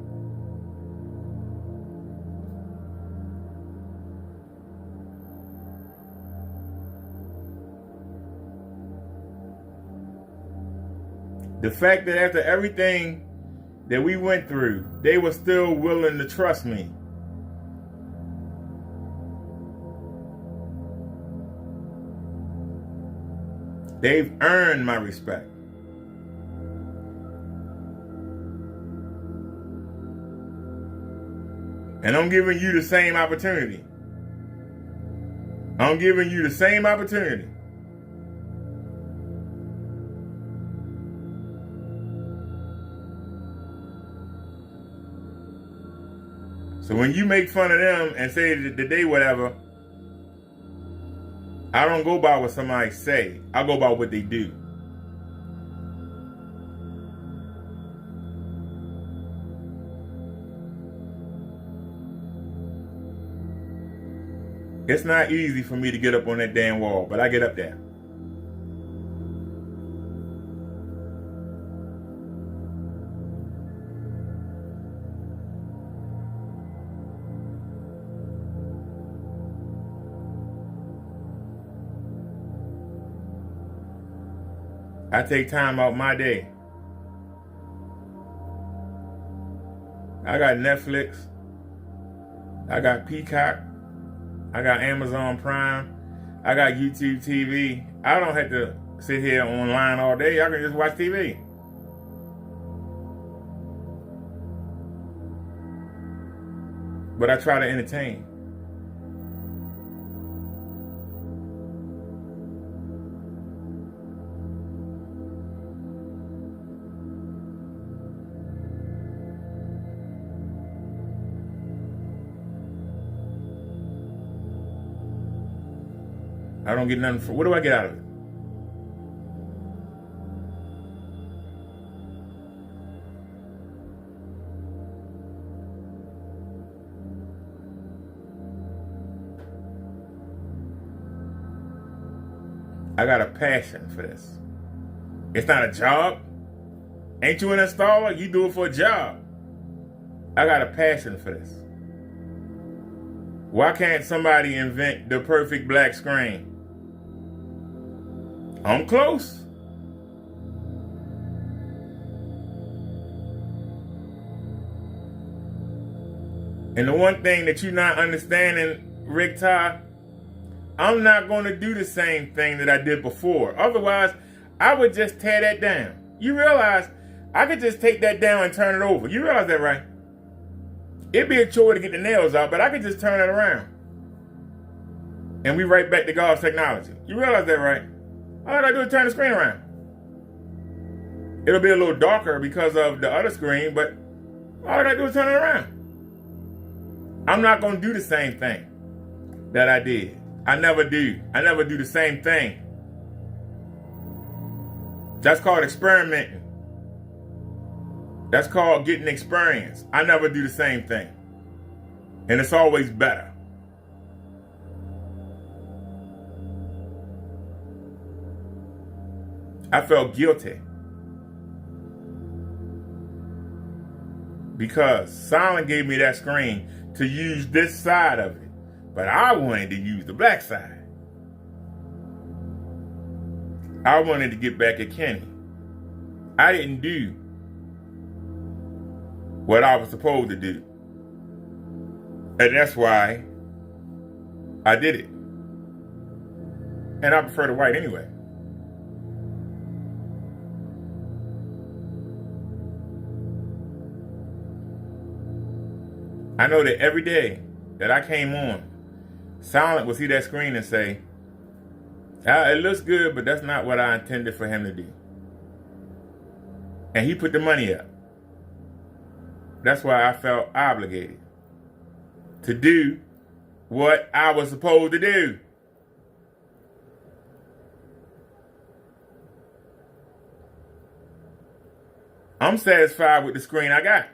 The fact that after everything that we went through, they were still willing to trust me. They've earned my respect. And I'm giving you the same opportunity. I'm giving you the same opportunity. So when you make fun of them and say that they whatever, I don't go by what somebody say. I go by what they do. It's not easy for me to get up on that damn wall, but I get up there. I take time out my day. I got Netflix. I got Peacock. I got Amazon Prime. I got YouTube TV. I don't have to sit here online all day. I can just watch TV. But I try to entertain. I don't get nothing for. What do I get out of it? I got a passion for this. It's not a job. Ain't you an installer? You do it for a job. I got a passion for this. Why can't somebody invent the perfect black screen? I'm close. And the one thing that you're not understanding, Rick Todd, I'm not going to do the same thing that I did before. Otherwise, I would just tear that down. You realize I could just take that down and turn it over. You realize that, right? It'd be a chore to get the nails out, but I could just turn it around. And we right back to God's technology. You realize that, right? All I gotta do is turn the screen around. It'll be a little darker because of the other screen, but all I gotta do is turn it around. I'm not gonna do the same thing that I did. I never do. I never do the same thing. That's called experimenting. That's called getting experience. I never do the same thing. And it's always better. I felt guilty because Silent gave me that screen to use this side of it, but I wanted to use the black side. I wanted to get back at Kenny. I didn't do what I was supposed to do. And that's why I did it. And I prefer the white anyway. I know that every day that I came on, Silent would see that screen and say, it looks good, but that's not what I intended for him to do. And he put the money up. That's why I felt obligated to do what I was supposed to do. I'm satisfied with the screen I got.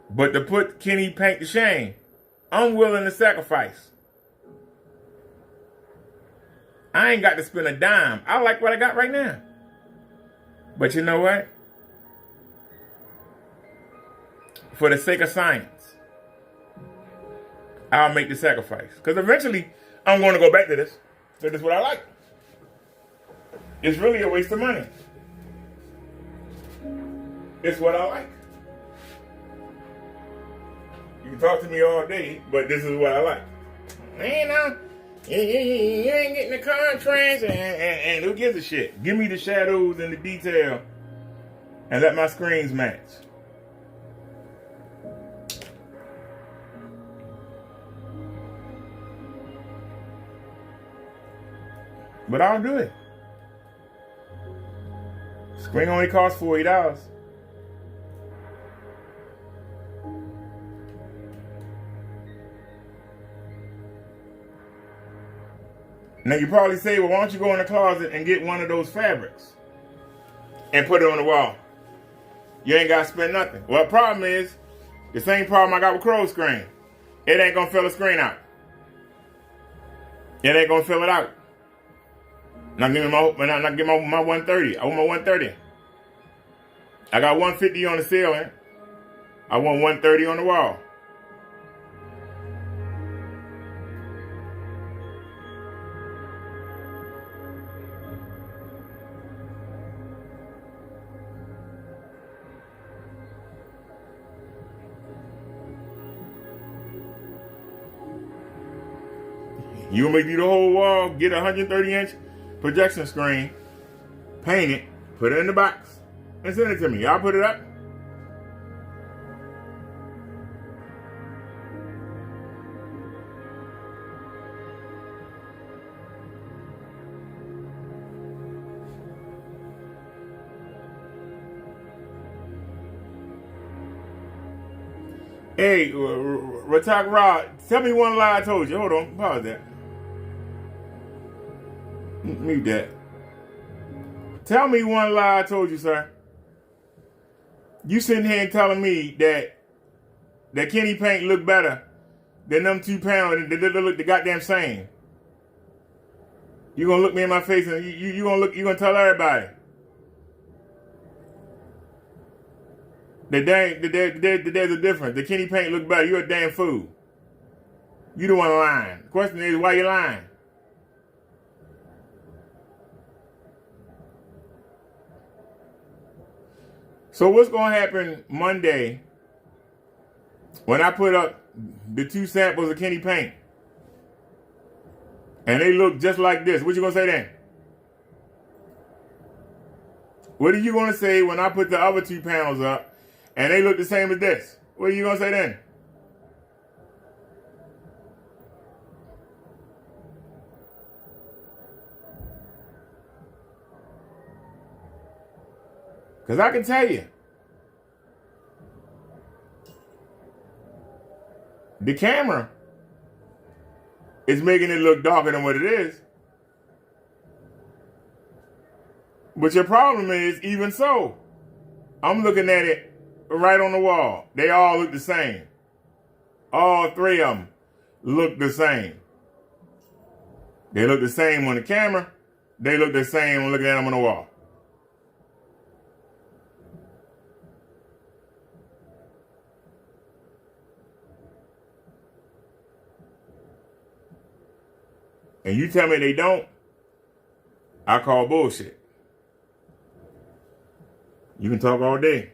But to put Kenny Paint to shame, I'm willing to sacrifice. I ain't got to spend a dime. I like what I got right now. But you know what? For the sake of science, I'll make the sacrifice. Because eventually, I'm going to go back to this. So this is what I like. It's really a waste of money. It's what I like. You can talk to me all day, but this is what I like. You ain't getting the contrast, and who gives a shit? Give me the shadows and the detail, and let my screens match. But I'll do it. Screen only costs $40. Now you probably say, well, why don't you go in the closet and get one of those fabrics and put it on the wall? You ain't got to spend nothing. Well, the problem is, the same problem I got with Crow's screen. It ain't going to fill the screen out. It ain't going to fill it out. Not give me my 130. I want my 130. I got 150 on the ceiling. I want 130 on the wall. You want me to do the whole wall, get a 130-inch projection screen, paint it, put it in the box, and send it to me. I'll put it up. Hey, Ratak Rod, tell me one lie I told you. Hold on, pause that. Mute that. Tell me one lie I told you, sir. You sitting here and telling me that Kenny paint look better than them 2 pounds. They look the goddamn same. You gonna look me in my face and you gonna tell everybody that there's a difference. The Kenny paint look better. You're a damn fool. You the one lying. The question is, why you lying? So what's going to happen Monday when I put up the 2 samples of Kenny paint and they look just like this? What you going to say then? What are you going to say when I put the other 2 panels up and they look the same as this? What are you going to say then? Because I can tell you, the camera is making it look darker than what it is. But your problem is, even so, I'm looking at it right on the wall. They all look the same. All 3 of them look the same. They look the same on the camera. They look the same when looking at them on the wall. And you tell me they don't, I call bullshit. You can talk all day.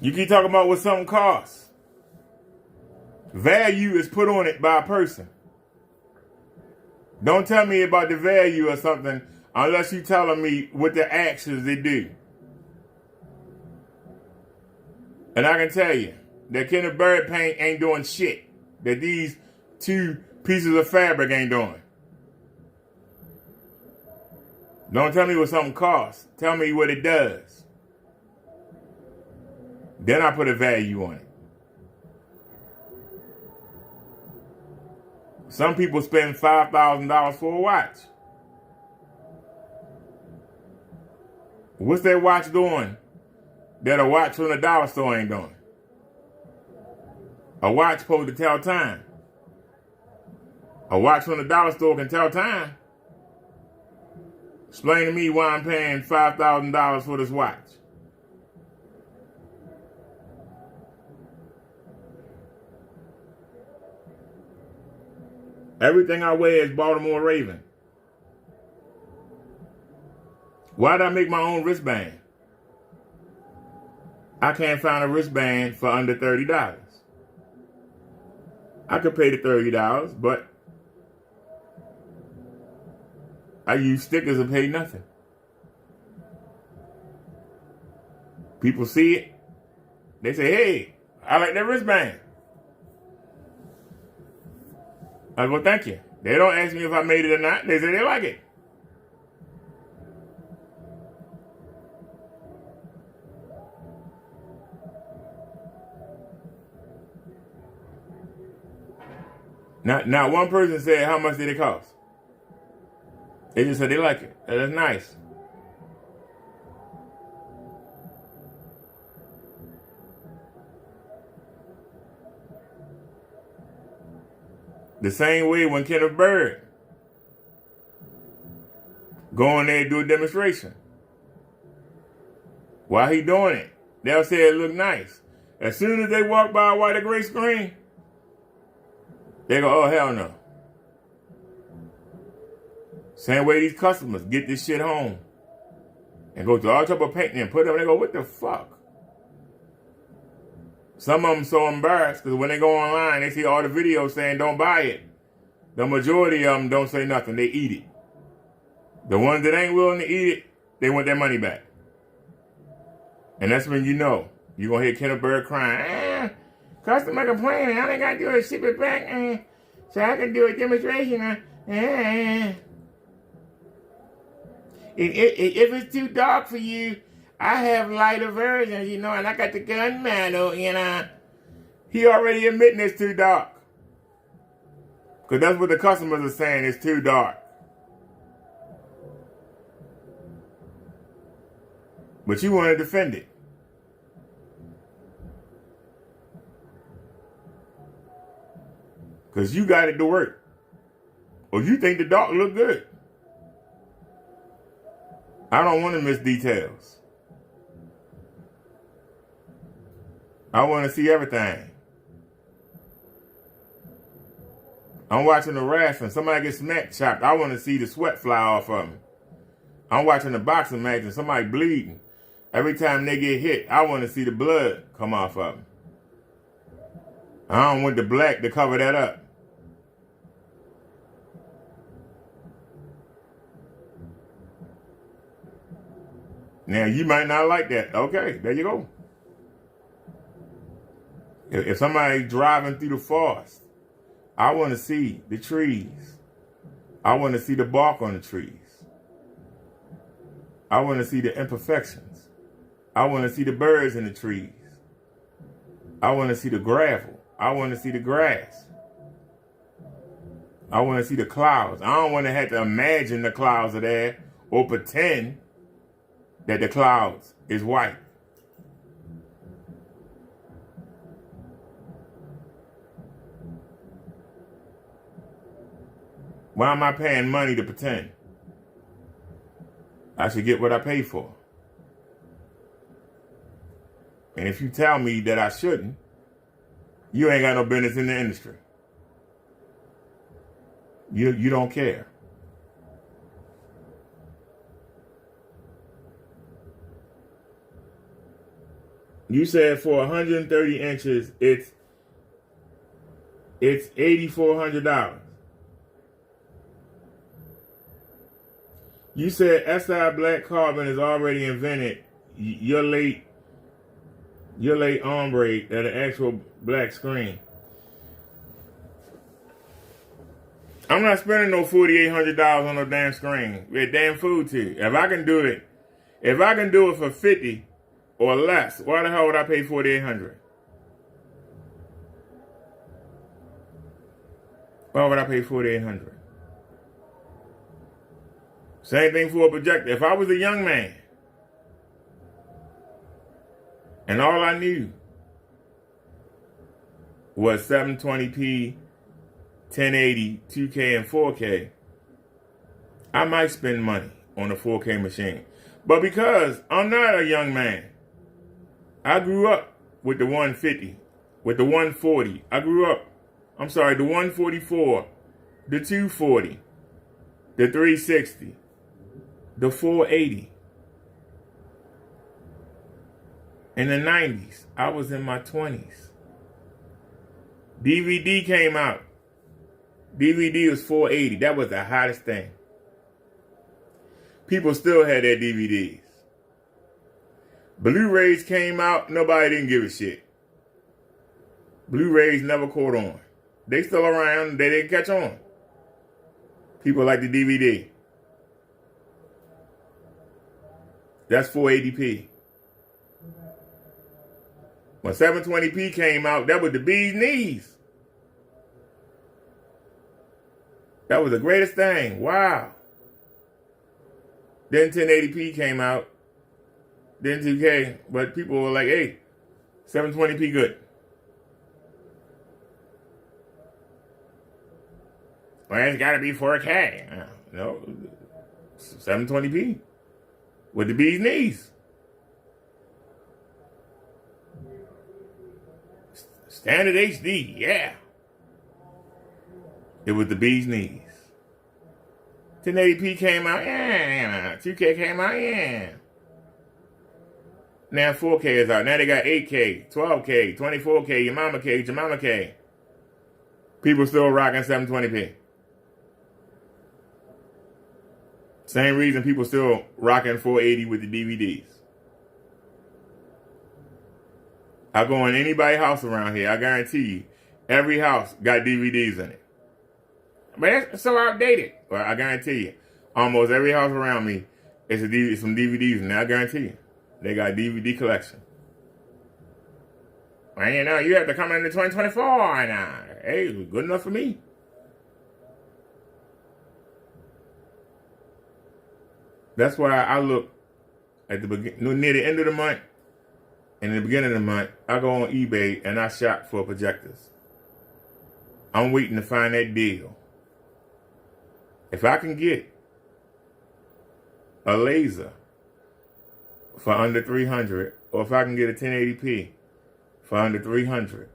You keep talking about what something costs. Value is put on it by a person. Don't tell me about the value of something unless you're telling me what the actions they do. And I can tell you that Kenneth Bird paint ain't doing shit that these 2 pieces of fabric ain't doing. Don't tell me what something costs. Tell me what it does. Then I put a value on it. Some people spend $5,000 for a watch. What's that watch doing that a watch from the dollar store ain't doing? A watch supposed to tell time. A watch from the dollar store can tell time. Explain to me why I'm paying $5,000 for this watch. Everything I wear is Baltimore Raven. Why did I make my own wristband? I can't find a wristband for under $30. I could pay the $30, but I use stickers and pay nothing. People see it. They say, hey, I like that wristband. I go, thank you. They don't ask me if I made it or not. They say they like it. Not one person said how much did it cost. They just said they like it. That's nice. The same way when Kenneth Bird go in there and do a demonstration. While he doing it, they'll say it look nice. As soon as they walk by a white or gray screen, they go, oh, hell no. Same way these customers get this shit home and go through all type of painting and put it up, and they go, what the fuck? Some of them so embarrassed because when they go online, they see all the videos saying don't buy it. The majority of them don't say nothing. They eat it. The ones that ain't willing to eat it, they want their money back. And that's when you know you're going to hear Kenneth Bird crying, customer complaining, all I got to do is ship it back so I can do a demonstration. If it's too dark for you, I have lighter versions, and I got the gun model, He already admitting it's too dark. Because that's what the customers are saying, it's too dark. But you want to defend it. Because you got it to work. Or you think the dark look good. I don't want to miss details. I want to see everything. I'm watching the wrestling. Somebody gets smack chopped. I want to see the sweat fly off of them. I'm watching the boxing match and somebody bleeding. Every time they get hit, I want to see the blood come off of them. I don't want the black to cover that up. Now, you might not like that. Okay, there you go. If somebody driving through the forest, I want to see the trees. I want to see the bark on the trees. I want to see the imperfections. I want to see the birds in the trees. I want to see the gravel. I want to see the grass. I want to see the clouds. I don't want to have to imagine the clouds are there or pretend that the clouds is white. Why am I paying money to pretend? I should get what I pay for. And if you tell me that I shouldn't, you ain't got no business in the industry. You don't care. You said for 130 inches, it's $8,400. You said SI black carbon is already invented. You're late ombre at an actual black screen. I'm not spending no $4,800 on no damn screen. With damn food to you. If I can do it for $50 or less, why the hell would I pay $4,800? Why would I pay $4,800? Same thing for a projector. If I was a young man and all I knew was 720p, 1080, 2K, and 4K, I might spend money on a 4K machine. But because I'm not a young man, I grew up with the 150, with the 140. The 144, the 240, the 360, the 480. In the 90s, I was in my 20s. DVD came out. DVD was 480. That was the hottest thing. People still had their DVDs. Blu-rays came out, nobody didn't give a shit. Blu-rays never caught on. They still around, they didn't catch on. People like the DVD. That's 480p. When 720p came out, that was the bee's knees. That was the greatest thing. Wow. Then 1080p came out. Then 2K. But people were like, hey, 720p good. Well, it's got to be 4K. No, 720p with the bee's knees. Standard HD, yeah. It was the bee's knees. 1080p came out, yeah. 2K came out, yeah. Now 4K is out. Now they got 8K, 12K, 24K, your mama K. People still rocking 720p. Same reason people still rocking 480 with the DVDs. I go in anybody's house around here, I guarantee you, every house got DVDs in it. But it's so outdated. Well, I guarantee you, almost every house around me is some DVDs in there. I guarantee you, they got a DVD collection. Well, you know, you have to come into 2024 now. Hey, it was good enough for me. That's why I look at the beginning, near the end of the month, and in the beginning of the month, I go on eBay and I shop for projectors. I'm waiting to find that deal. If I can get a laser for under $300, or if I can get a 1080p for under $300,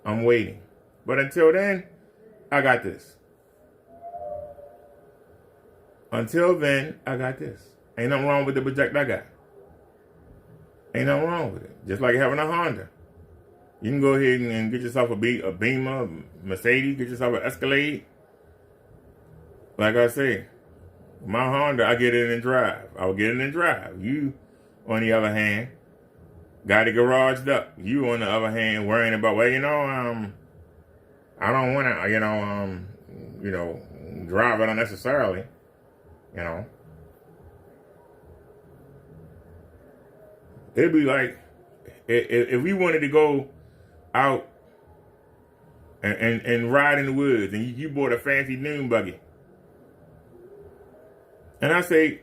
I'm waiting. But until then, I got this. Until then, I got this. Ain't nothing wrong with the projector I got. Ain't nothing wrong with it. Just like having a Honda. You can go ahead and get yourself a Beamer, a Mercedes, get yourself an Escalade. Like I say, my Honda, I get in and drive. I'll get in and drive. You, on the other hand, got it garaged up. You, on the other hand, worrying about, well, you know, I don't want to, drive it unnecessarily. You know, it'd be like if we wanted to go out and ride in the woods, and you bought a fancy dune buggy, and I say,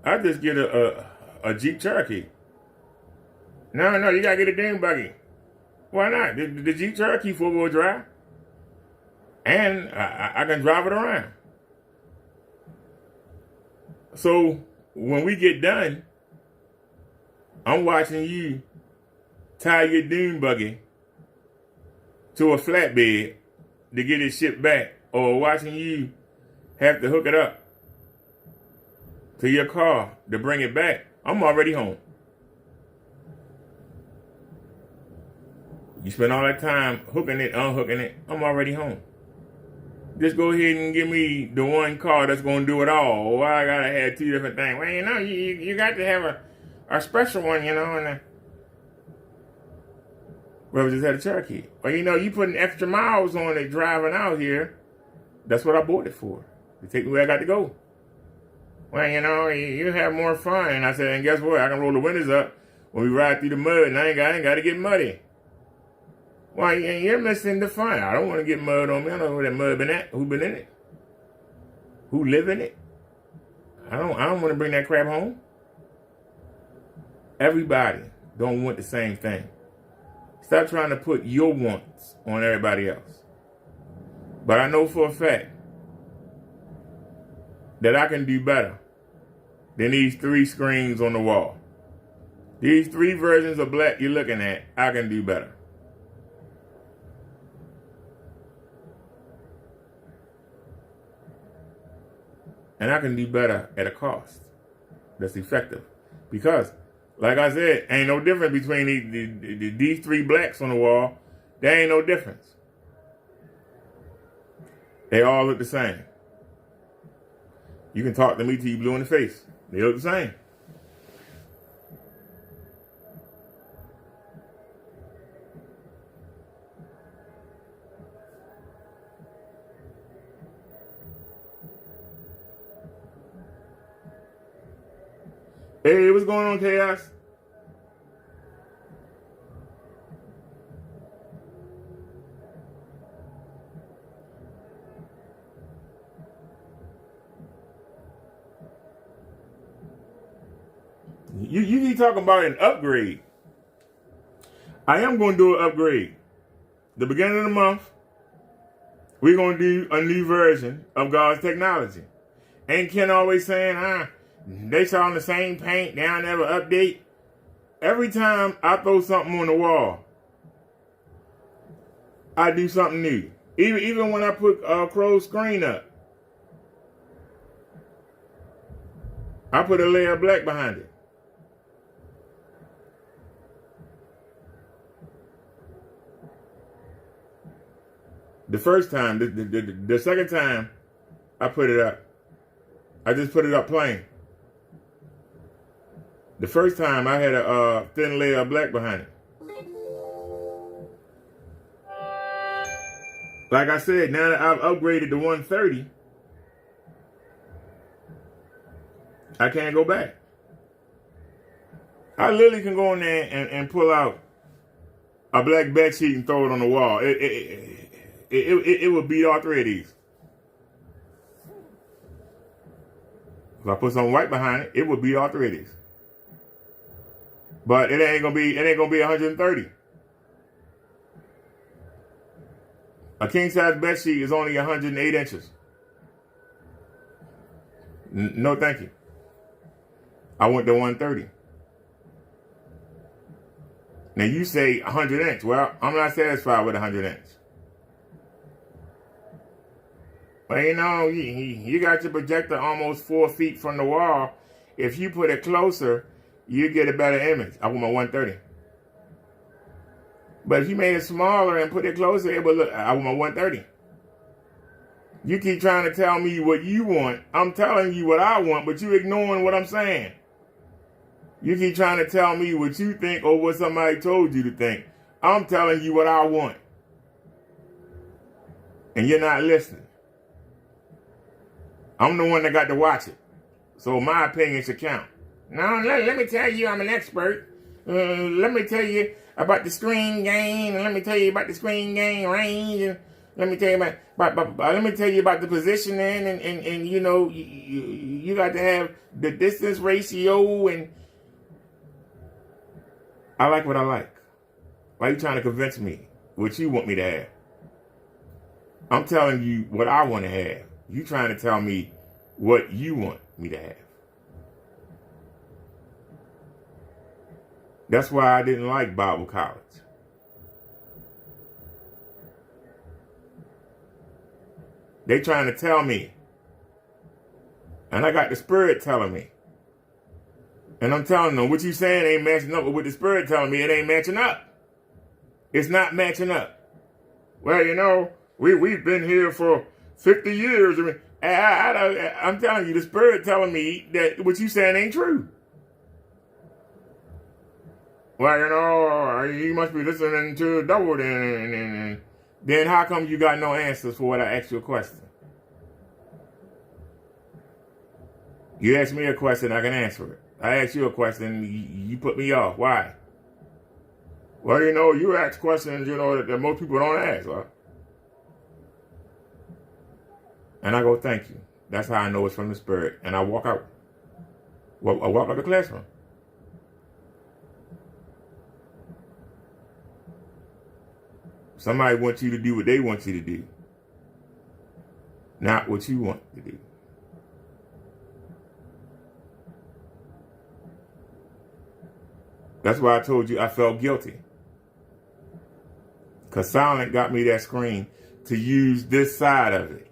I just get a Jeep Cherokee. No, you gotta get a dune buggy. Why not? The Jeep Cherokee 4-wheel drive, and I can drive it around. So when we get done, I'm watching you tie your dune buggy to a flatbed to get it shipped back, or watching you have to hook it up to your car to bring it back. I'm already home. You spend all that time hooking it, unhooking it, I'm already home. Just go ahead and give me the one car that's going to do it all. Why I got to have two different things? Well, you know, you got to have a special one, you know. And well, we just had a Cherokee. Well, you know, you putting extra miles on it driving out here. That's what I bought it for. To take me where I got to go. Well, you know, you have more fun. And I said, and guess what? I can roll the windows up when we ride through the mud, and I ain't got to get muddy. Well, you're missing the fun. I don't want to get mud on me. I don't know where that mud been at. Who been in it? Who live in it? I don't want to bring that crap home. Everybody don't want the same thing. Stop trying to put your wants on everybody else. But I know for a fact that I can do better than these 3 screens on the wall. These 3 versions of black you're looking at, I can do better. And I can do better at a cost that's effective. Because, like I said, ain't no difference between these 3 blacks on the wall. There ain't no difference. They all look the same. You can talk to me till you blue in the face. They look the same. Hey, what's going on, Chaos? You keep talking about an upgrade. I am going to do an upgrade. The beginning of the month, we're going to do a new version of God's technology. Ain't Ken always saying, they selling the same paint, they don't ever update? Every time I throw something on the wall, I do something new. Even when I put Crow's screen up, I put a layer of black behind it. The first time, the second time I put it up, I just put it up plain. The first time I had a thin layer of black behind it. Like I said, now that I've upgraded to 130, I can't go back. I literally can go in there and pull out a black bed sheet and throw it on the wall. It would beat all three of these. If I put something white behind it, it would beat all three of these. But it ain't gonna be 130. A king size bed sheet is only 108 inches. No, thank you. I went to 130. Now you say 100 inch. Well, I'm not satisfied with 100 inch. But you know, you got your projector almost 4 feet from the wall. If you put it closer, you get a better image. I want my 130. But if you made it smaller and put it closer, it would look, I want my 130. You keep trying to tell me what you want. I'm telling you what I want, but you ignoring what I'm saying. You keep trying to tell me what you think or what somebody told you to think. I'm telling you what I want. And you're not listening. I'm the one that got to watch it. So my opinion should count. Now, let me tell you I'm an expert. Let me tell you about the screen gain. And let me tell you about the screen gain range. And let me tell you let me tell you about the positioning. And you know, you got to have the distance ratio. And I like what I like. Why are you trying to convince me what you want me to have? I'm telling you what I want to have. You trying to tell me what you want me to have. That's why I didn't like Bible college. They trying to tell me. And I got the Spirit telling me. And I'm telling them, what you saying ain't matching up with what the Spirit telling me. It ain't matching up. It's not matching up. Well, you know, we've been here for 50 years. I mean, I'm telling you, the Spirit telling me that what you saying ain't true. Well, you know, you must be listening to the devil then. Then how come you got no answers for what I asked you a question? You asked me a question, I can answer it. I asked you a question, you put me off. Why? Well, you know, you ask questions, you know, that most people don't ask. Huh? And I go, thank you. That's how I know it's from the Spirit. And I walk out. I walk out the classroom. Somebody wants you to do what they want you to do. Not what you want to do. That's why I told you I felt guilty. Because Silent got me that screen to use this side of it.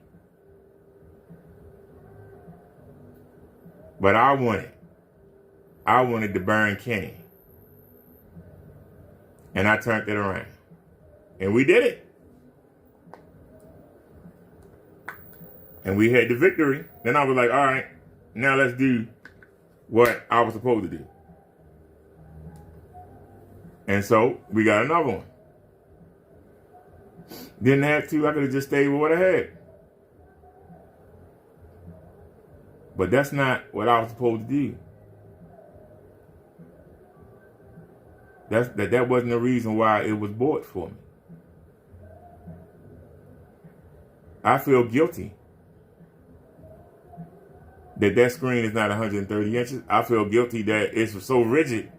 But I wanted to burn Kenny. And I turned it around. And we did it. And we had the victory. Then I was like, all right, now let's do what I was supposed to do. And so we got another one. Didn't have to. I could have just stayed with what I had. But that's not what I was supposed to do. That wasn't the reason why it was bought for me. I feel guilty that screen is not 130 inches. I feel guilty that it's so rigid.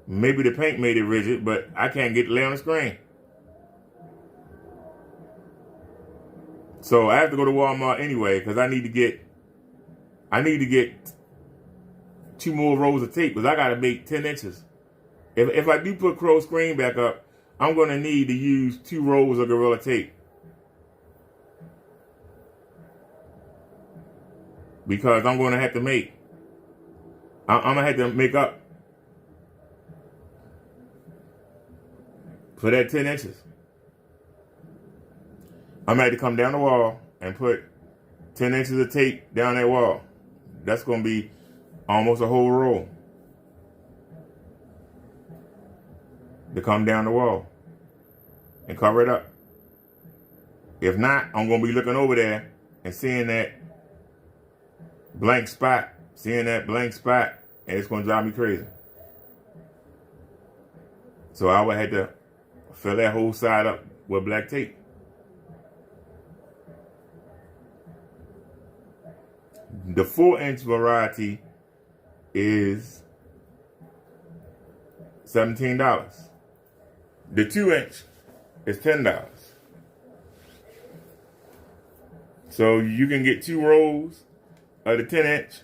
Maybe the paint made it rigid, but I can't get to lay on the screen. So I have to go to Walmart anyway because I need to get 2 more rolls of tape because I got to make 10 inches. If I do put Crow's screen back up, I'm going to need to use 2 rolls of Gorilla tape. Because I'm going to have to I'm going to have to make up for that 10 inches. I'm going to have to come down the wall and put 10 inches of tape down that wall. That's going to be almost a whole roll to come down the wall and cover it up. If not, I'm going to be looking over there and seeing that blank spot, and it's going to drive me crazy. So I would have to fill that whole side up with black tape. The 4-inch variety is $17. The 2-inch is $10. So you can get 2 rolls of the 2-inch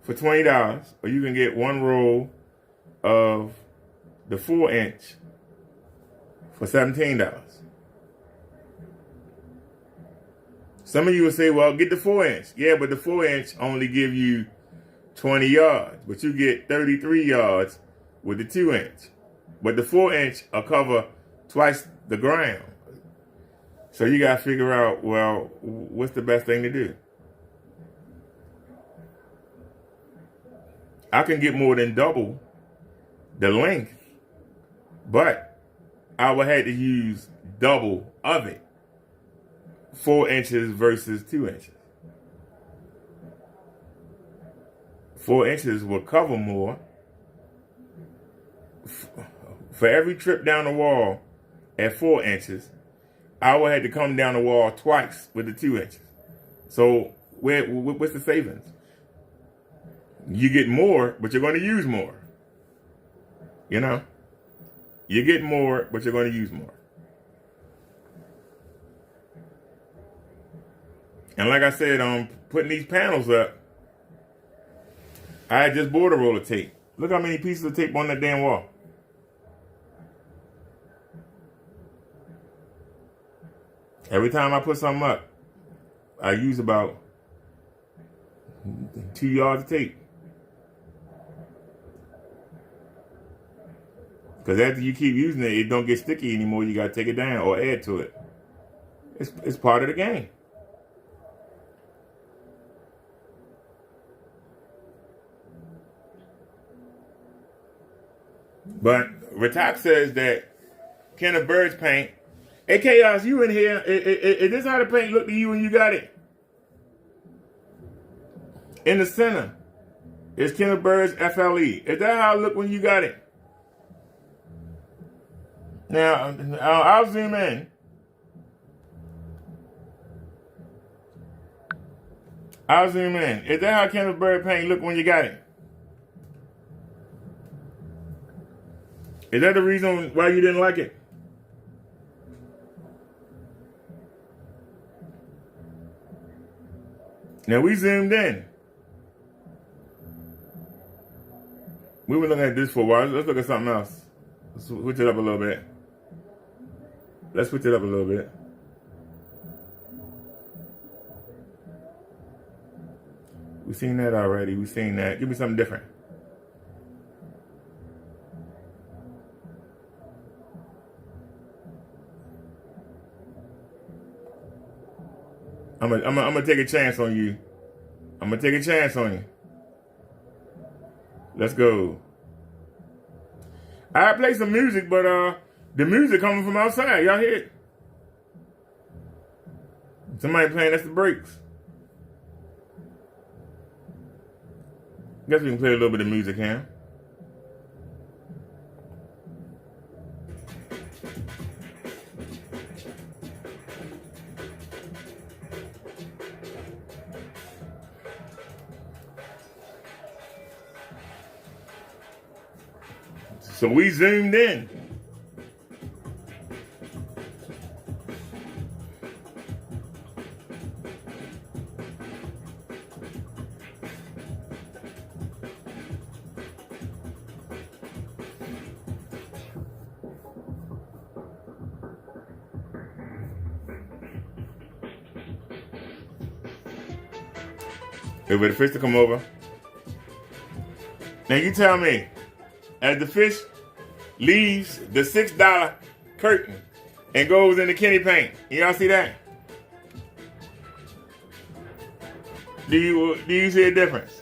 for $20, or you can get 1 roll of the 4-inch for $17. Some of you will say, well, get the 4-inch. Yeah, but the 4-inch only give you 20 yards, but you get 33 yards with the 2-inch. But the 4-inch will cover twice the ground. So you got to figure out, well, what's the best thing to do? I can get more than double the length, but I would have to use double of it. 4 inches versus 2 inches. 4 inches will cover more. For every trip down the wall at 4 inches, I would have to come down the wall twice with the 2 inches. So what's the savings? You get more, but you're going to use more. You know? You get more, but you're going to use more. And like I said, putting these panels up, I just bought a roll of tape. Look how many pieces of tape on that damn wall. Every time I put something up, I use about 2 yards of tape. Because after you keep using it, it don't get sticky anymore. You got to take it down or add to it. It's part of the game. But Ratak says that Kenneth Bird's paint. Hey, Chaos, you in here. Is this how the paint looked to you when you got it? In the center is Kenneth Bird's FLE. Is that how it looked when you got it? Now, I'll zoom in. Is that how Kenneth Bird paint looked when you got it? Is that the reason why you didn't like it? Now we zoomed in. We were looking at this for a while. Let's look at something else. Let's switch it up a little bit. We've seen that already. We've seen that. Give me something different. I'm gonna take a chance on you. Let's go. I play some music, but the music coming from outside. Y'all hear it? Somebody playing, that's the brakes. Guess we can play a little bit of music here. So we zoomed in. Wait for the fish to come over. Now you tell me, as the fish leaves the $6 curtain and goes into Kenny paint, y'all see that? Do you see a difference?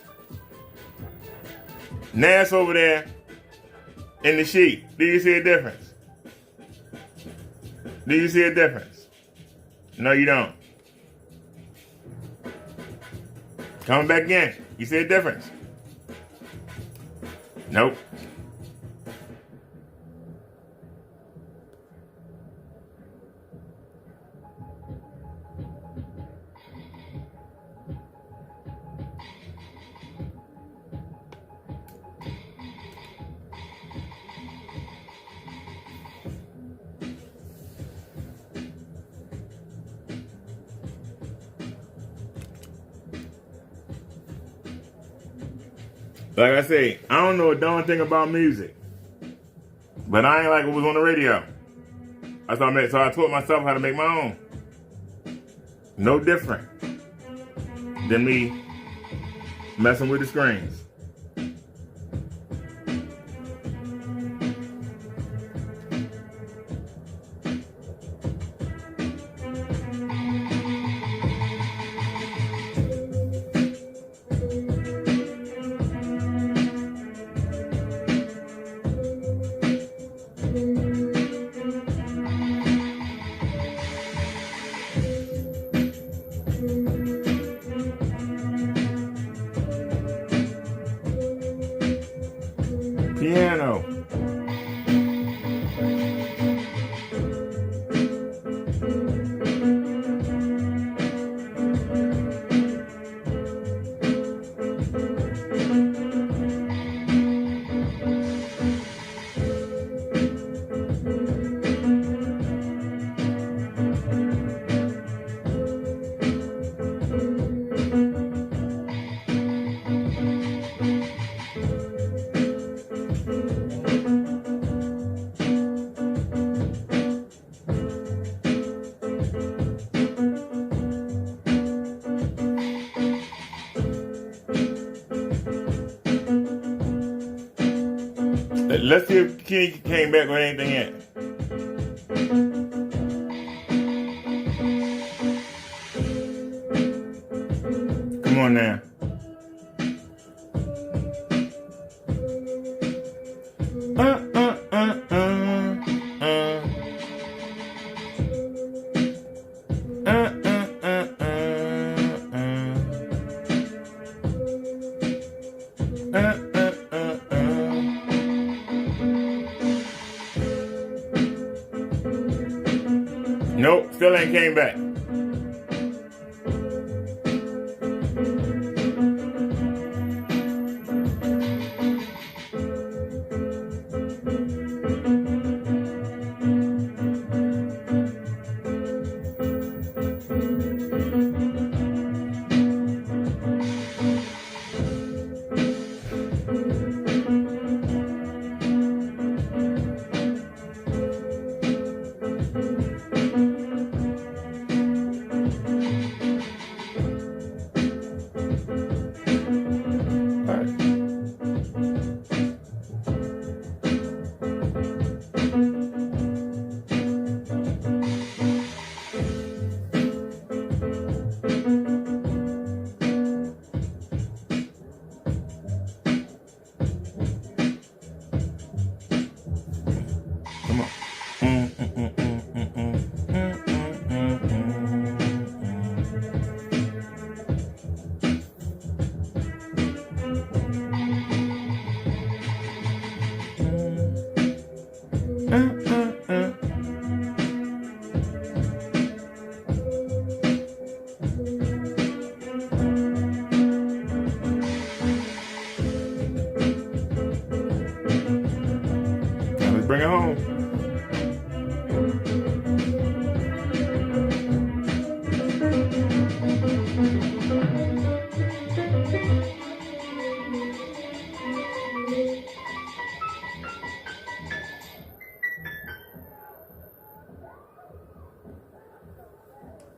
Nas over there in the sheet. Do you see a difference? Do you see a difference? No, you don't. Coming back in. You see a difference? Nope. Like I say, I don't know a darn thing about music, but I ain't like what was on the radio. That's what I made. So I taught myself how to make my own. No different than me messing with the screens. Piano. Let's see if Kenny came back with anything in. Come on now. Nope, still ain't came back.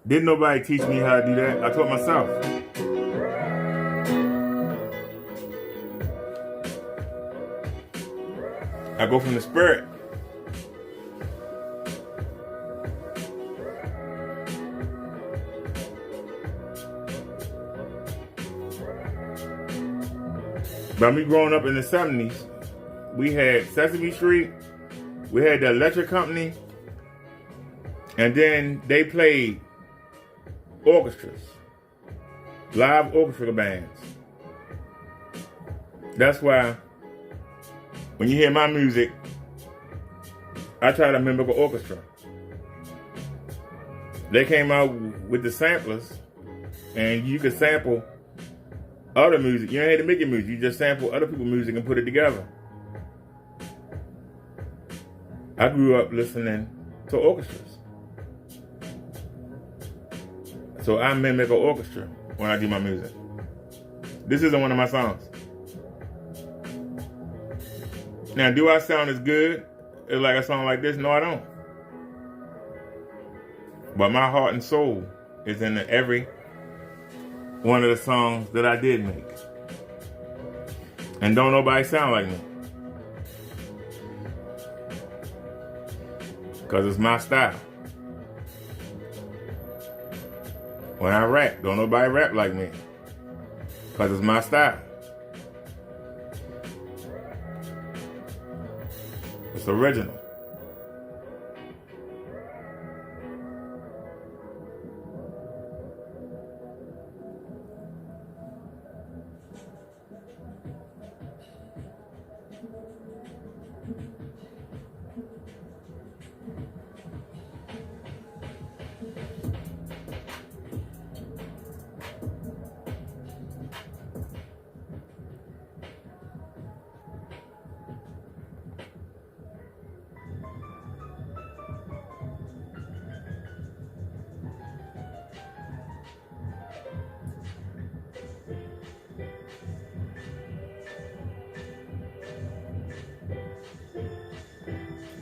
Didn't nobody teach me how to do that. I taught myself. I go from the spirit. By me growing up in the 70s, we had Sesame Street, we had the Electric Company, and then they played orchestras, live orchestra bands. That's why when you hear my music, I try to mimic an orchestra. They came out with the samplers, and you could sample other music. You don't have to make your music. You just sample other people's music and put it together. I grew up listening to orchestras. So I mimic an orchestra when I do my music. This isn't one of my songs. Now, do I sound as good as like a song like this? No, I don't. But my heart and soul is in every one of the songs that I did make. And don't nobody sound like me. Because it's my style. When I rap, don't nobody rap like me. Because it's my style. It's original.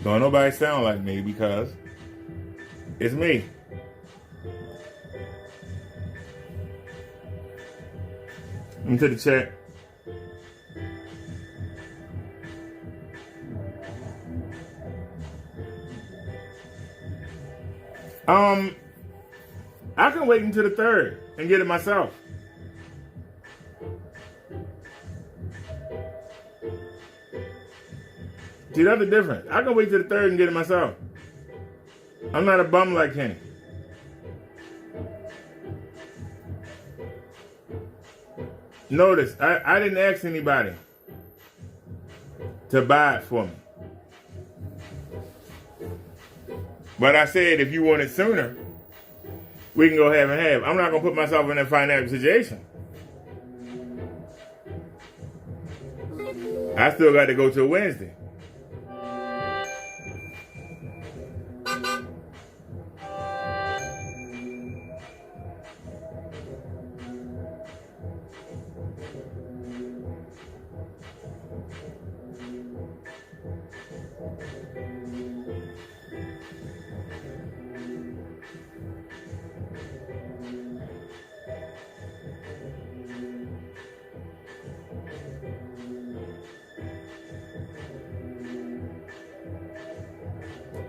Don't nobody sound like me because it's me. Into the chat. I can wait until the 3rd and get it myself. See, that's the difference. I can wait till the 3rd and get it myself. I'm not a bum like Kenny. Notice, I didn't ask anybody to buy it for me. But I said if you want it sooner, we can go half and half. I'm not going to put myself in a financial situation. I still got to go till Wednesday.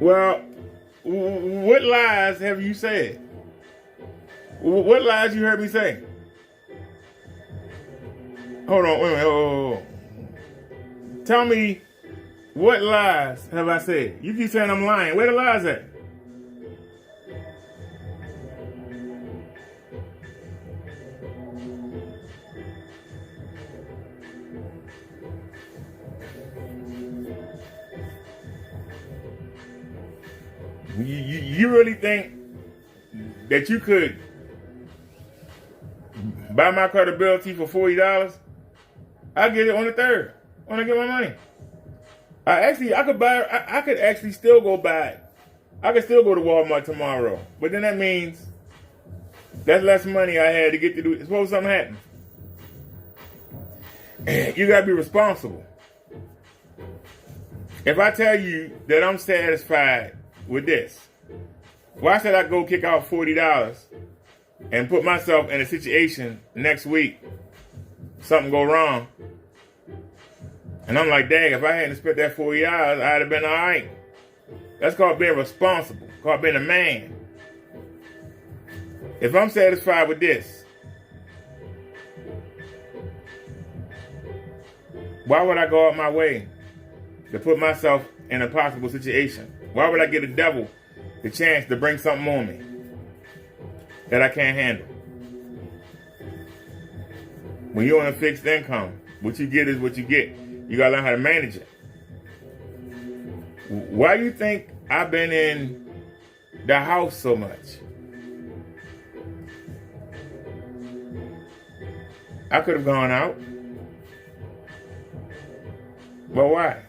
Well, what lies have you said? What lies you heard me say? Hold on, wait a minute. Oh. Tell me, what lies have I said? You keep saying I'm lying. Where the lies at? You really think that you could buy my credibility for $40? I get it on the 3rd when I get my money. I could actually still go buy it. I could still go to Walmart tomorrow, but then that means that's less money I had to get to do it. Suppose something happened. You gotta be responsible. If I tell you that I'm satisfied with this, Why should I go kick out $40 and put myself in a situation next week, something go wrong, and I'm like, dang, if I hadn't spent that $40, I'd have been all right. That's called being responsible, called being a man. If I'm satisfied with this, why would I go out my way to put myself in a possible situation? Why would I give the devil the chance to bring something on me that I can't handle? When you're on a fixed income, what you get is what you get. You gotta learn how to manage it. Why do you think I've been in the house so much? I could have gone out. But why?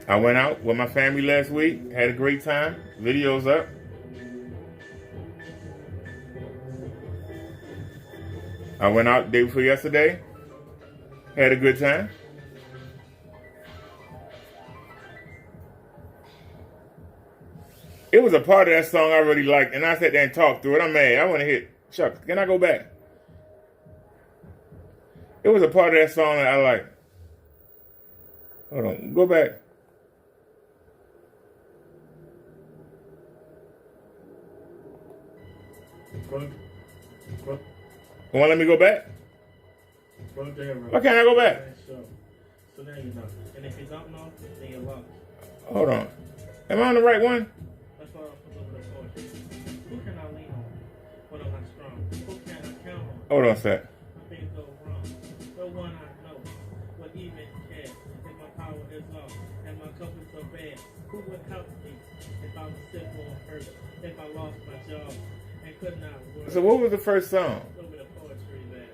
I went out with my family last week, had a great time, videos up. I went out the day before yesterday, had a good time. It was a part of that song I really liked, and I sat there and talked through it. I'm mad. I want to hit. Shucks, can I go back? It was a part of that song that I liked. Hold on, go back. You want to let me go back? Why can't I go back? So now you know. And if you don't know, then you're lost. Hold on. Am I on the right one? That's why I put over the poetry. Who can I lean on when I'm not strong? Who can I count on? Hold on a sec. When things go wrong. The one I know would even care if my power is off and my cup is so bad. Who would help me if I was sick or hurt? If I lost my job and could not work? So what was the first song? Over the poetry there.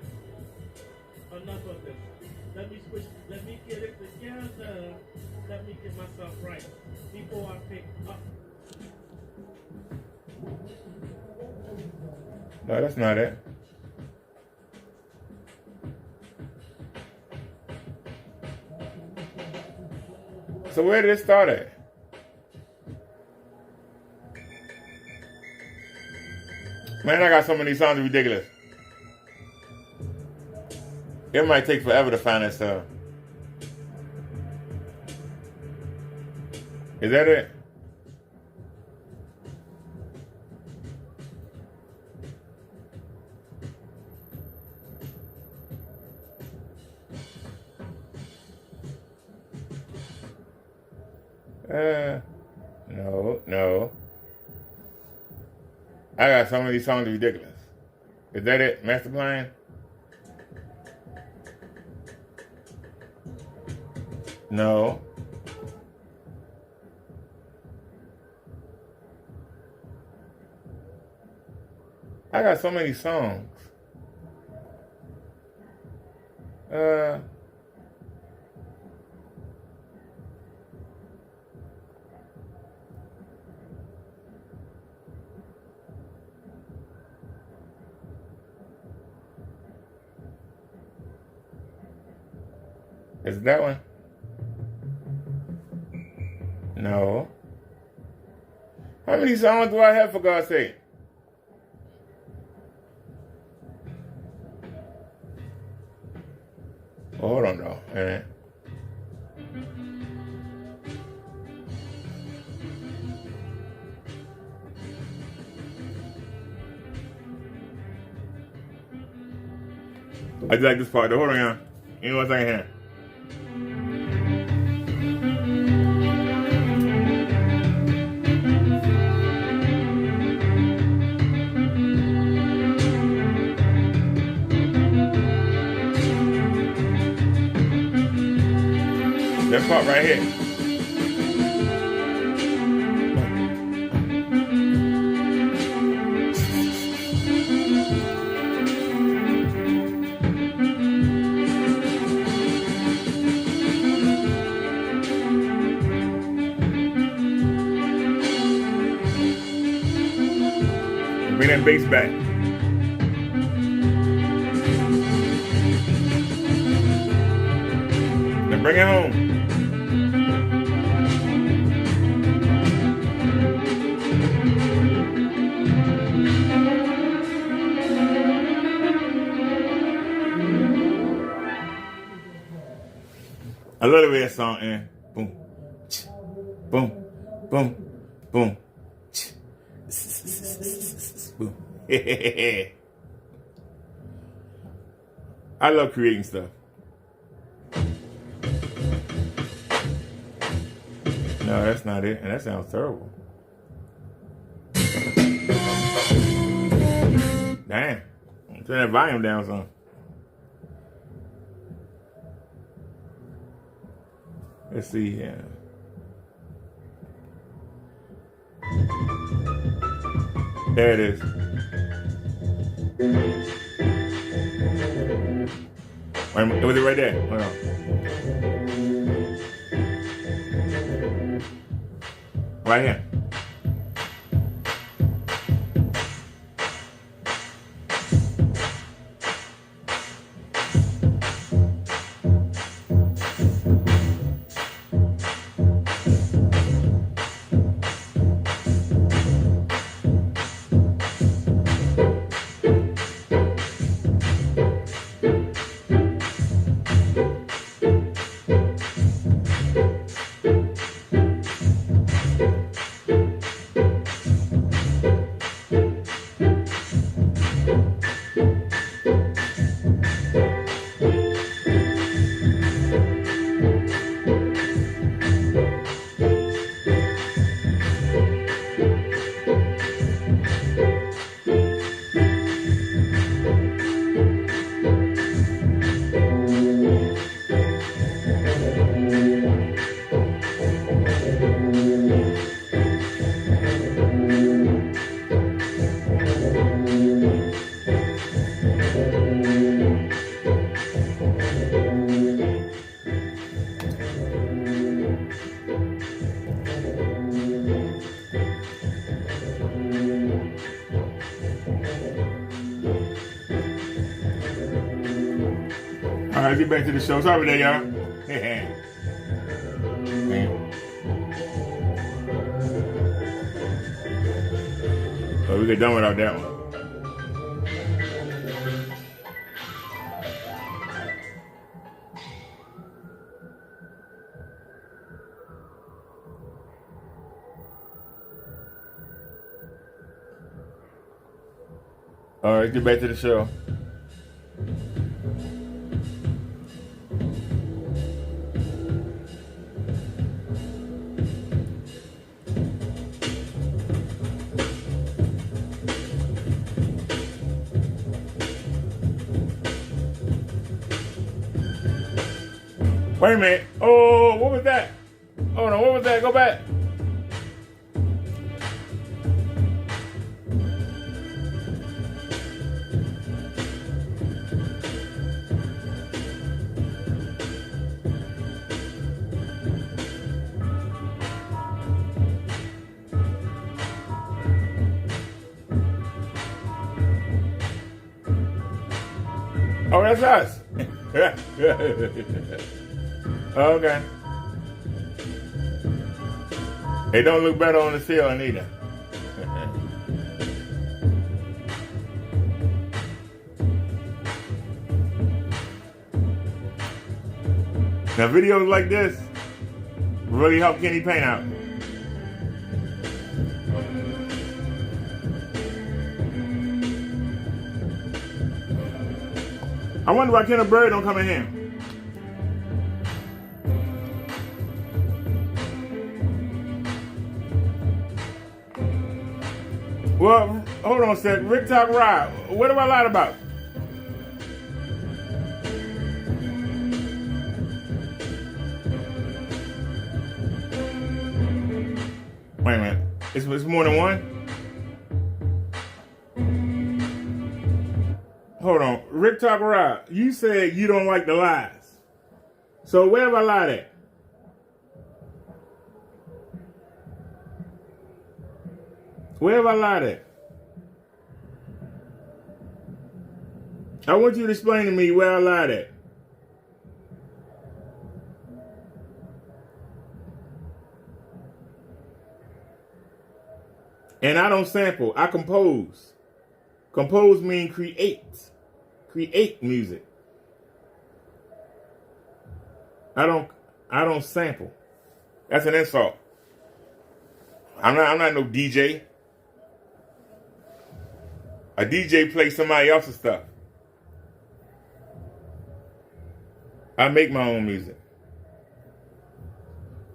Enough of this. Let me switch. Let me get it together. Let me get myself right before I pick up. No, that's not it. So where did it start at? Man, I got so many songs ridiculous. It might take forever to find that stuff. Is that it? No. I got some of these songs ridiculous. Is that it? Master Plan? No. I got so many songs. Is it that one? No. How many songs do I have, for God's sake? Hold on, though. All right. I just like this part, though. Hold on, y'all. You know what I'm saying here? That part right here. Bring that bass back. Now bring it home. love the way that song ends. Boom, boom, boom, boom, boom. I love creating stuff. No, that's not it, and that sounds terrible. Damn. Turn that volume down some. Let's see here. There it is. Wait a minute, was it right there? Hold on. Right here. All right, get back to the show. Sorry about that, y'all. Damn. Oh, we get done without that one. All right, get back to the show. Wait a minute. Oh, what was that? Oh no, what was that? Go back. Oh, that's us. Okay. It don't look better on the ceiling either. Now videos like this really help Kenny paint out. I wonder why Kenneth Bird don't come in here. Well, hold on a sec. Rick Talk Ride. What have I lied about? Wait a minute. It's more than one? Hold on. Rick Talk Ride. You said you don't like the lies. So where have I lied at? Where have I lied at? I want you to explain to me where I lied at. And I don't sample. I compose. Compose means create. Create music. I I don't sample. That's an insult. I'm not no DJ. A DJ plays somebody else's stuff. I make my own music.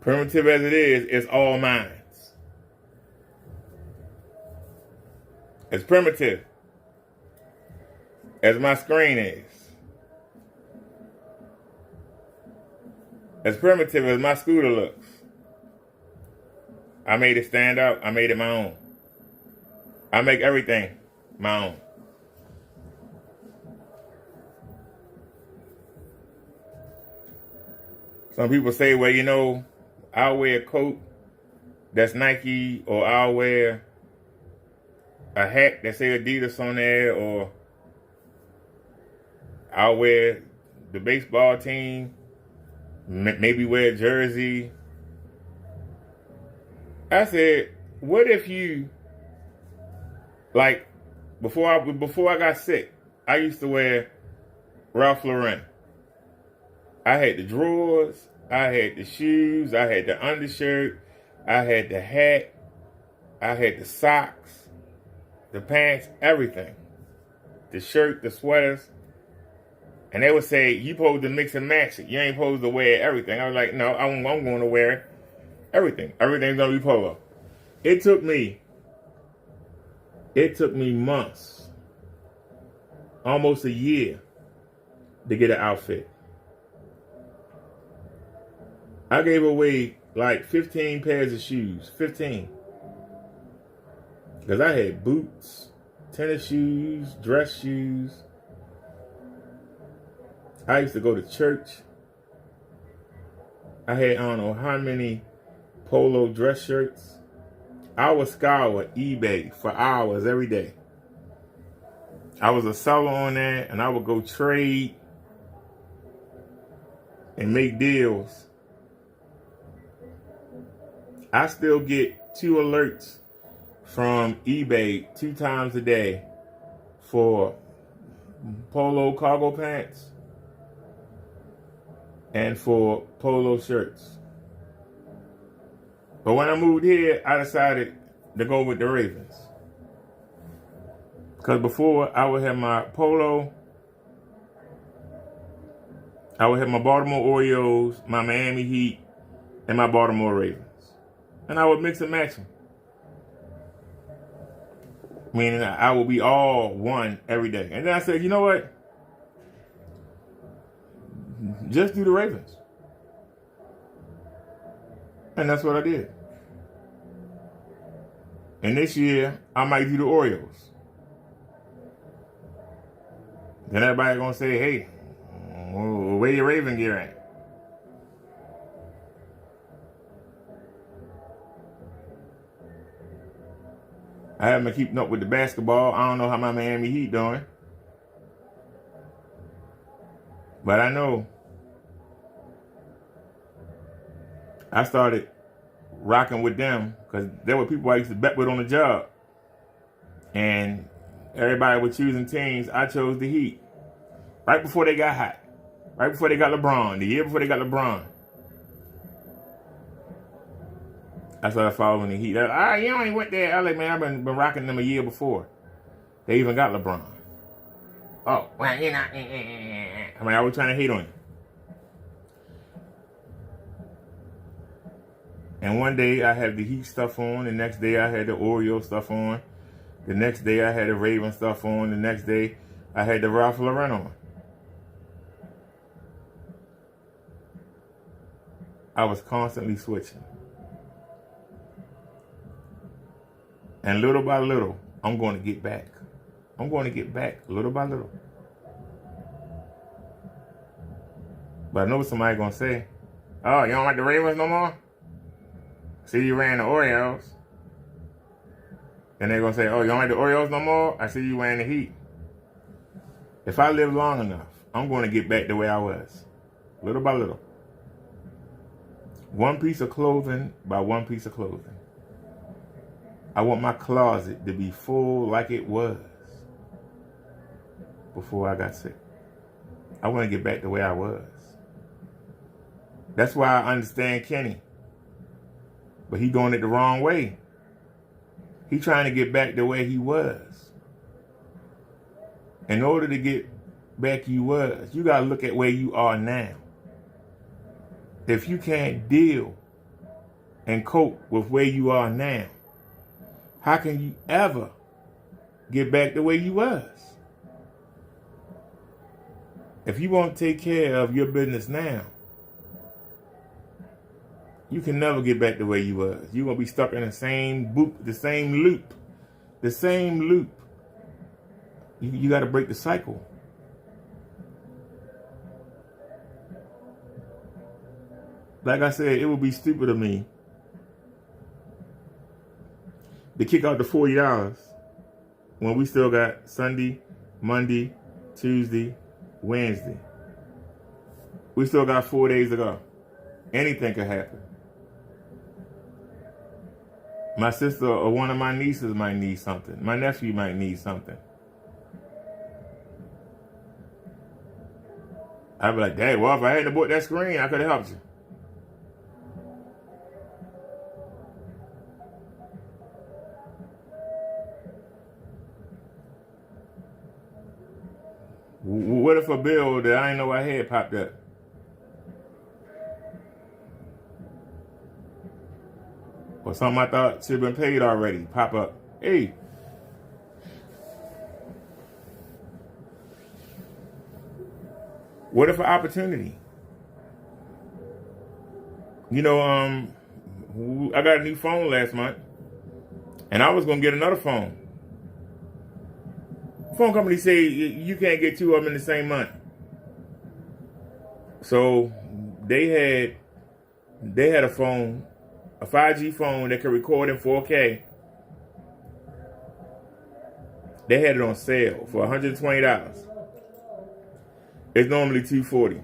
Primitive as it is, it's all mine. As primitive as my screen is. As primitive as my scooter looks. I made it stand out. I made it my own. I make everything my own. Some people say, well, you know, I'll wear a coat that's Nike, or I'll wear a hat that say Adidas on there, or I'll wear the baseball team, maybe wear a jersey. I said, what if you, like, before I got sick, I used to wear Ralph Lauren. I had the drawers, I had the shoes, I had the undershirt, I had the hat, I had the socks, the pants, everything. The shirt, the sweaters. And they would say, you supposed to mix and match it. You ain't supposed to wear everything. I was like, no, I'm going to wear everything. Everything's going to be polo. It took me months, almost a year, to get an outfit. I gave away like 15 pairs of shoes. 15. Because I had boots, tennis shoes, dress shoes. I used to go to church. I had, I don't know how many polo dress shirts. I would scour eBay for hours every day. I was a seller on there, and I would go trade and make deals. I still get 2 alerts from eBay 2 times a day for polo cargo pants and for polo shirts. But when I moved here, I decided to go with the Ravens. Because before, I would have my polo, I would have my Baltimore Orioles, my Miami Heat, and my Baltimore Ravens. And I would mix and match them. Meaning I would be all one every day. And then I said, you know what? Just do the Ravens. And that's what I did. And this year, I might do the Orioles. Then everybody gonna say, hey, where your Raven gear at? I haven't been keeping up with the basketball. I don't know how my Miami Heat doing. But I know I started rocking with them because there were people I used to bet with on the job. And everybody was choosing teams. I chose the Heat. Right before they got hot. Right before they got LeBron. The year before they got LeBron. I started following the Heat. You only went there. I was like, man, I've been rocking them a year before. They even got LeBron. Oh, well, you know. I mean, I was trying to hate on you. And one day I had the Heat stuff on. The next day I had the Oreo stuff on. The next day I had the Raven stuff on. The next day I had the Ralph Lauren on. I was constantly switching. And little by little, I'm going to get back. I'm going to get back little by little. But I know somebody going to say, oh, you don't like the Ravens no more? See, you ran the Orioles. And they're going to say, oh, you don't like the Orioles no more? I see you wearing the Heat. If I live long enough, I'm going to get back the way I was. Little by little. One piece of clothing by one piece of clothing. I want my closet to be full like it was before I got sick. I want to get back the way I was. That's why I understand Kenny. But he doing it the wrong way. He trying to get back to where he was. In order to get back you was, you got to look at where you are now. If you can't deal and cope with where you are now, how can you ever get back to where you was? If you won't take care of your business now, you can never get back to where you was. You're going to be stuck in the same loop. The same loop. You got to break the cycle. Like I said, it would be stupid of me to kick out the $40 when we still got Sunday, Monday, Tuesday, Wednesday. We still got 4 days to go. Anything could happen. My sister or one of my nieces might need something. My nephew might need something. I'd be like, Dad, well, if I hadn't bought that screen, I could have helped you. What if a bill that I didn't know I had popped up? Or something I thought should have been paid already pop up. Hey. What if an opportunity? You know, I got a new phone last month, and I was gonna get another phone. Phone company say you can't get two of them in the same month. So they had a phone, a 5G phone that could record in 4K. They had it on sale for $120. It's normally $240.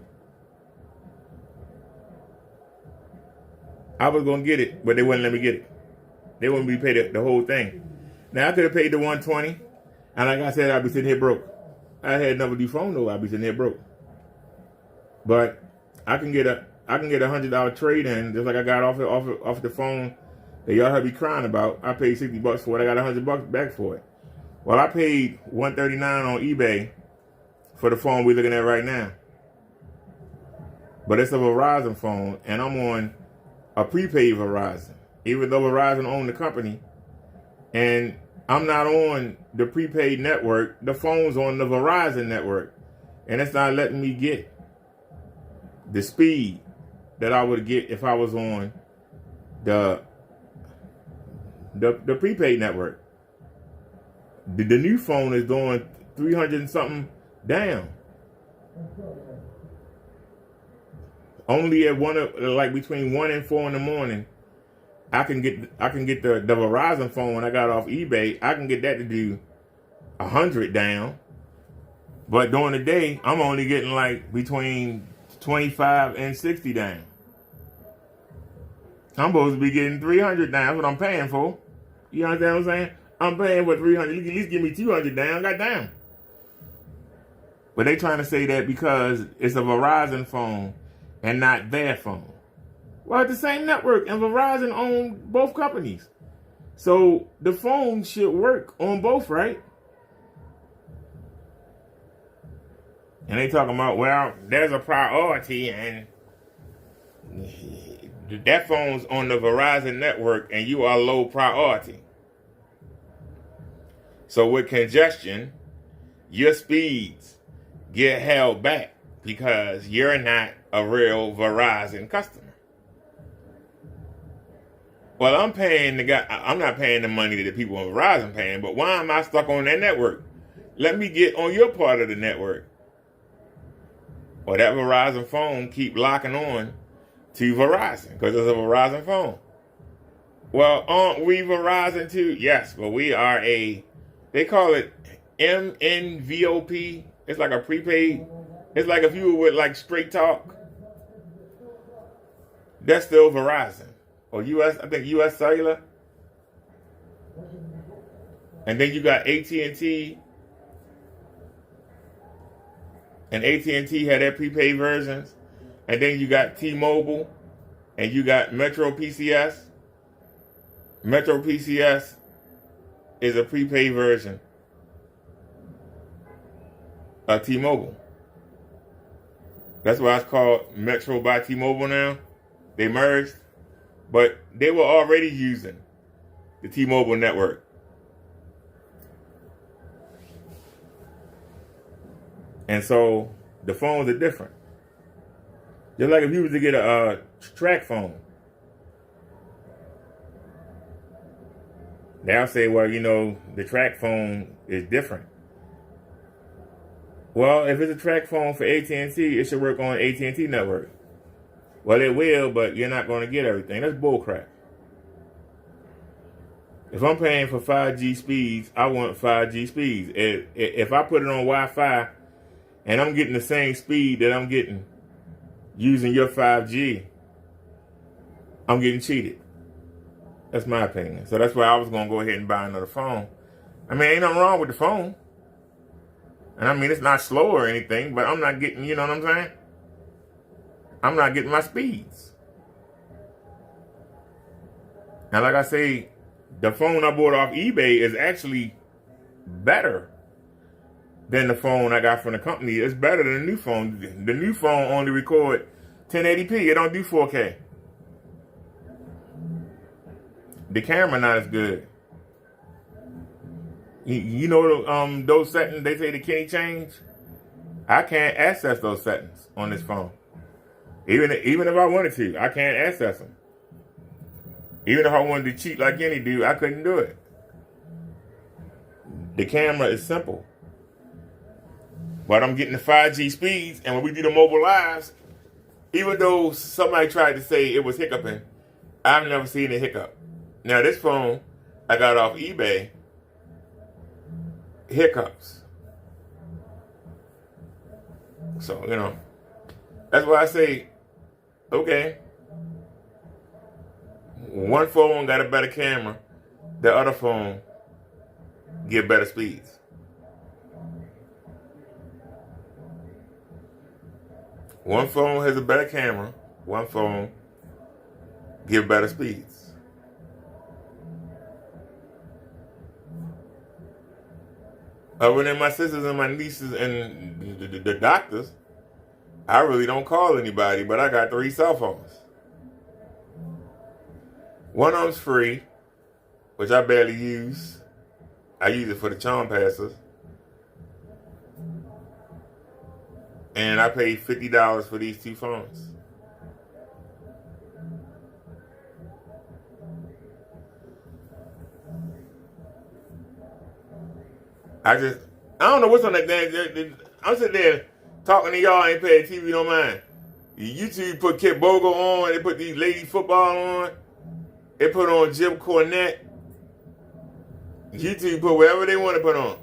I was gonna get it, but they wouldn't let me get it. They wouldn't be paid the whole thing. Now I could have paid the $120, and like I said, I'd be sitting here broke. I had another new phone though. I'd be sitting here broke. But I can get a $100 trade in, just like I got off the phone that y'all heard me crying about. I paid $60 for it. I got $100 back for it. Well, I paid $139 on eBay for the phone we're looking at right now. But it's a Verizon phone, and I'm on a prepaid Verizon, even though Verizon owned the company, and I'm not on the prepaid network. The phone's on the Verizon network, and it's not letting me get the speed that I would get if I was on the prepaid network. The new phone is doing 300 and something down. Only at between 1 and 4 in the morning, I can get the Verizon phone I got off eBay. I can get that to do 100 down. But during the day, I'm only getting like between 25 and 60 down. I'm supposed to be getting 300 down. That's what I'm paying for. You understand what I'm saying? I'm paying for 300. You can at least give me 200 down. Goddamn. But they trying to say that because it's a Verizon phone and not their phone. Well, it's the same network, and Verizon owns both companies. So the phone should work on both, right? And they talking about, well, there's a priority, and that phone's on the Verizon network, and you are low priority. So with congestion, your speeds get held back because you're not a real Verizon customer. Well, I'm not paying the money that the people on Verizon paying, but why am I stuck on that network? Let me get on your part of the network. Or that Verizon phone keep locking on to Verizon because it's a Verizon phone. Well, aren't we Verizon too? Yes, but we are they call it MNVOP. It's like a prepaid. It's like if you were with like Straight Talk. That's still Verizon. Or I think US Cellular. And then you got AT&T. And AT&T had their prepaid versions. and then you got T-Mobile, and you got Metro PCS. Metro PCS is a prepaid version of T-Mobile. That's why it's called Metro by T-Mobile now. They merged, but they were already using the T-Mobile network. And so the phones are different. Just like if you was to get a track phone. They'll say, well, you know, the track phone is different. Well, if it's a track phone for AT&T, it should work on AT&T network. Well, it will, but you're not going to get everything. That's bullcrap. If I'm paying for 5G speeds, I want 5G speeds. If I put it on Wi-Fi and I'm getting the same speed that I'm getting using your 5G, I'm getting cheated. That's my opinion. So that's why I was going to go ahead and buy another phone. I mean, ain't nothing wrong with the phone. And I mean, it's not slow or anything, but I'm not getting, you know what I'm saying? I'm not getting my speeds. Now, like I say, the phone I bought off eBay is actually better than the phone I got from the company. It's better than the new phone. The new phone only record 1080p. It don't do 4K. The camera not as good. You know those settings they say the Kenny change? I can't access those settings on this phone. Even if I wanted to, I can't access them. Even if I wanted to cheat like any dude, I couldn't do it. The camera is simple. But I'm getting the 5G speeds, and when we do the mobile lives, even though somebody tried to say it was hiccuping, I've never seen a hiccup. Now this phone I got off eBay, hiccups. So, you know, that's why I say, okay, one phone got a better camera, the other phone get better speeds. One phone has a better camera, one phone give better speeds. Other than my sisters and my nieces and the doctors, I really don't call anybody, but I got 3 cell phones. One of them's free, which I barely use. I use it for the charm passes. And I paid $50 for these 2 phones. I don't know what's on that thing. I'm sitting there talking to y'all, ain't paying TV no mind. YouTube put Kid Bogle on, they put these lady football on, they put on Jim Cornette. YouTube put whatever they want to put on.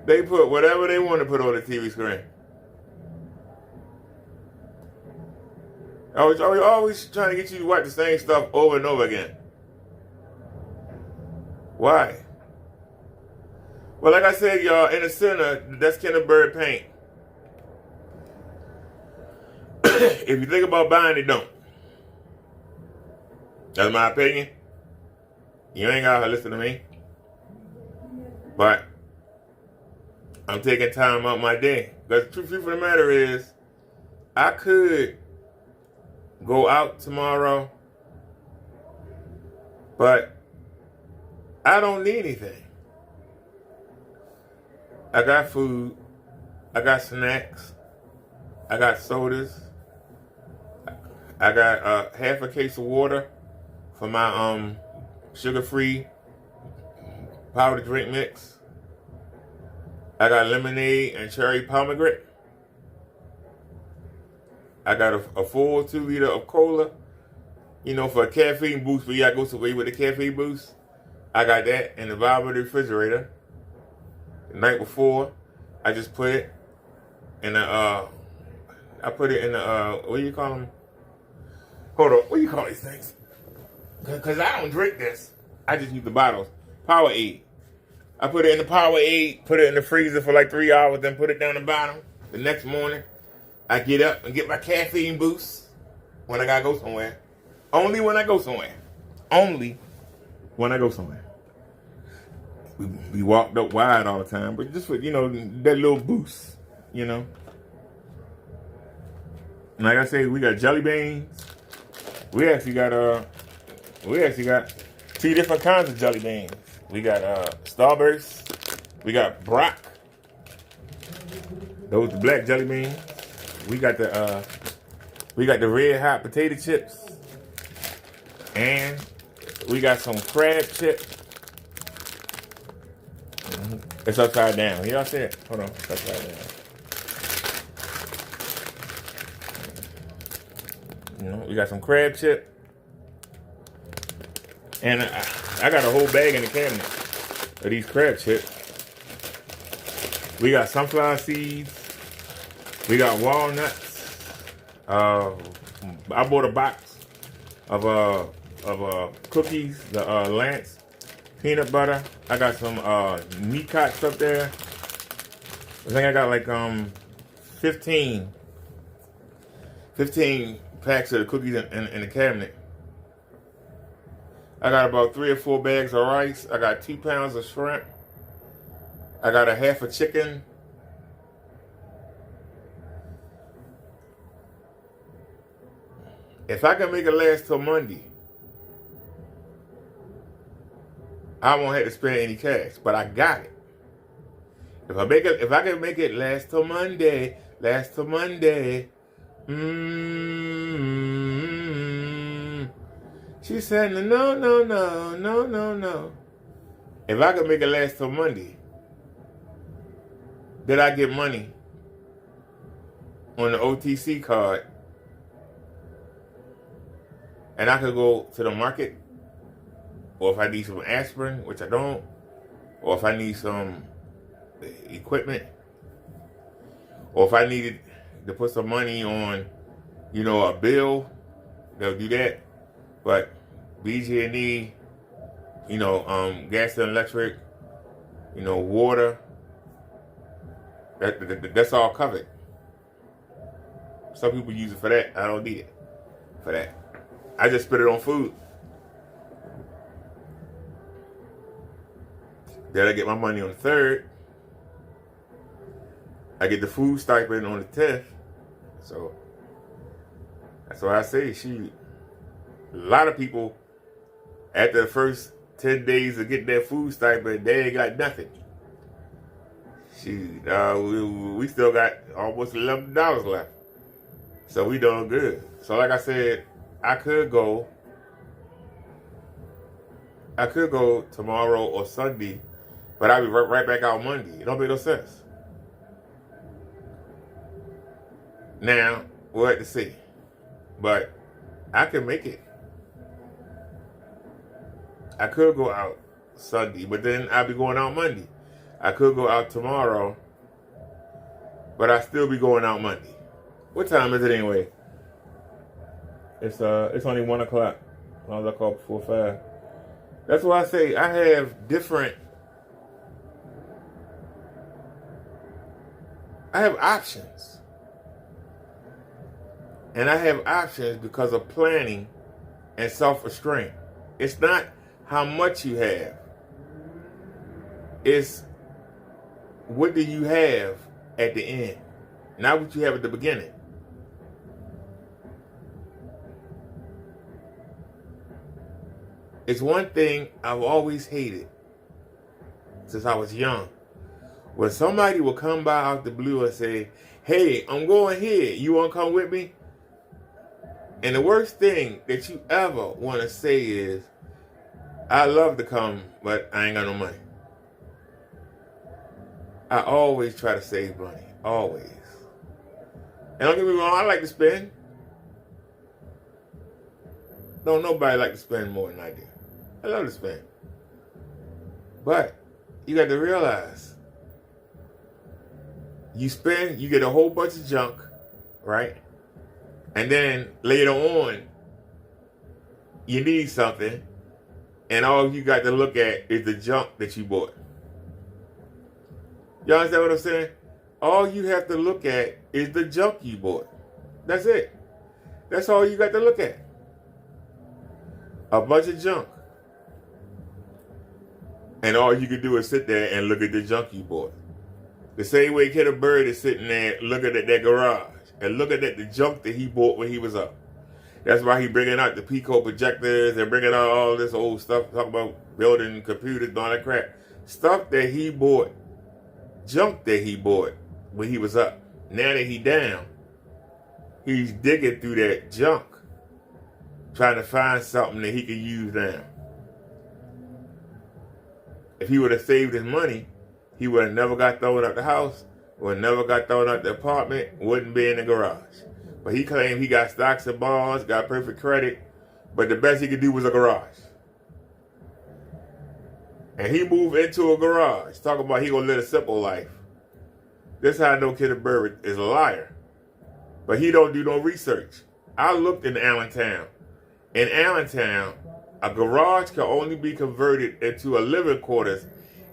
They put whatever they want to put on the TV screen. Always trying to get you to watch the same stuff over and over again. Why? Well, like I said, y'all, in the center, that's Kenneth Bird paint. If you think about buying it, don't. That's my opinion. You ain't gotta listen to me. But I'm taking time out my day. Because the truth of the matter is, I could go out tomorrow, but I don't need anything. I got food, I got snacks, I got sodas, I got half a case of water for my sugar-free powdered drink mix. I got lemonade and cherry pomegranate. I got a full 2 liter of cola, you know, for a caffeine boost, but you gotta go away with the caffeine boost. I got that in the bottom of the refrigerator. The night before, I just put it in the, what do you call them? Hold on, what do you call these things? Because I don't drink this. I just use the bottles. Powerade. I put it in the Powerade, put it in the freezer for like 3 hours, then put it down the bottom. The next morning, I get up and get my caffeine boost when I gotta go somewhere. Only when I go somewhere. Only when I go somewhere. We walked up wide all the time, but just for, you know, that little boost, you know. And like I say, we got jelly beans. We actually got 2 different kinds of jelly beans. We got Starburst. We got Brock. Those the black jelly beans. We got the red hot potato chips. And we got some crab chips. It's upside down. Y'all see it? Hold on. It's upside down. You know, we got some crab chip. And I got a whole bag in the cabinet of these crab chips. We got sunflower seeds. We got walnuts. I bought a box of cookies, the Lance peanut butter. I got some meat cots up there. I think I got like 15 packs of the cookies in the cabinet. I got about 3 or 4 bags of rice. I got 2 pounds of shrimp. I got a half a chicken. If I can make it last till Monday, I won't have to spend any cash, but I got it. If I can make it last till Monday. She said, no. If I can make it last till Monday, then I get money on the OTC card, and I could go to the market, or if I need some aspirin, which I don't, or if I need some equipment, or if I needed to put some money on, you know, a bill, they'll do that. But BG&E, you know, gas and electric, you know, water, that's all covered. Some people use it for that. I don't need it for that. I just spend it on food. Then I get my money on the 3rd. I get the food stipend on the 10th. So that's why I say, shoot, a lot of people, after the first 10 days of getting their food stipend, they ain't got nothing. Shoot, we still got almost $11 left. So we doing good. So like I said, I could go tomorrow or Sunday, but I'll be right back out Monday. It don't make no sense. Now, we'll have to see. But I can make it. I could go out Sunday, but then I'll be going out Monday. I could go out tomorrow, but I'll still be going out Monday. What time is it anyway? It's only 1 o'clock. As long as I call before 5. That's why I say I have options. And I have options because of planning and self-restraint. It's not how much you have. It's what do you have at the end, not what you have at the beginning. It's one thing I've always hated since I was young. When somebody will come by out the blue and say, hey, I'm going here. You want to come with me? And the worst thing that you ever want to say is, I love to come, but I ain't got no money. I always try to save money. Always. And don't get me wrong, I like to spend. Don't nobody like to spend more than I do. I love to spend. But you got to realize, you spend, you get a whole bunch of junk, right? And then later on, you need something, and all you got to look at is the junk that you bought. Y'all understand what I'm saying? All you have to look at is the junk you bought. That's it. That's all you got to look at. A bunch of junk. And all you can do is sit there and look at the junk you bought. The same way Kenneth Bird is sitting there looking at that garage and looking at the junk that he bought when he was up. That's why he bringing out the Pico projectors and bringing out all this old stuff, talking about building computers and all that crap. Stuff that he bought, junk that he bought when he was up. Now that he down, he's digging through that junk, trying to find something that he can use now. If he would have saved his money, he would have never got thrown out the house, would have never got thrown out the apartment, wouldn't be in the garage. But he claimed he got stocks and bonds, got perfect credit, but the best he could do was a garage. And he moved into a garage, talking about he gonna live a simple life. This is how I know Kenneth Bird is a liar. But he don't do no research. I looked in Allentown. In Allentown, a garage can only be converted into a living quarters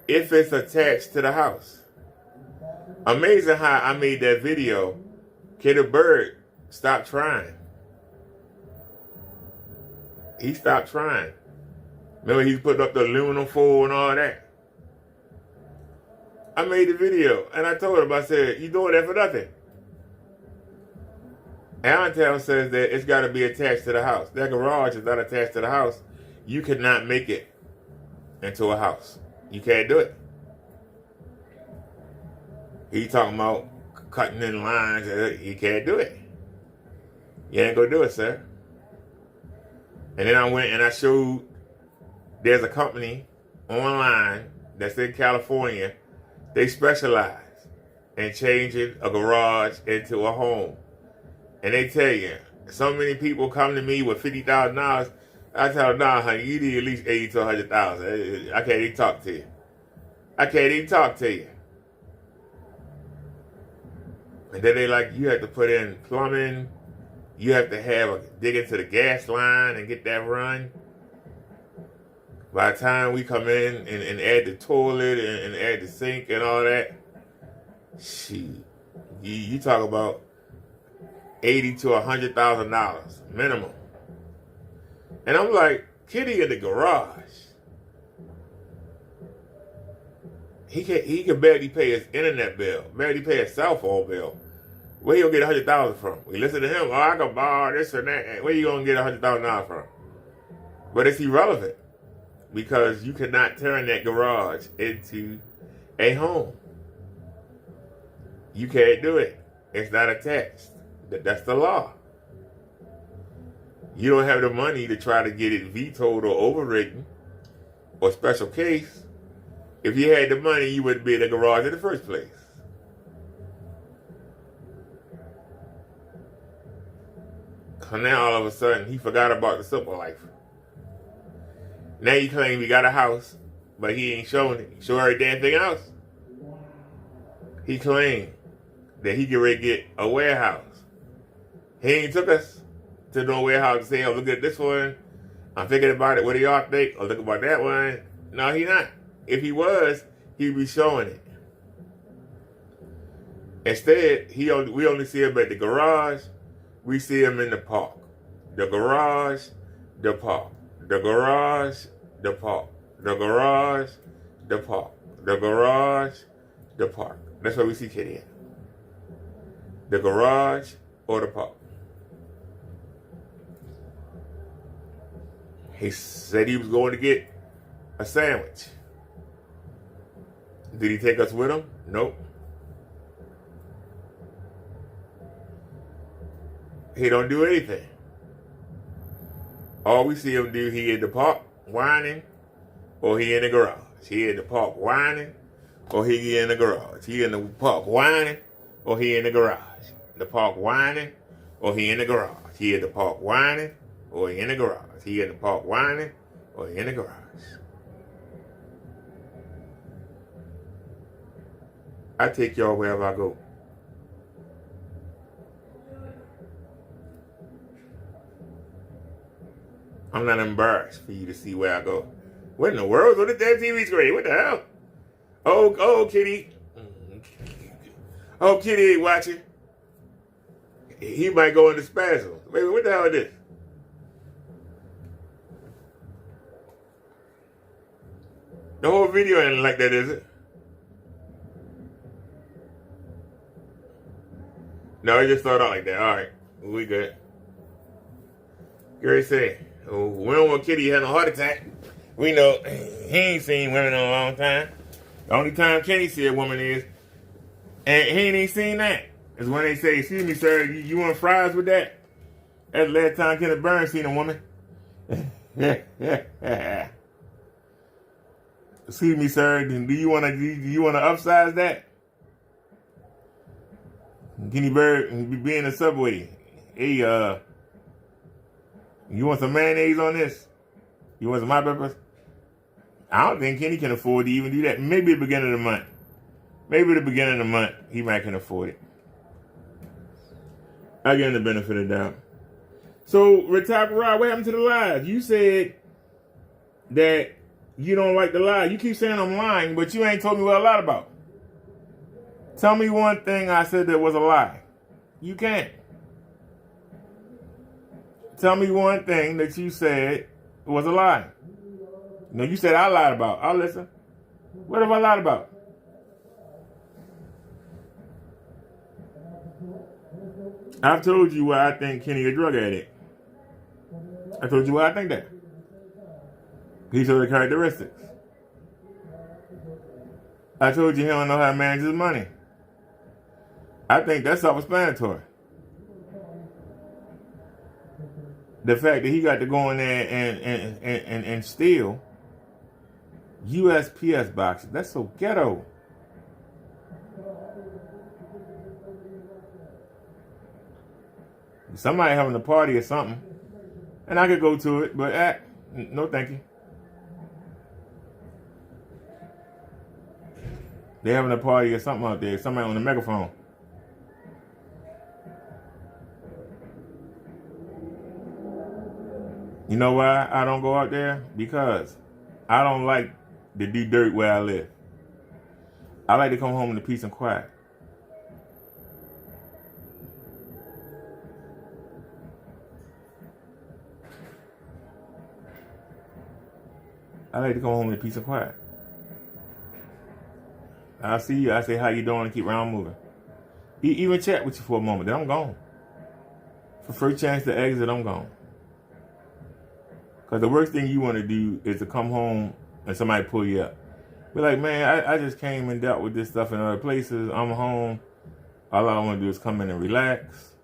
if it's attached to the house. Amazing how I made that video. Kenneth Bird stopped trying. He stopped trying. Remember he's putting up the aluminum foil and all that. I made the video and I told him, I said, you doing that for nothing. Allentown says that it's got to be attached to the house. That garage is not attached to the house. You cannot make it into a house. You can't do it. He talking about cutting in lines. He can't do it. You ain't gonna do it, sir. And then I went and I showed there's a company online that's in California. They specialize in changing a garage into a home. And they tell you, so many people come to me with $50,000. I tell them, nah, honey, you need at least $80,000 to $100,000. I can't even talk to you. I can't even talk to you. And then they like, you have to put in plumbing. You have to dig into the gas line and get that run. By the time we come in and add the toilet and add the sink and all that, you talk about $80,000 to $100,000 minimum. And I'm like, Kitty in the garage. He can barely pay his internet bill, barely pay his cell phone bill. Where you gonna get $100,000 from? We listen to him. Oh, I can borrow this and that. Where you gonna get $100,000 from? But it's irrelevant because you cannot turn that garage into a home. You can't do it. It's not attached. That's the law. You don't have the money to try to get it vetoed or overridden or special case. If you had the money, you wouldn't be in the garage in the first place. So now all of a sudden, he forgot about the simple life. Now he claims he got a house, but he ain't showing it. Show every damn thing else. He claimed that he get ready to get a warehouse. He ain't took us to no warehouse to say, oh, look at this one. I'm thinking about it. What do y'all think? Oh, look about that one. No, he not. If he was, he'd be showing it. Instead, we only see him at the garage. We see him in the park. The garage, the park. The garage, the park. The garage, the park. The garage, the park. That's where we see Kitty at. The garage or the park. He said he was going to get a sandwich. Did he take us with him? Nope. He don't do anything. All we see him do, he in the park whining, or he in the garage. He in the park whining, or he in the garage. He in the park whining, or he in the garage. The park whining, or he in the garage. He in the park whining, or he in the garage. He in the park whining, or he in the garage. I take y'all wherever I go. I'm not embarrassed for you to see where I go. What in the world's on the damn TV screen? What the hell? Oh, Kitty. Oh, Kitty ain't watching. he might go into spasms. Wait, what the hell is this? The whole video ain't like that, is it? No, it just started out like that. All right, we good. Gary say, oh, we don't want Kitty having a heart attack. We know he ain't seen women in a long time. The only time Kenny see a woman is, and he ain't even seen that, is when they say, excuse me, sir, you want fries with that? That's the last time Kenneth Burns seen a woman. Excuse me, sir, do you want to upsize that? Kenny Bird be in the subway. Hey, you want some mayonnaise on this? You want some hot peppers? I don't think Kenny can afford to even do that. Maybe at the beginning of the month. Maybe at the beginning of the month, he might can afford it. I give him the benefit of the doubt. So, Retire Rod, what happened to the lies? You said that you don't like the lie. You keep saying I'm lying, but you ain't told me what I lied about. Tell me one thing I said that was a lie. You can't. Tell me one thing that you said was a lie. No, you said I lied about. I'll listen. What have I lied about? I've told you why I think Kenny a drug addict. I told you why I think that. He showed the characteristics. I told you he don't know how to manage his money. I think that's self-explanatory. The fact that he got to go in there and steal USPS boxes, that's so ghetto. Somebody having a party or something, and I could go to it, but no thank you. They're having a party or something out there, somebody on the megaphone. You know why I don't go out there? Because I don't like to do dirt where I live. I like to come home in peace and quiet. I like to come home in peace and quiet. I see you. I say, how you doing? And keep around moving. Even chat with you for a moment. Then I'm gone. For first chance to exit, I'm gone. Because the worst thing you want to do is to come home and somebody pull you up. Be like, man, I just came and dealt with this stuff in other places. I'm home. All I want to do is come in and relax.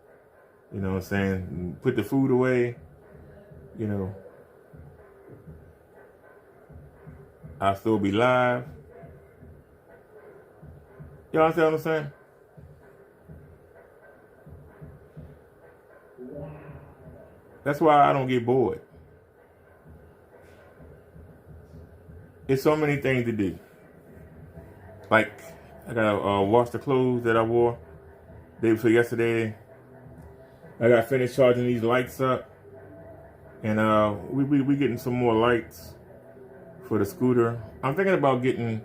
You know what I'm saying? Put the food away. You know. I'll still be live. Y'all understand what I'm saying? That's why I don't get bored. There's so many things to do. Like, I gotta wash the clothes that I wore day before yesterday. I gotta finish charging these lights up. And we getting some more lights for the scooter. I'm thinking about getting...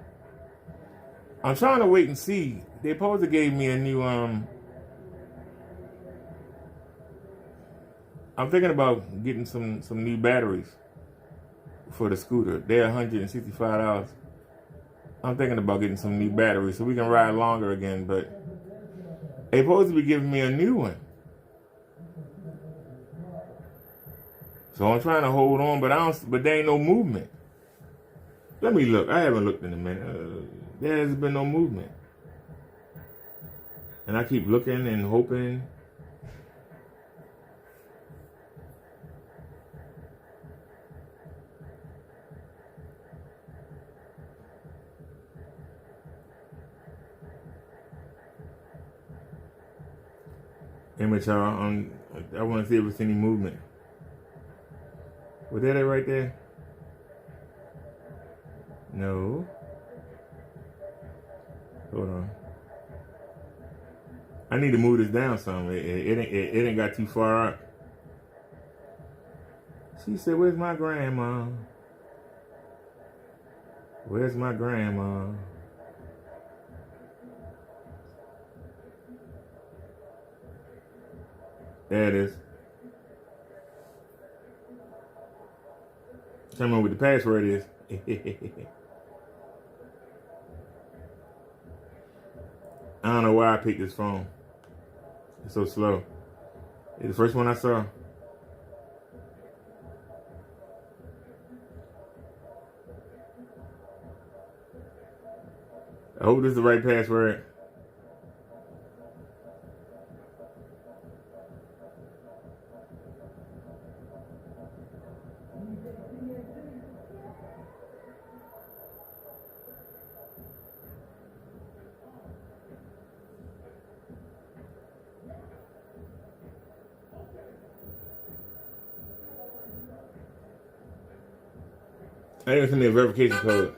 I'm trying to wait and see. They supposed to gave me a new... I'm thinking about getting some new batteries for the scooter. They're $165. I'm thinking about getting some new batteries so we can ride longer again, but they supposed to be giving me a new one. So I'm trying to hold on, but there ain't no movement. Let me look. I haven't looked in a minute. There has been no movement. And I keep looking and hoping. Image, I want to see if there's any movement. Was that it right there? No. Hold on. I need to move this down some. It ain't got too far up. She said, "Where's my grandma? Where's my grandma?" There it is. Tell me what the password is. I don't know why I picked this phone. It's so slow. It's the first one I saw. I hope this is the right password. I didn't send me a verification code.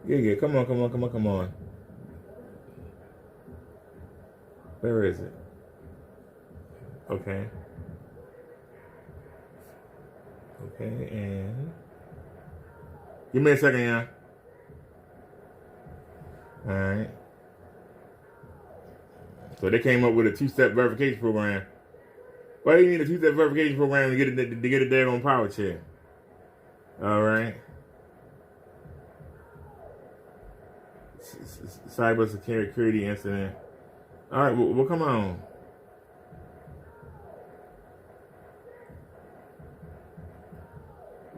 Yeah, come on. Where is it? Okay, and give me a second, yeah. All right. So they came up with a two-step verification program. Why do you need a two-step verification program to get a daggone power chair? All right. Cyber security incident. All right, well, come on.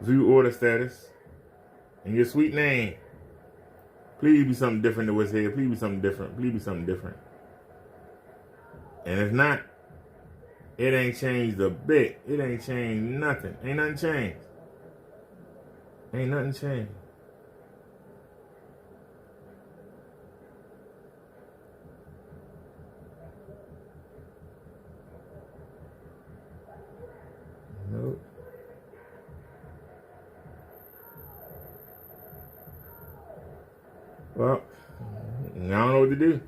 View order status and your sweet name. Please be something different than what's here. Please be something different. And if not, it ain't changed a bit. It ain't changed nothing. Ain't nothing changed. Nope. Well, I don't know what to do.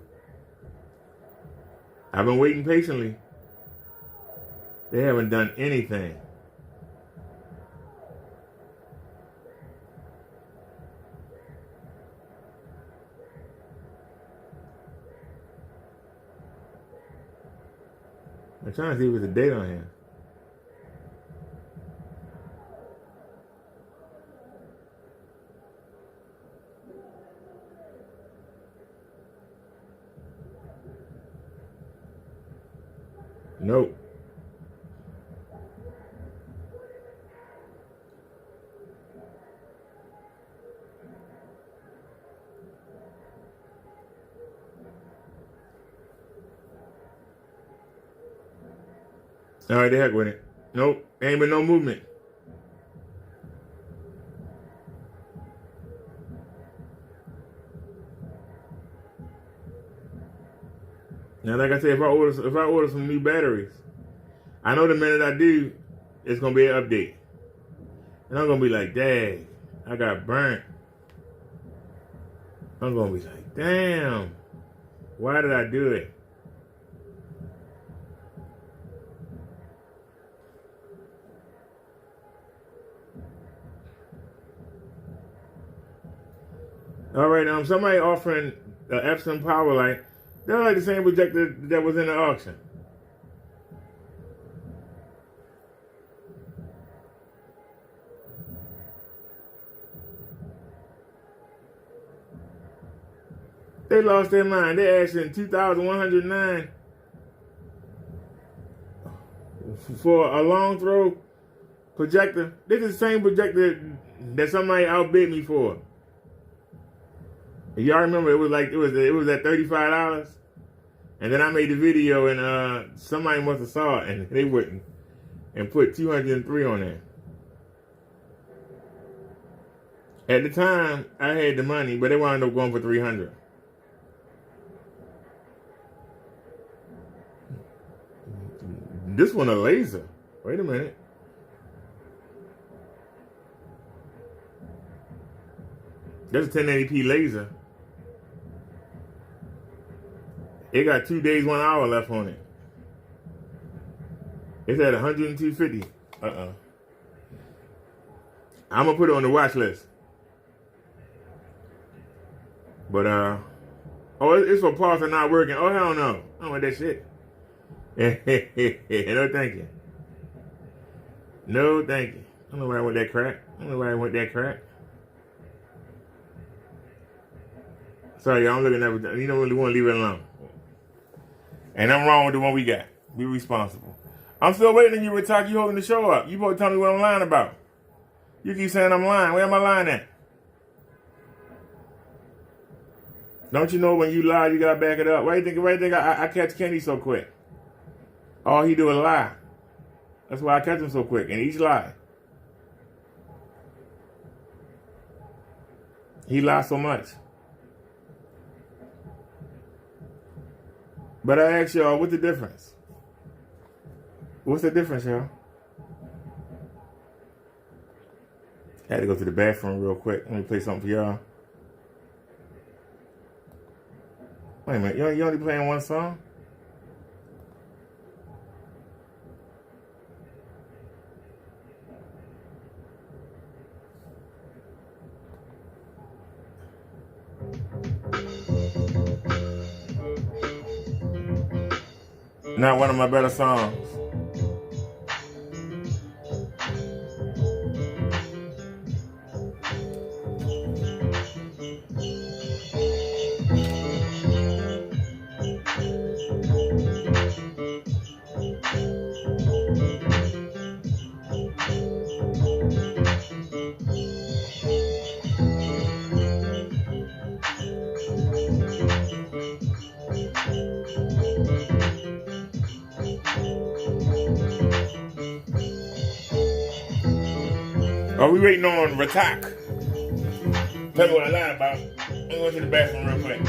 I've been waiting patiently. They haven't done anything. I'm trying to see if there's a date on here. Nope. All right, the heck with it. Nope, ain't been no movement. Now, like I said, if I order some new batteries, I know the minute I do, it's gonna be an update, and I'm gonna be like, "Dang, I got burnt." I'm gonna be like, "Damn, why did I do it?" All right, somebody offering the Epson power light. They're like the same projector that was in the auction. They lost their mind. They asked in 2,109 for a long throw projector. This is the same projector that somebody outbid me for. Y'all remember it was at $35, and then I made the video and somebody must have saw it and they wouldn't and put 203 on there. At the time, I had the money, but they wound up going for 300. This one a laser. Wait a minute. That's a 1080p laser. It got 2 days, 1 hour left on it. It's at 102.50. I'm gonna put it on the watch list. But oh, it's for parts are not working. Oh hell no, I don't want that shit. No thank you. No thank you. I don't know why I want that crap. I don't know why I want that crap. Sorry, y'all, I'm looking at it. You don't really want to leave it alone. And I'm wrong with the one we got. Be responsible. I'm still waiting on you to talk. You holding the show up. You supposed to tell me what I'm lying about. You keep saying I'm lying. Where am I lying at? Don't you know when you lie, you gotta back it up? Why you think I catch Kenny so quick? All he do is lie. That's why I catch him so quick. And each lie. He lies so much. But I ask y'all, what's the difference? What's the difference, y'all? I had to go to the bathroom real quick. Let me play something for y'all. Wait a minute, you only playing one song? Not one of my better songs. Are we waiting on Ratak? Tell me what I lied about. I'm going to the bathroom real quick.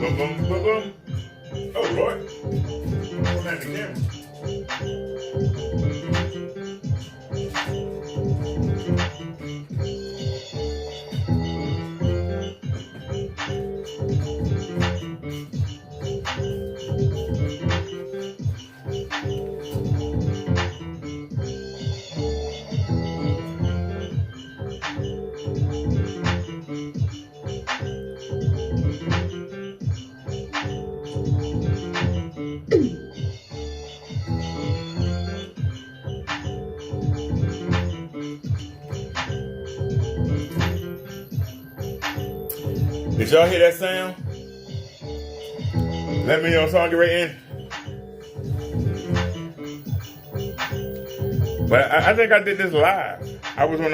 Boom, boom, boom, boom. Oh, Lord. What's that again? Did y'all hear that sound? Let me know song get right in. But I think I did this live. I was on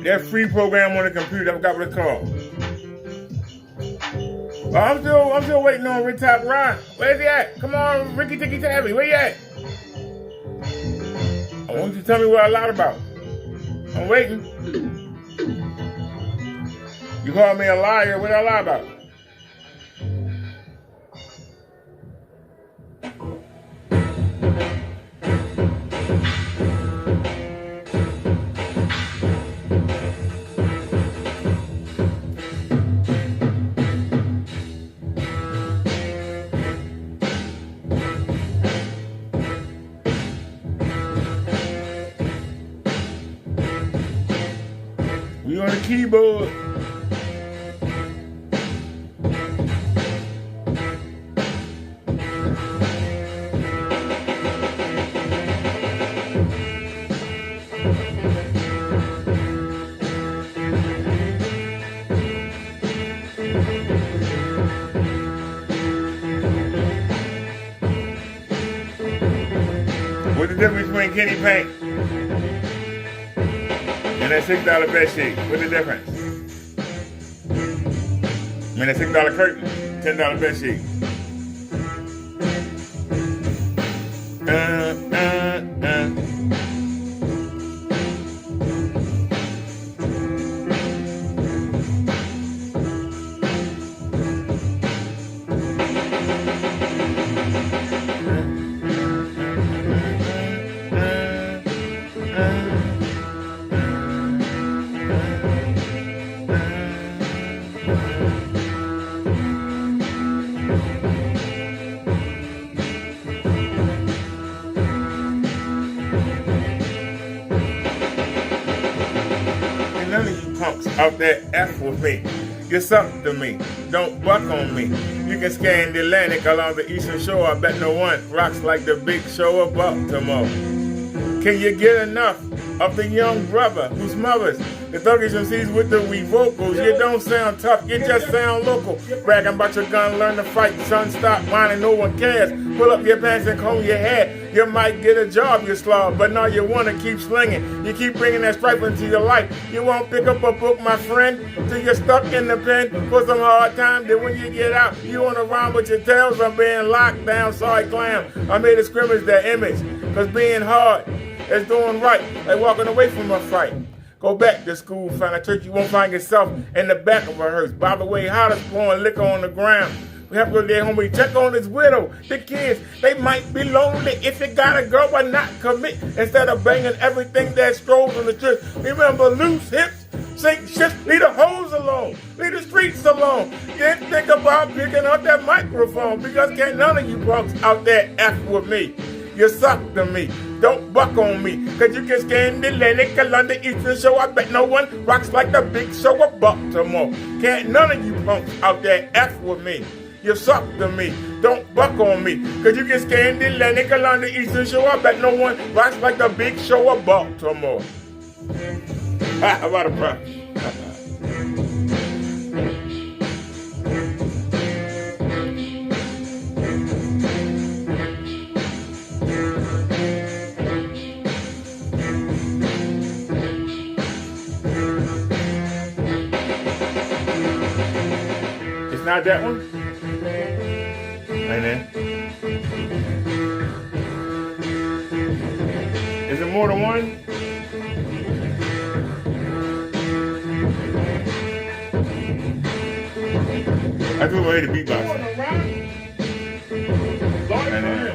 that free program on the computer. I forgot what it's called. I'm still waiting on Rick Top Ron. Where's he at? Come on, Ricky Ticky Tabby. Where you at? I want you to tell me what I lied about. I'm waiting. You called me a liar. What did I lie about? We on the keyboard. What's the difference between Kenny Paint and that $6 bed sheet? What's the difference? I mean, that $6 curtain, $10 bed sheet. None of you punks out there F with me. You suck to me. Don't buck on me. You can scan the Atlantic along the eastern shore. I bet no one rocks like the big show of Baltimore. Can you get enough of the young brother who smothers the thuggish MCs with the weak vocals? You don't sound tough, you just sound local. Bragging about your gun, learn to fight, son, stop whining, no one cares. Pull up your pants and comb your hair. You might get a job, you slob, but now you want to keep slinging. You keep bringing that strife into your life. You won't pick up a book, my friend, till you're stuck in the pen for some hard time. Then when you get out, you want to rhyme with your tails. I'm being locked down, sorry clown. I made a scrimmage that image, cause being hard is doing right, like walking away from a fight. Go back to school, find a church, you won't find yourself in the back of a hearse. By the way, how to pouring liquor on the ground. We have to go there, homie, check on his widow. The kids, they might be lonely. If you got a girl, why not commit? Instead of banging everything that strolls on the church. Remember, loose hips, sink ships, leave the hoes alone. Leave the streets alone. Then think about picking up that microphone, because can't none of you punks out there F with me. You suck to me. Don't buck on me, cause you can scan the Atlantic along the eastern shore. I bet no one rocks like the big show of Baltimore. Can't none of you punks out there F with me. You suck to me. Don't buck on me, cause you can scan the Atlantic along the eastern shore. I bet no one rocks like the big show of Baltimore. How about a prop? It's not that one? Right there. Is it more than one? I just want to hear the beatbox. Right there.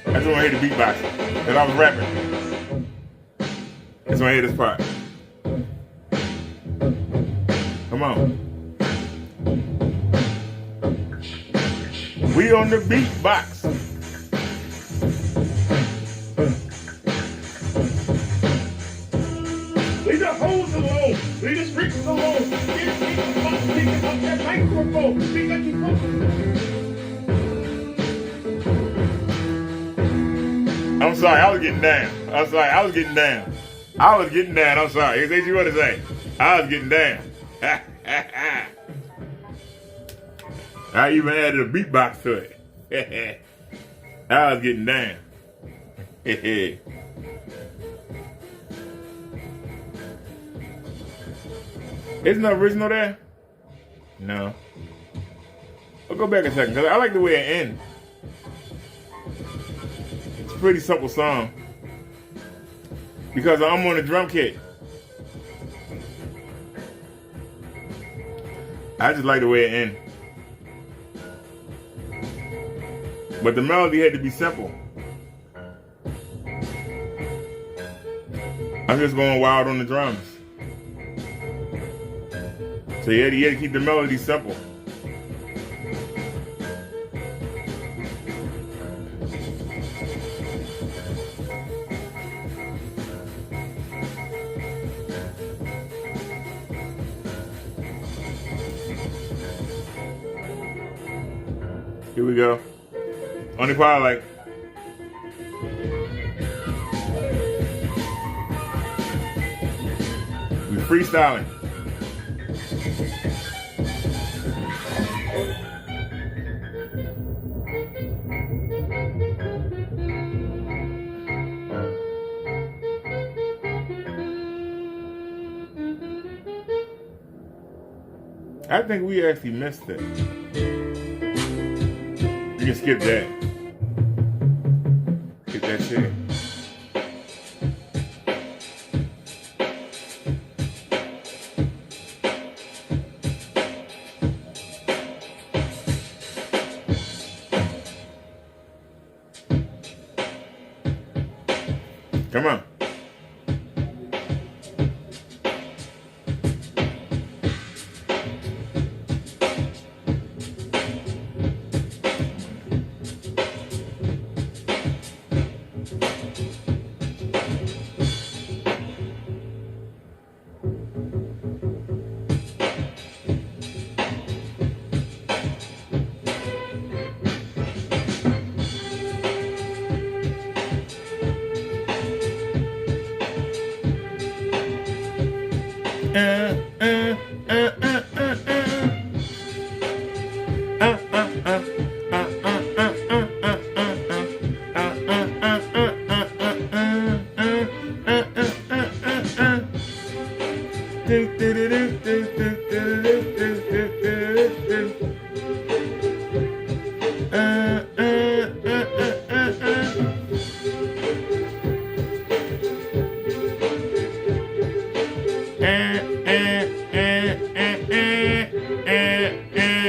I just want to hear the beatbox. Because I was rapping. I just want to hear this part. Come on. We on the beatbox. Leave the hoes alone. Leave the streets alone. Get picking up that microphone. Because you I'm sorry, I was getting down. I'm sorry, I was getting down. I was getting down. I'm sorry. Say what you want to say. I was getting down. I even added a beatbox to it. I was getting down. Isn't the original there? No. I'll go back a second because I like the way it ends. It's a pretty simple song. Because I'm on the drum kit. I just like the way it ends. But the melody had to be simple. I'm just going wild on the drums. So you had to keep the melody simple. Here we go. On the part like. We freestyling. I think we actually missed it. You can skip that. Skip that shit. Come on.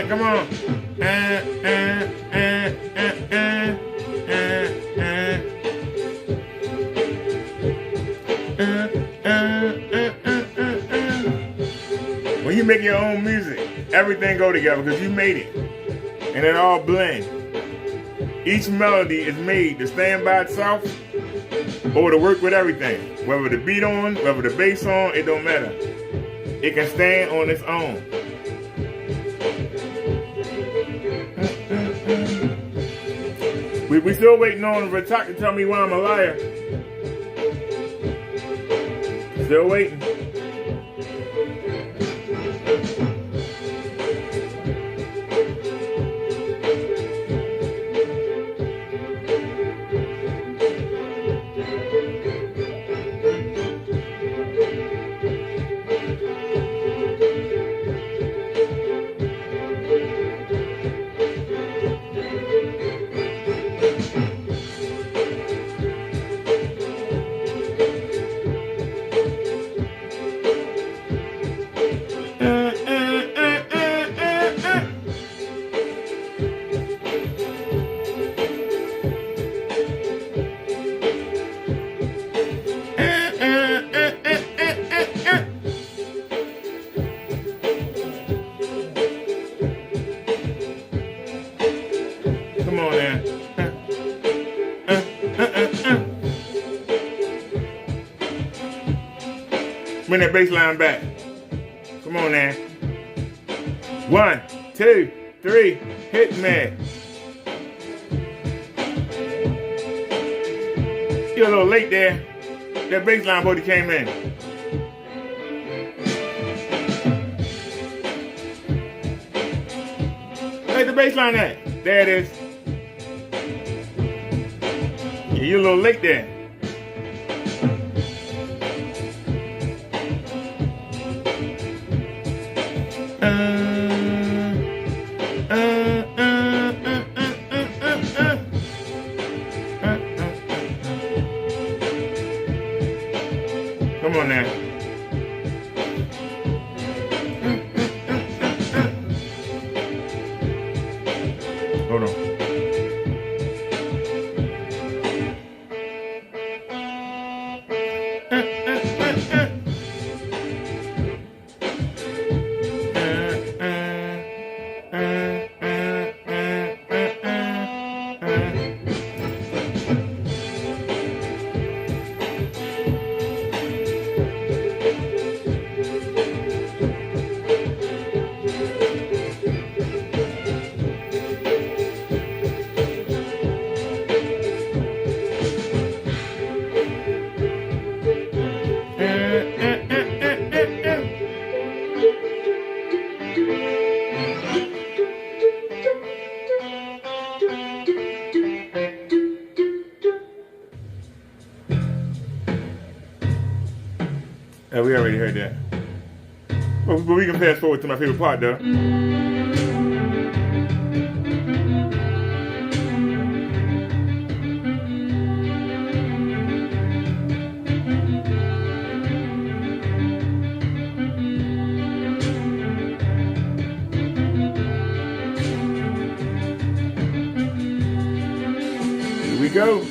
Come on. When you make your own music, everything go together because you made it. And it all blend. Each melody is made to stand by itself or to work with everything. Whether the beat on, whether the bass on, it don't matter. It can stand on its own. We still waiting on Ratak to tell me why I'm a liar. Still waiting. Come on now. Bring that bass line back. Come on now. 1, 2, 3, hit me. You're a little late there. That bass line before he came in. Where's the bass line at? There it is. Yeah, you're a little late there. Come on now. Hold on. We already heard that. But we can fast forward to my favorite part, though. Here we go.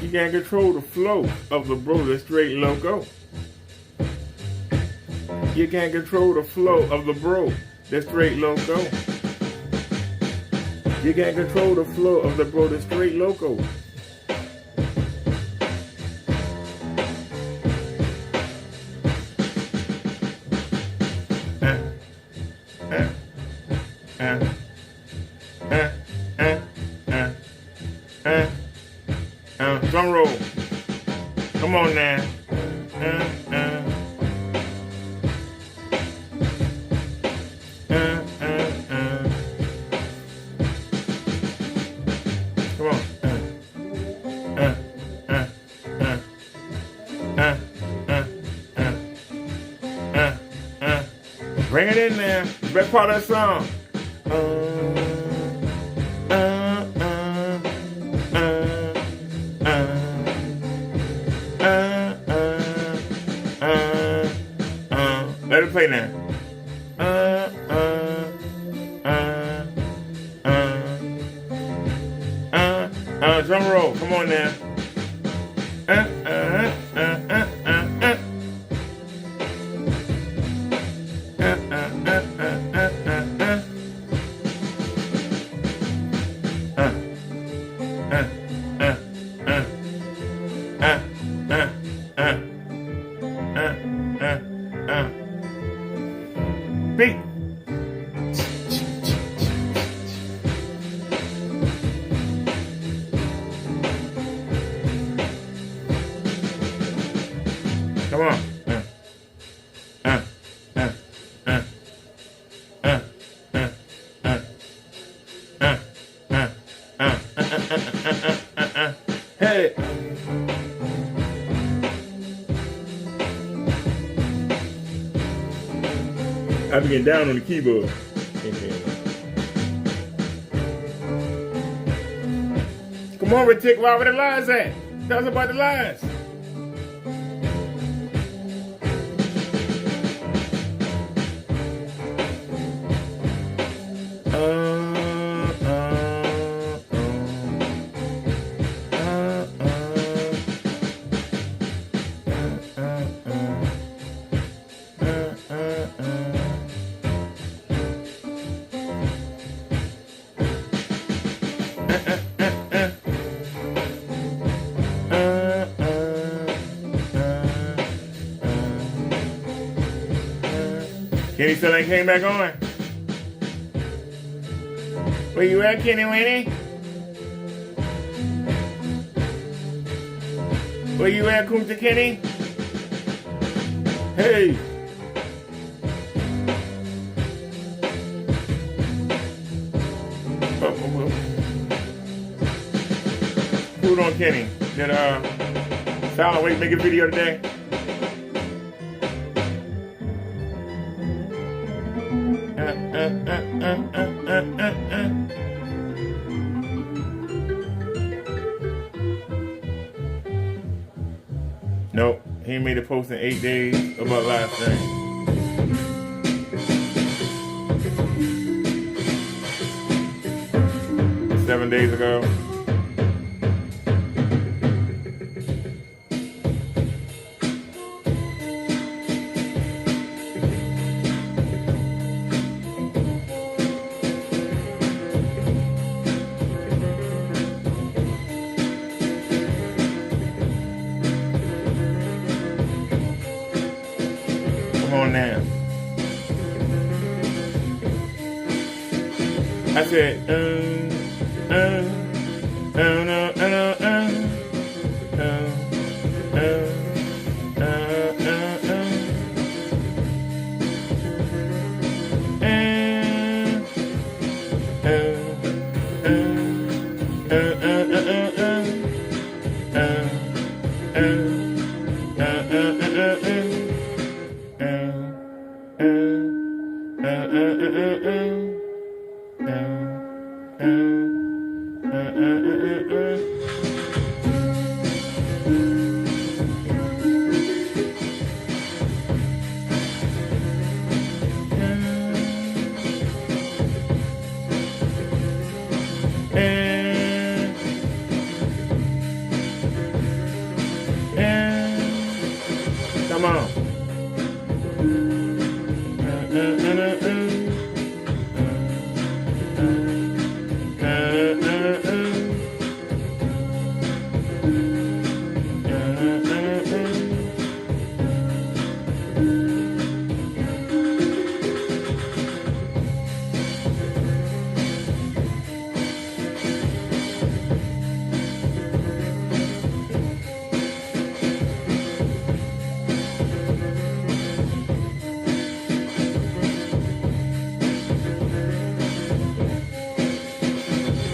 You can't control the flow of the Brother Straight Loco. You can't control the flow of the bro, the straight loco. You can't control the flow of the bro, the straight loco. Drum roll. Come on now. Come on. Bring it in there. The best part of that song. Let it play now. Drum roll. Come on now. Beat. Come on. getting down on the keyboard. Come on, Rick, where the lies at? Tell us about the lies. Kenny still ain't came back on. Where you at, Kenny Winnie? Where you at, Kunta Kenny? Hey! Who's on Kenny? Did Silent Wake make a video today? Nope, he made a post in 8 days about last thing. 7 days ago. Come on now. I said, come on.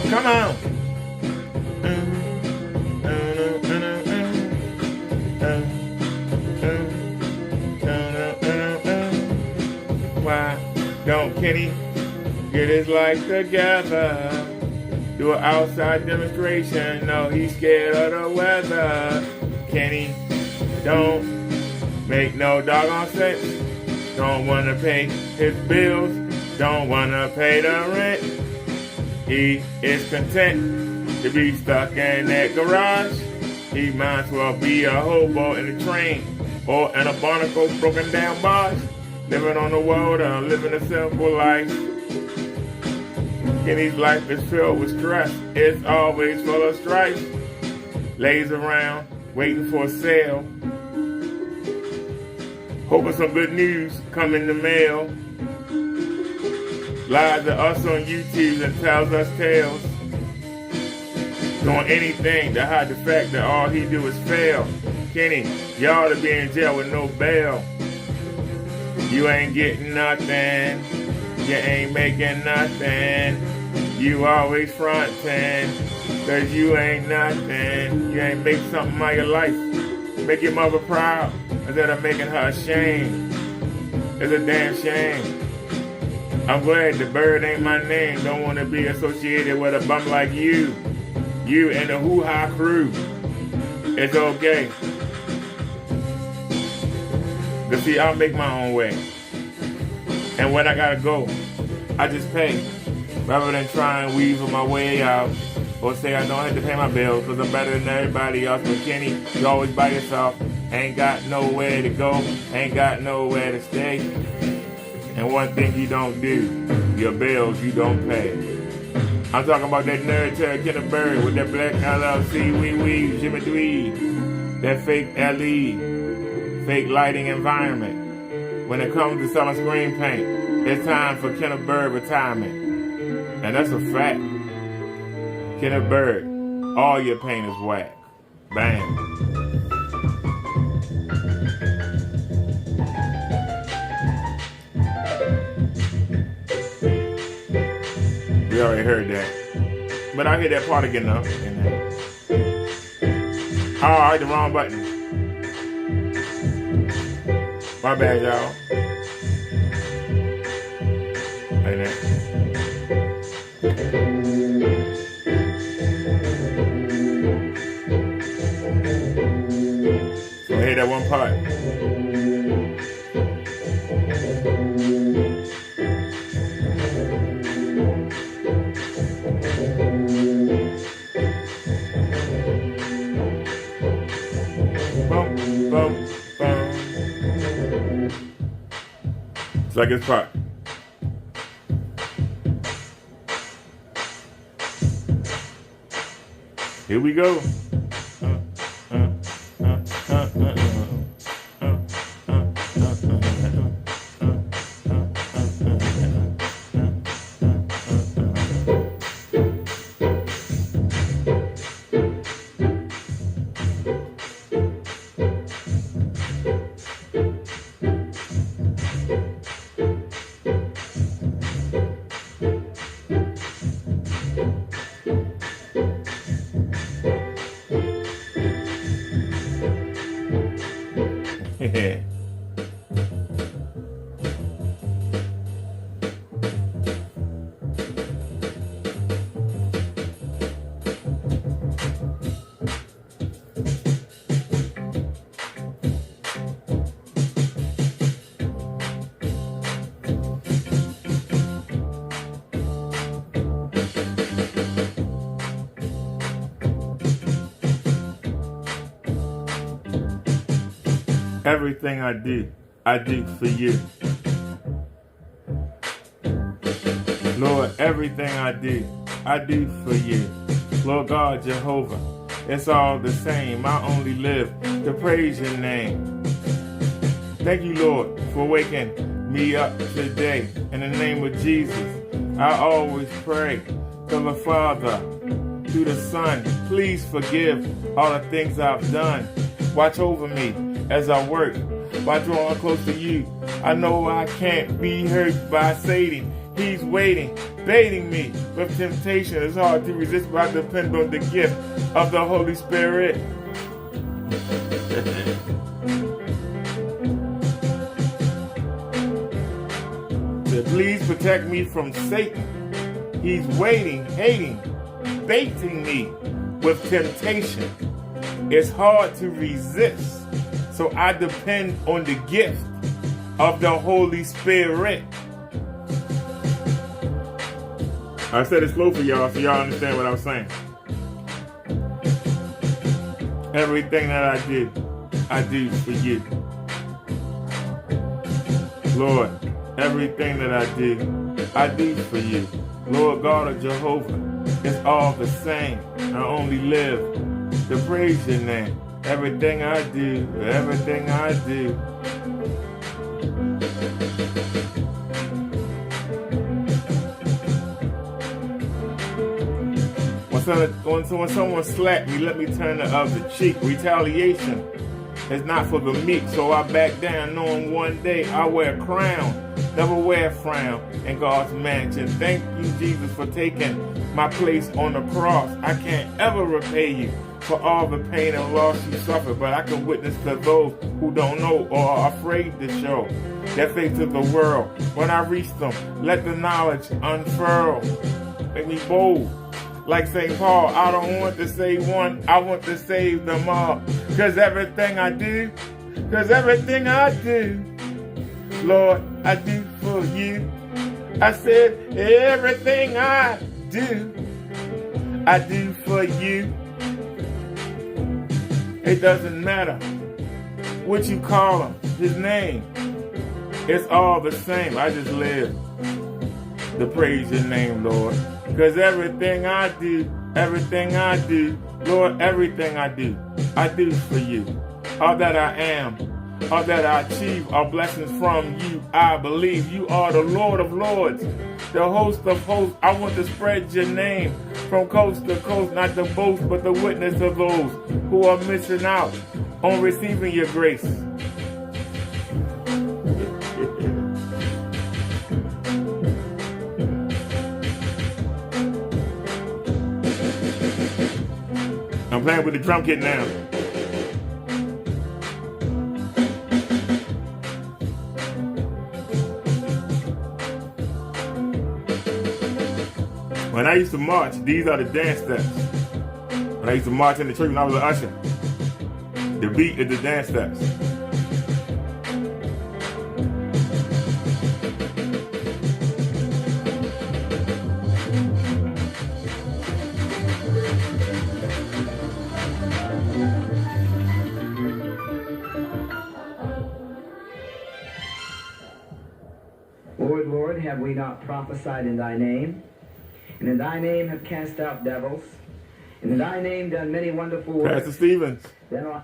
Come on. Why don't Kenny get his life together? Do an outside demonstration. No, he's scared of the weather. Kenny don't make no doggone sense. Don't want to pay his bills. Don't want to pay the rent. He is content to be stuck in that garage. He might as well be a hobo in a train or in a barnacle broken down barge. Living on the water, living a simple life. Kenny's life is filled with stress. It's always full of strife. Lays around, waiting for a sale. Hoping some good news come in the mail. Lies at us on YouTube and tells us tales. Doing anything to hide the fact that all he do is fail. Kenny, you ought to be in jail with no bail. You ain't getting nothing. You ain't making nothing. You always frontin', cause you ain't nothing. You ain't make something out of your life. Make your mother proud instead of making her ashamed. It's a damn shame. I'm glad the bird ain't my name. Don't want to be associated with a bum like you. You and the hoo-ha crew. It's okay. But see, I'll make my own way. And when I gotta go, I just pay. Rather than try and weasel my way out. Or say I don't have to pay my bills because I'm better than everybody else. But Kenny, you always by yourself. Ain't got nowhere to go. Ain't got nowhere to stay. And one thing you don't do, your bills you don't pay. I'm talking about that nerd Terry Kenneth Bird with that black LLC, wee Jimmy Dwee. That fake LE, fake lighting environment. When it comes to selling screen paint, it's time for Kenneth Bird retirement. And that's a fact. Kenneth Bird, all your paint is whack. Bam. We already heard that. But I'll hear that part again though. Oh, I hit the wrong button. My bad, y'all. Like that. So I hear that one part. Second part. Here we go. Everything I do for you. Lord, everything I do for you. Lord God, Jehovah, it's all the same. I only live to praise your name. Thank you, Lord, for waking me up today. In the name of Jesus, I always pray to the Father, to the Son. Please forgive all the things I've done. Watch over me as I work by drawing close to you. I know I can't be hurt by Satan. He's waiting, baiting me with temptation. It's hard to resist, but I depend on the gift of the Holy Spirit. So please protect me from Satan. He's waiting, hating, baiting me with temptation. It's hard to resist, so I depend on the gift of the Holy Spirit. I said it slow for y'all so y'all understand what I'm saying. Everything that I do for you. Lord, everything that I do for you. Lord God of Jehovah, it's all the same. I only live to praise your name. Everything I do. When someone slapped me, let me turn the other cheek. Retaliation is not for the meek, so I back down knowing one day I wear a crown. Never wear a frown in God's mansion. Thank you, Jesus, for taking my place on the cross. I can't ever repay you. for all the pain and loss you suffered, but I can witness to those who don't know or are afraid to show their faith to the world. When I reach them, let the knowledge unfurl. Make me bold, like St. Paul. I don't want to save one, I want to save them all. Cause everything I do, Lord, I do for you. I said everything I do for you. It doesn't matter what you call him, his name. It's all the same. I just live to praise your name, Lord. Because everything I do, Lord, everything I do for you. All that I am, all that I achieve are blessings from you. I believe you are the Lord of Lords, the host of hosts. I want to spread your name from coast to coast, not to boast, but to witness of those who are missing out on receiving your grace. I'm playing with the drum kit now. When I used to march, these are the dance steps. When I used to march in the church when I was an usher, the beat is the dance steps. Lord, Lord, have we not prophesied in thy name? And in thy name have cast out devils, and in thy name done many wonderful works. Pastor Stevens. Then I...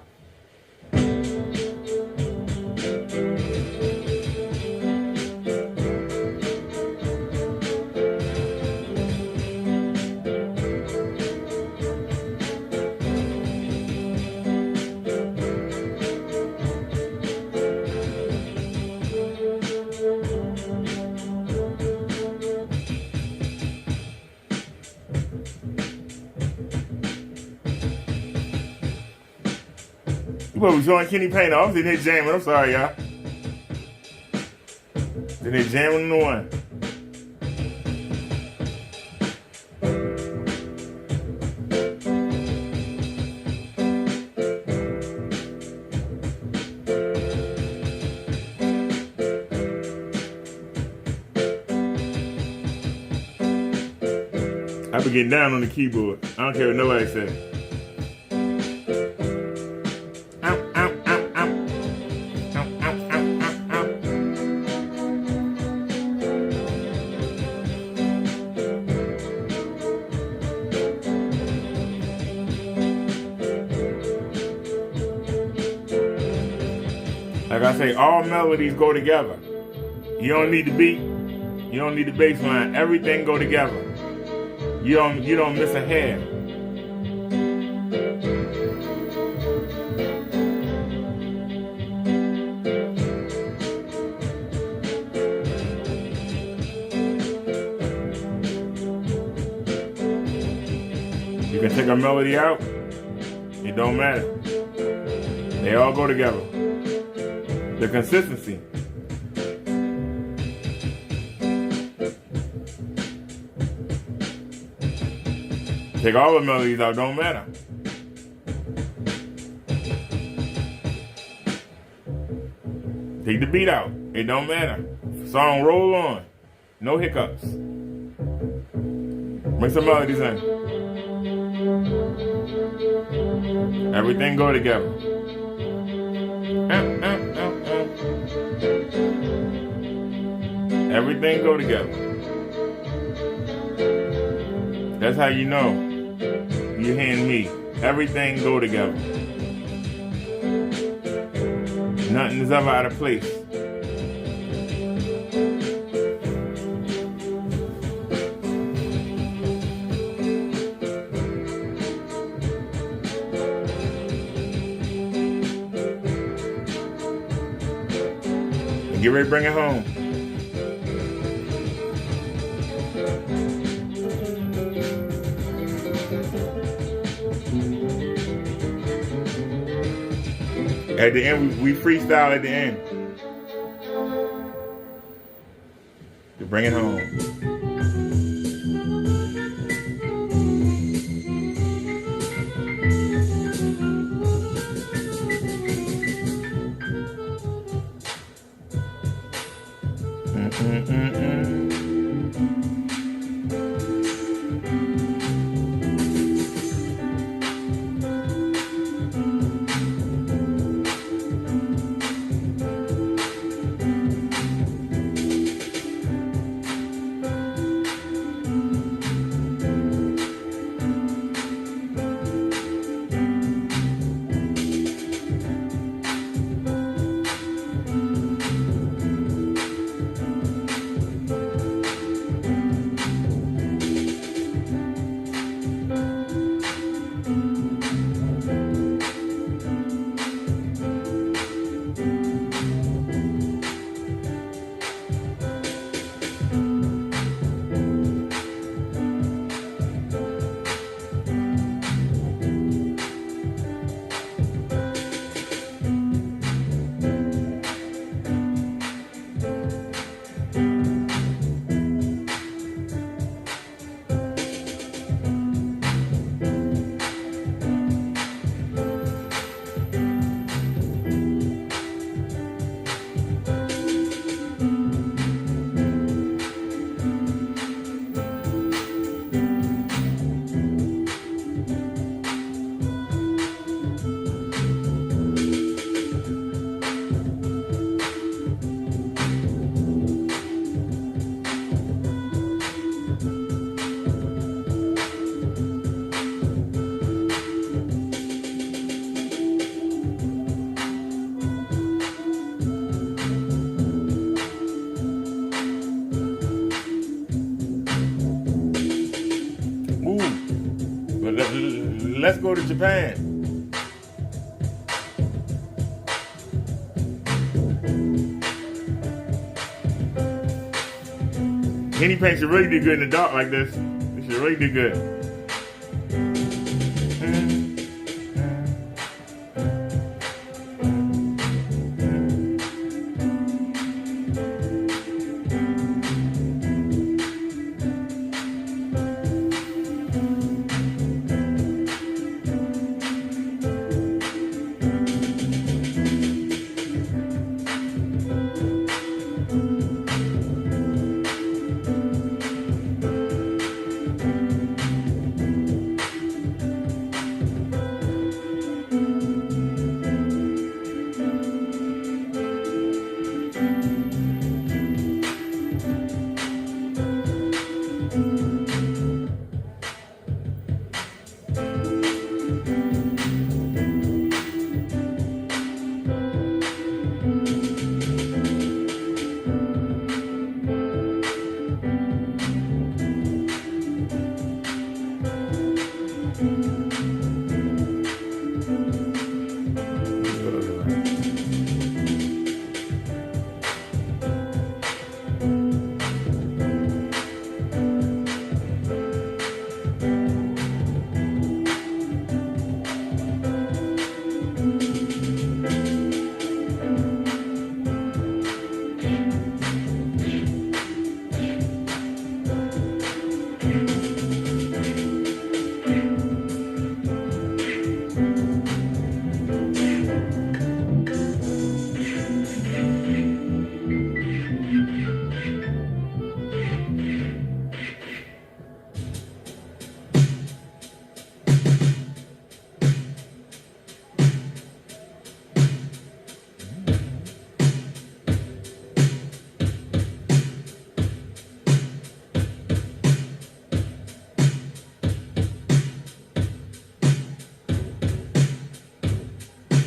Well, we showing Kenny Payne. I was in here jamming. I'm sorry, y'all. In here jamming the one. I be getting down on the keyboard. I don't care what nobody says. Like I say, all melodies go together. You don't need the beat. You don't need the bass line. Everything go together. You don't miss a hair. You can take a melody out. It don't matter. They all go together. The consistency. Take all the melodies out, don't matter. Take the beat out, it don't matter. Song roll on, no hiccups. Bring some melodies in. Everything go together. Everything go together. That's how you know you hearing me. Everything go together. Nothing is ever out of place. Get ready to bring it home. At the end, we freestyle at the end. To bring it home. Let's go to Japan. Henny paint should really do good in the dark like this. It should really do good.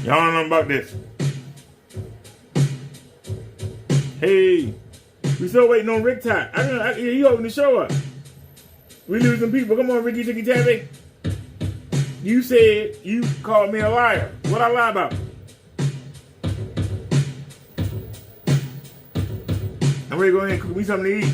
Y'all don't know about this. Hey, we still waiting on Rick Todd. He opened the show up. We losing people. Come on, Ricky Ticky Tabby. You said you called me a liar. What I lie about? I'm ready to go ahead and cook me something to eat.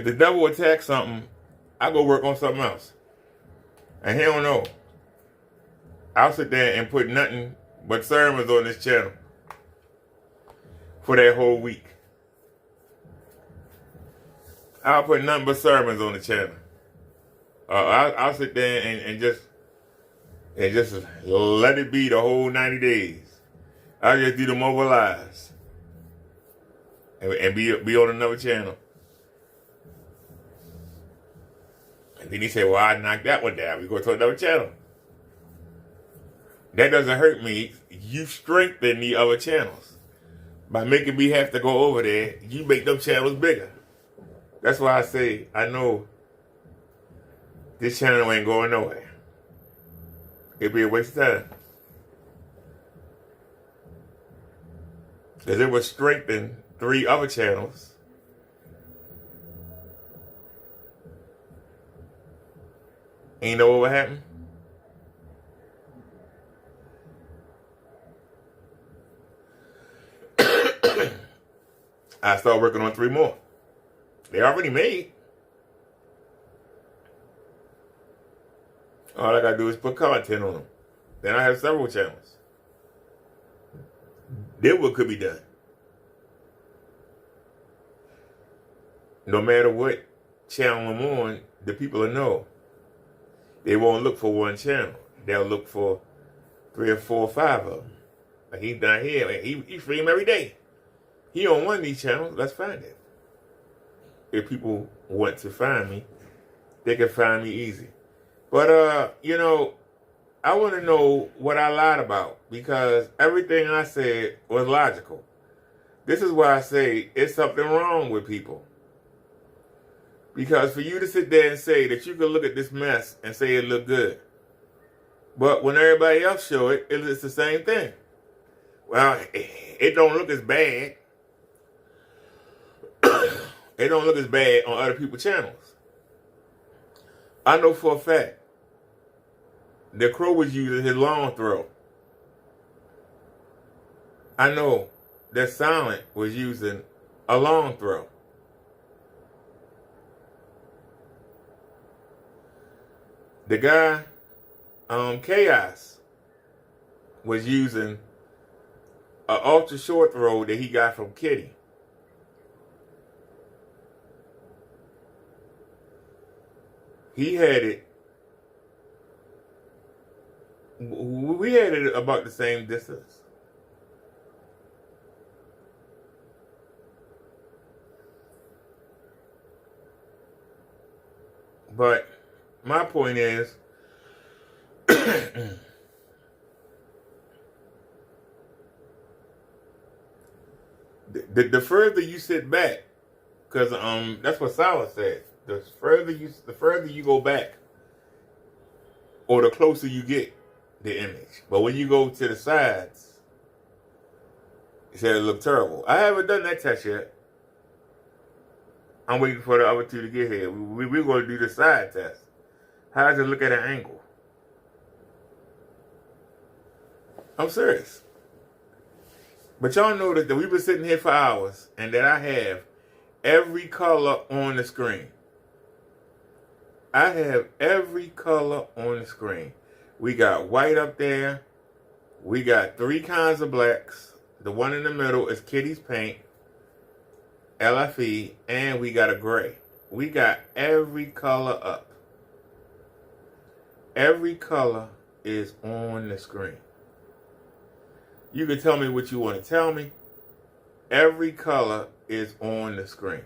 If the devil attacks something, I go work on something else. And he don't know. I'll sit there and put nothing but sermons on this channel for that whole week. I'll put nothing but sermons on the channel. I'll sit there and just let it be the whole 90 days. I'll just do the mobilize and be on another channel. And then he said, well, I knocked that one down. We go to another channel. That doesn't hurt me. You strengthen the other channels. By making me have to go over there, you make them channels bigger. That's why I say, I know this channel ain't going nowhere. It'd be a waste of time. Because it would strengthen 3 other channels. And you know what would happen? I start working on 3 more. They already made. All I gotta do is put content on them. Then I have several channels. Then what could be done? No matter what channel I'm on, the people will know. They won't look for one channel. They'll look for 3 or 4 or 5 of them. Like he's down here. He stream every day. He on one of these channels. Let's find it. If people want to find me, they can find me easy. But, you know, I want to know what I lied about because everything I said was logical. This is why I say it's something wrong with people. Because for you to sit there and say that you can look at this mess and say it looked good, but when everybody else show it, it's the same thing. Well, it don't look as bad. It don't look as bad on other people's channels. I know for a fact that Crow was using his long throw. I know that Silent was using a long throw. The guy, Chaos, was using an ultra short throw that he got from Kitty. He had it. We had it about the same distance. But my point is, the further you sit back, because that's what Silas said. The further you go back, or the closer you get the image. But when you go to the sides, he said it looked terrible. I haven't done that test yet. I'm waiting for the other 2 to get here. We're going to do the side test. How does it look at an angle? I'm serious. But y'all know that we've been sitting here for hours and that I have every color on the screen. I have every color on the screen. We got white up there. We got 3 kinds of blacks. The one in the middle is Kitty's paint, LFE, and we got a gray. We got every color up. Every color is on the screen. You can tell me what you want to tell me. Every color is on the screen.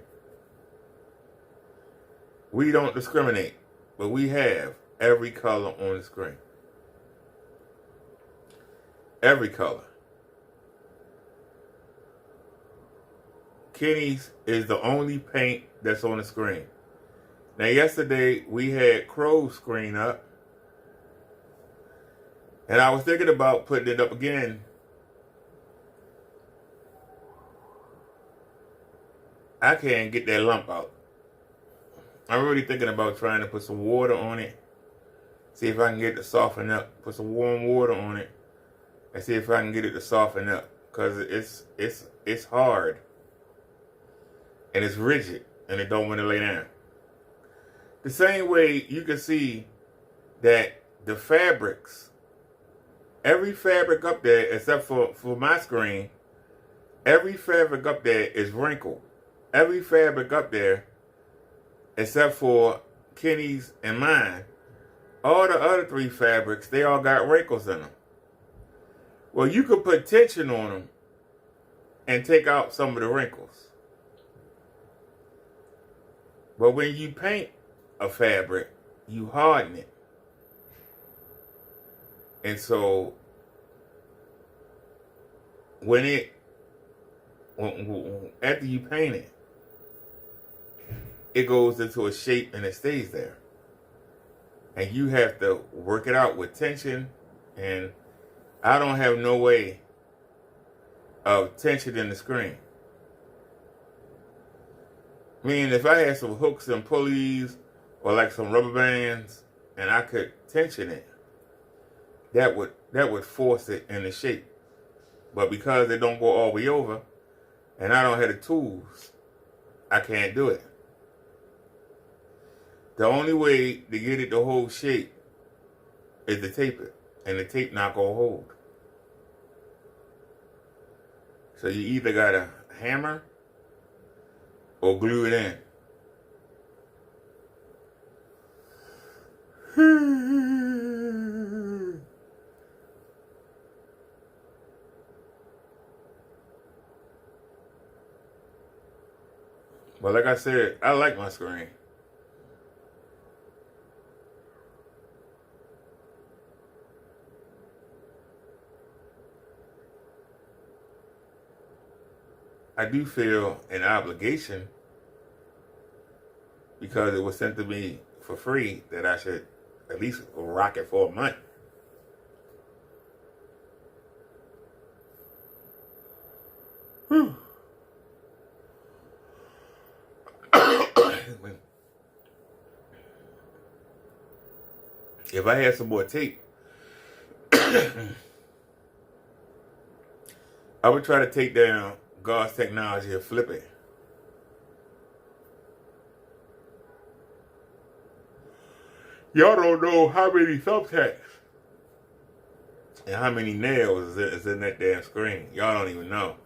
We don't discriminate, but we have every color on the screen. Every color. Kitty's is the only paint that's on the screen. Now, yesterday we had Crow's screen up, and I was thinking about putting it up again. I can't get that lump out. I'm really thinking about trying to put some water on it. See if I can get it to soften up. Put some warm water on it. And see if I can get it to soften up. Because it's hard. And it's rigid. and it don't want to lay down. The same way you can see that the fabrics, every fabric up there, except for my screen, every fabric up there is wrinkled. Every fabric up there, except for Kenny's and mine, all the other 3 fabrics, they all got wrinkles in them. Well, you could put tension on them and take out some of the wrinkles. But when you paint a fabric, you harden it. And so after you paint it, it goes into a shape and it stays there. And you have to work it out with tension, and I don't have no way of tensioning the screen. Meaning if I had some hooks and pulleys or like some rubber bands and I could tension it, that would force it into shape. But because it don't go all the way over and I don't have the tools, I can't do it. The only way to get it to hold shape is to tape it, and the tape not gonna hold. So you either gotta hammer or glue it in. But like I said, I like my screen. I do feel an obligation, because it was sent to me for free, that I should at least rock it for a month. If I had some more tape, I would try to take down God's technology and flip it. Y'all don't know how many thumbtacks and how many nails is in that damn screen. Y'all don't even know.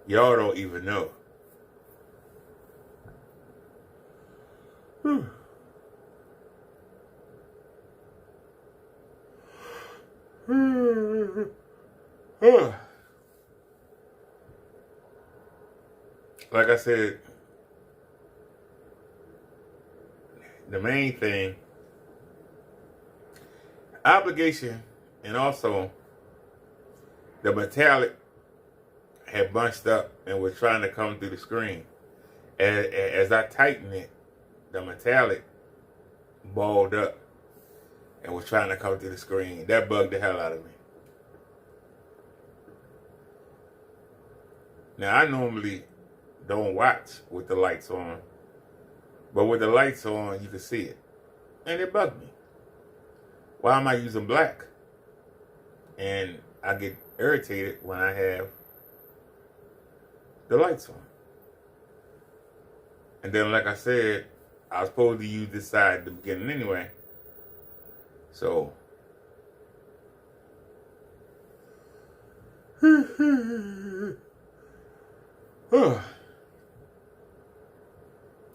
Y'all don't even know. Like I said, the main thing, obligation, and also the metallic had bunched up and was trying to come through the screen. As I tightened it, the metallic balled up and was trying to come through the screen. That bugged the hell out of me. Now, I normally don't watch with the lights on, but with the lights on, you can see it. And it bugged me. Why am I using black? And I get irritated when I have the lights on. And then, like I said, I was supposed to use this side at the beginning anyway. So,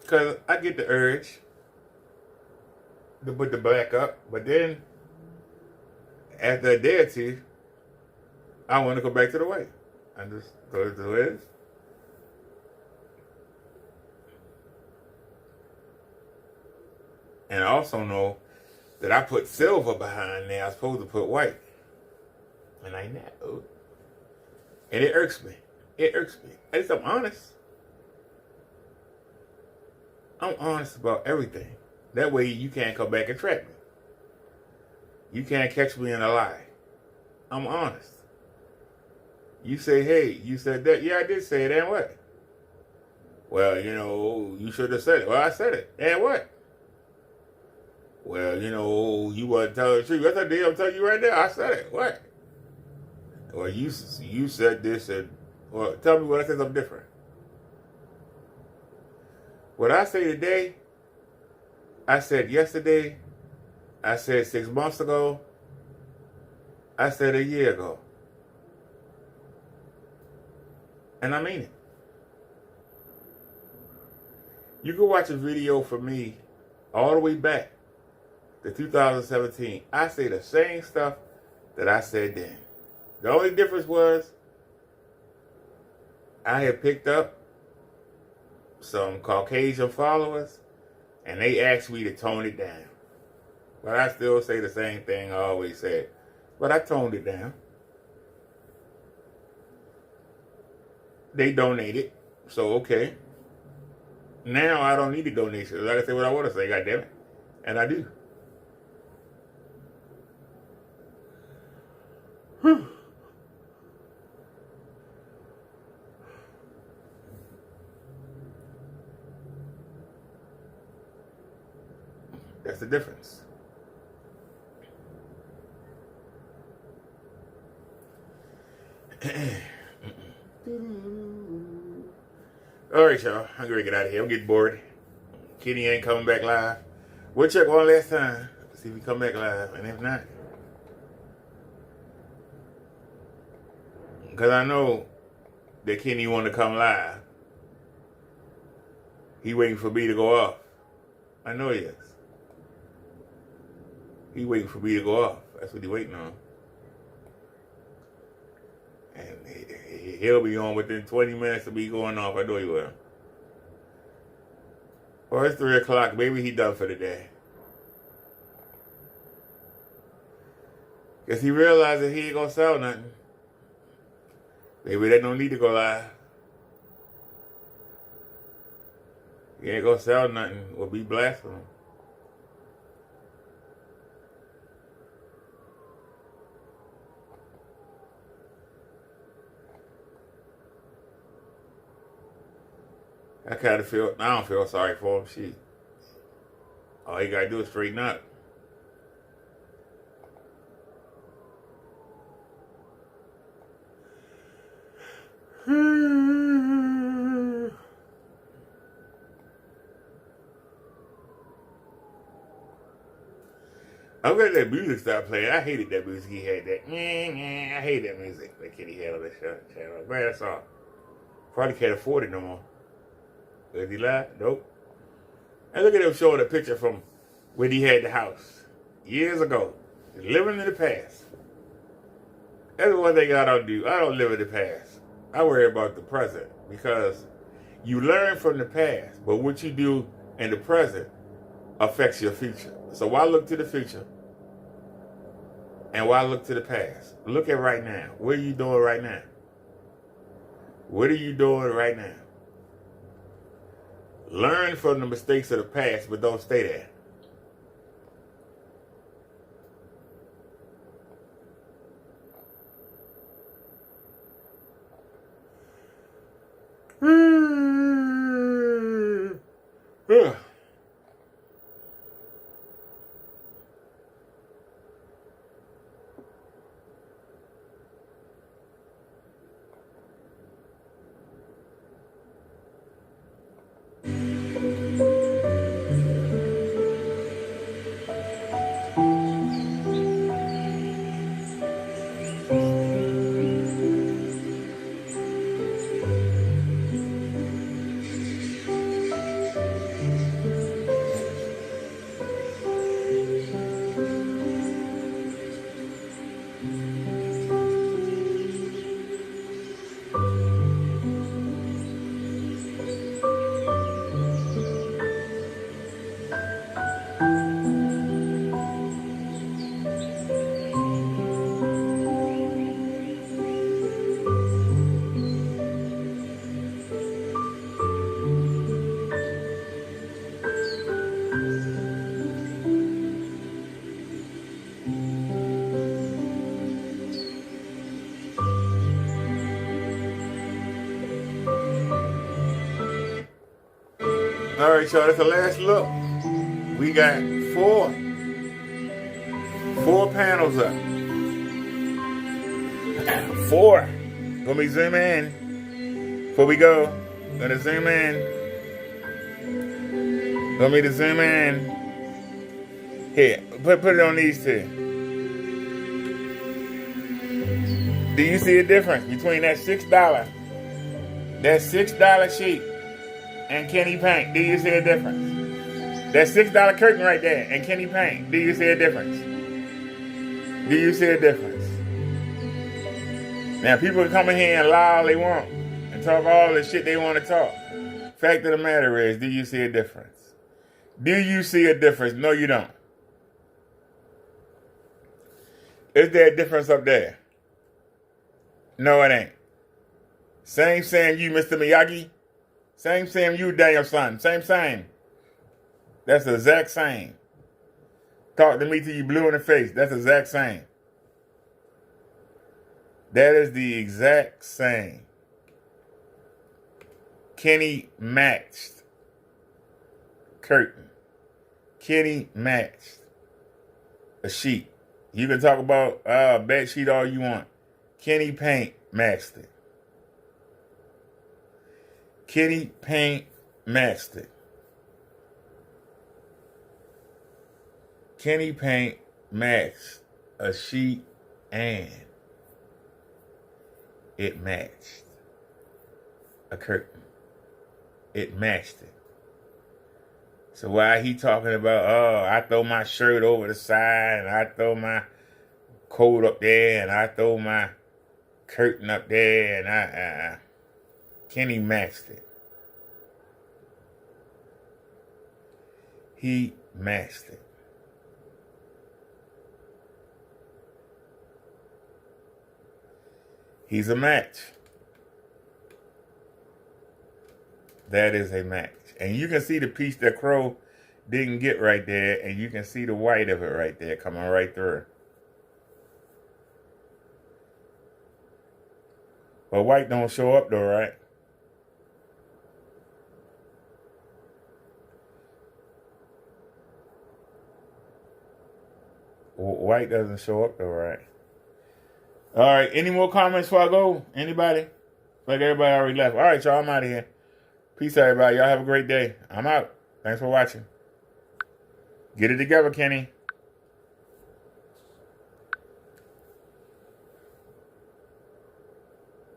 because I get the urge to put the black up, but then after a day or two, I want to go back to the white. I just throw it the way it is. And I also know that I put silver behind there. I was supposed to put white. And I know. And it irks me. It irks me. At least I'm honest. I'm honest about everything. That way you can't come back and trap me. You can't catch me in a lie. I'm honest. You say, hey, you said that. Yeah, I did say it. And what? Well, you should have said it. Well, I said it. And what? Well, you wasn't telling the truth. Yes, I did. I'm telling you right now. I said it. What? Or you said this, and or tell me what I said something different. What I say today, I said yesterday, I said 6 months ago, I said a year ago. And I mean it. You can watch a video from me all the way back to 2017. I say the same stuff that I said then. The only difference was I had picked up some Caucasian followers and they asked me to tone it down. But I still say the same thing I always said. But I toned it down. They donated, so okay. Now I don't need the donations. I can say what I want to say, goddammit. And I do. Whew. That's the difference. Alright, y'all. I'm gonna get out of here. I'm getting bored. Kenny ain't coming back live. We'll check one last time. See if he come back live. And if not, because I know that Kenny want to come live. He waiting for me to go off. I know he is. He waiting for me to go off. That's what he waiting on. And he'll be on within 20 minutes of me going off. I know he will. Well, it's 3 o'clock. Maybe he done for the day. Because he realized that he ain't going to sell nothing. Maybe they don't need to go live. He ain't going to sell nothing or be blasphemous. I don't feel sorry for him. Shit. All he gotta do is straighten up. I'm glad that music stopped playing. I hated that music he had. I hate that music that Kenny had on this channel. I'm glad that's all. Probably can't afford it no more. Did he lie? Nope. And look at him showing a picture from when he had the house years ago. Living in the past. That's one thing I don't do. I don't live in the past. I worry about the present because you learn from the past, but what you do in the present affects your future. So why look to the future and why look to the past? Look at right now. What are you doing right now? What are you doing right now? Learn from the mistakes of the past, but don't stay there. All right, y'all, that's the last look. We got four panels up. 4. Let me zoom in. Before we go, gonna zoom in. Want me to zoom in? Here, put it on these two. Do you see a difference between that $6 sheet and Kenny Paint? Do you see a difference? That $6 curtain right there and Kenny Paint. Do you see a difference? Do you see a difference? Now people can come in here and lie all they want and talk all the shit they want to talk. Fact of the matter is, do you see a difference? Do you see a difference? No, you don't. Is there a difference up there? No, it ain't. Same you, Mr. Miyagi. Same you, Daniel-san. Same. That's the exact same. Talk to me till you blue in the face. That's the exact same. That is the exact same. Kenny matched curtain. Kenny matched a sheet. You can talk about bed sheet all you want. Kenny Paint matched it. Kenny Paint matched it. Kenny Paint matched a sheet and it matched a curtain. It matched it. So why he talking about, I throw my shirt over the side and I throw my coat up there and I throw my curtain up there and Kenny matched it. He matched it. He's a match. That is a match. And you can see the piece that Crow didn't get right there, and you can see the white of it right there coming right through. But white don't show up though, right? White doesn't show up though, right? All right, any more comments before I go? Anybody? Like everybody already left. All right, y'all, I'm out of here. Peace, everybody. Y'all have a great day. I'm out. Thanks for watching. Get it together, Kenny.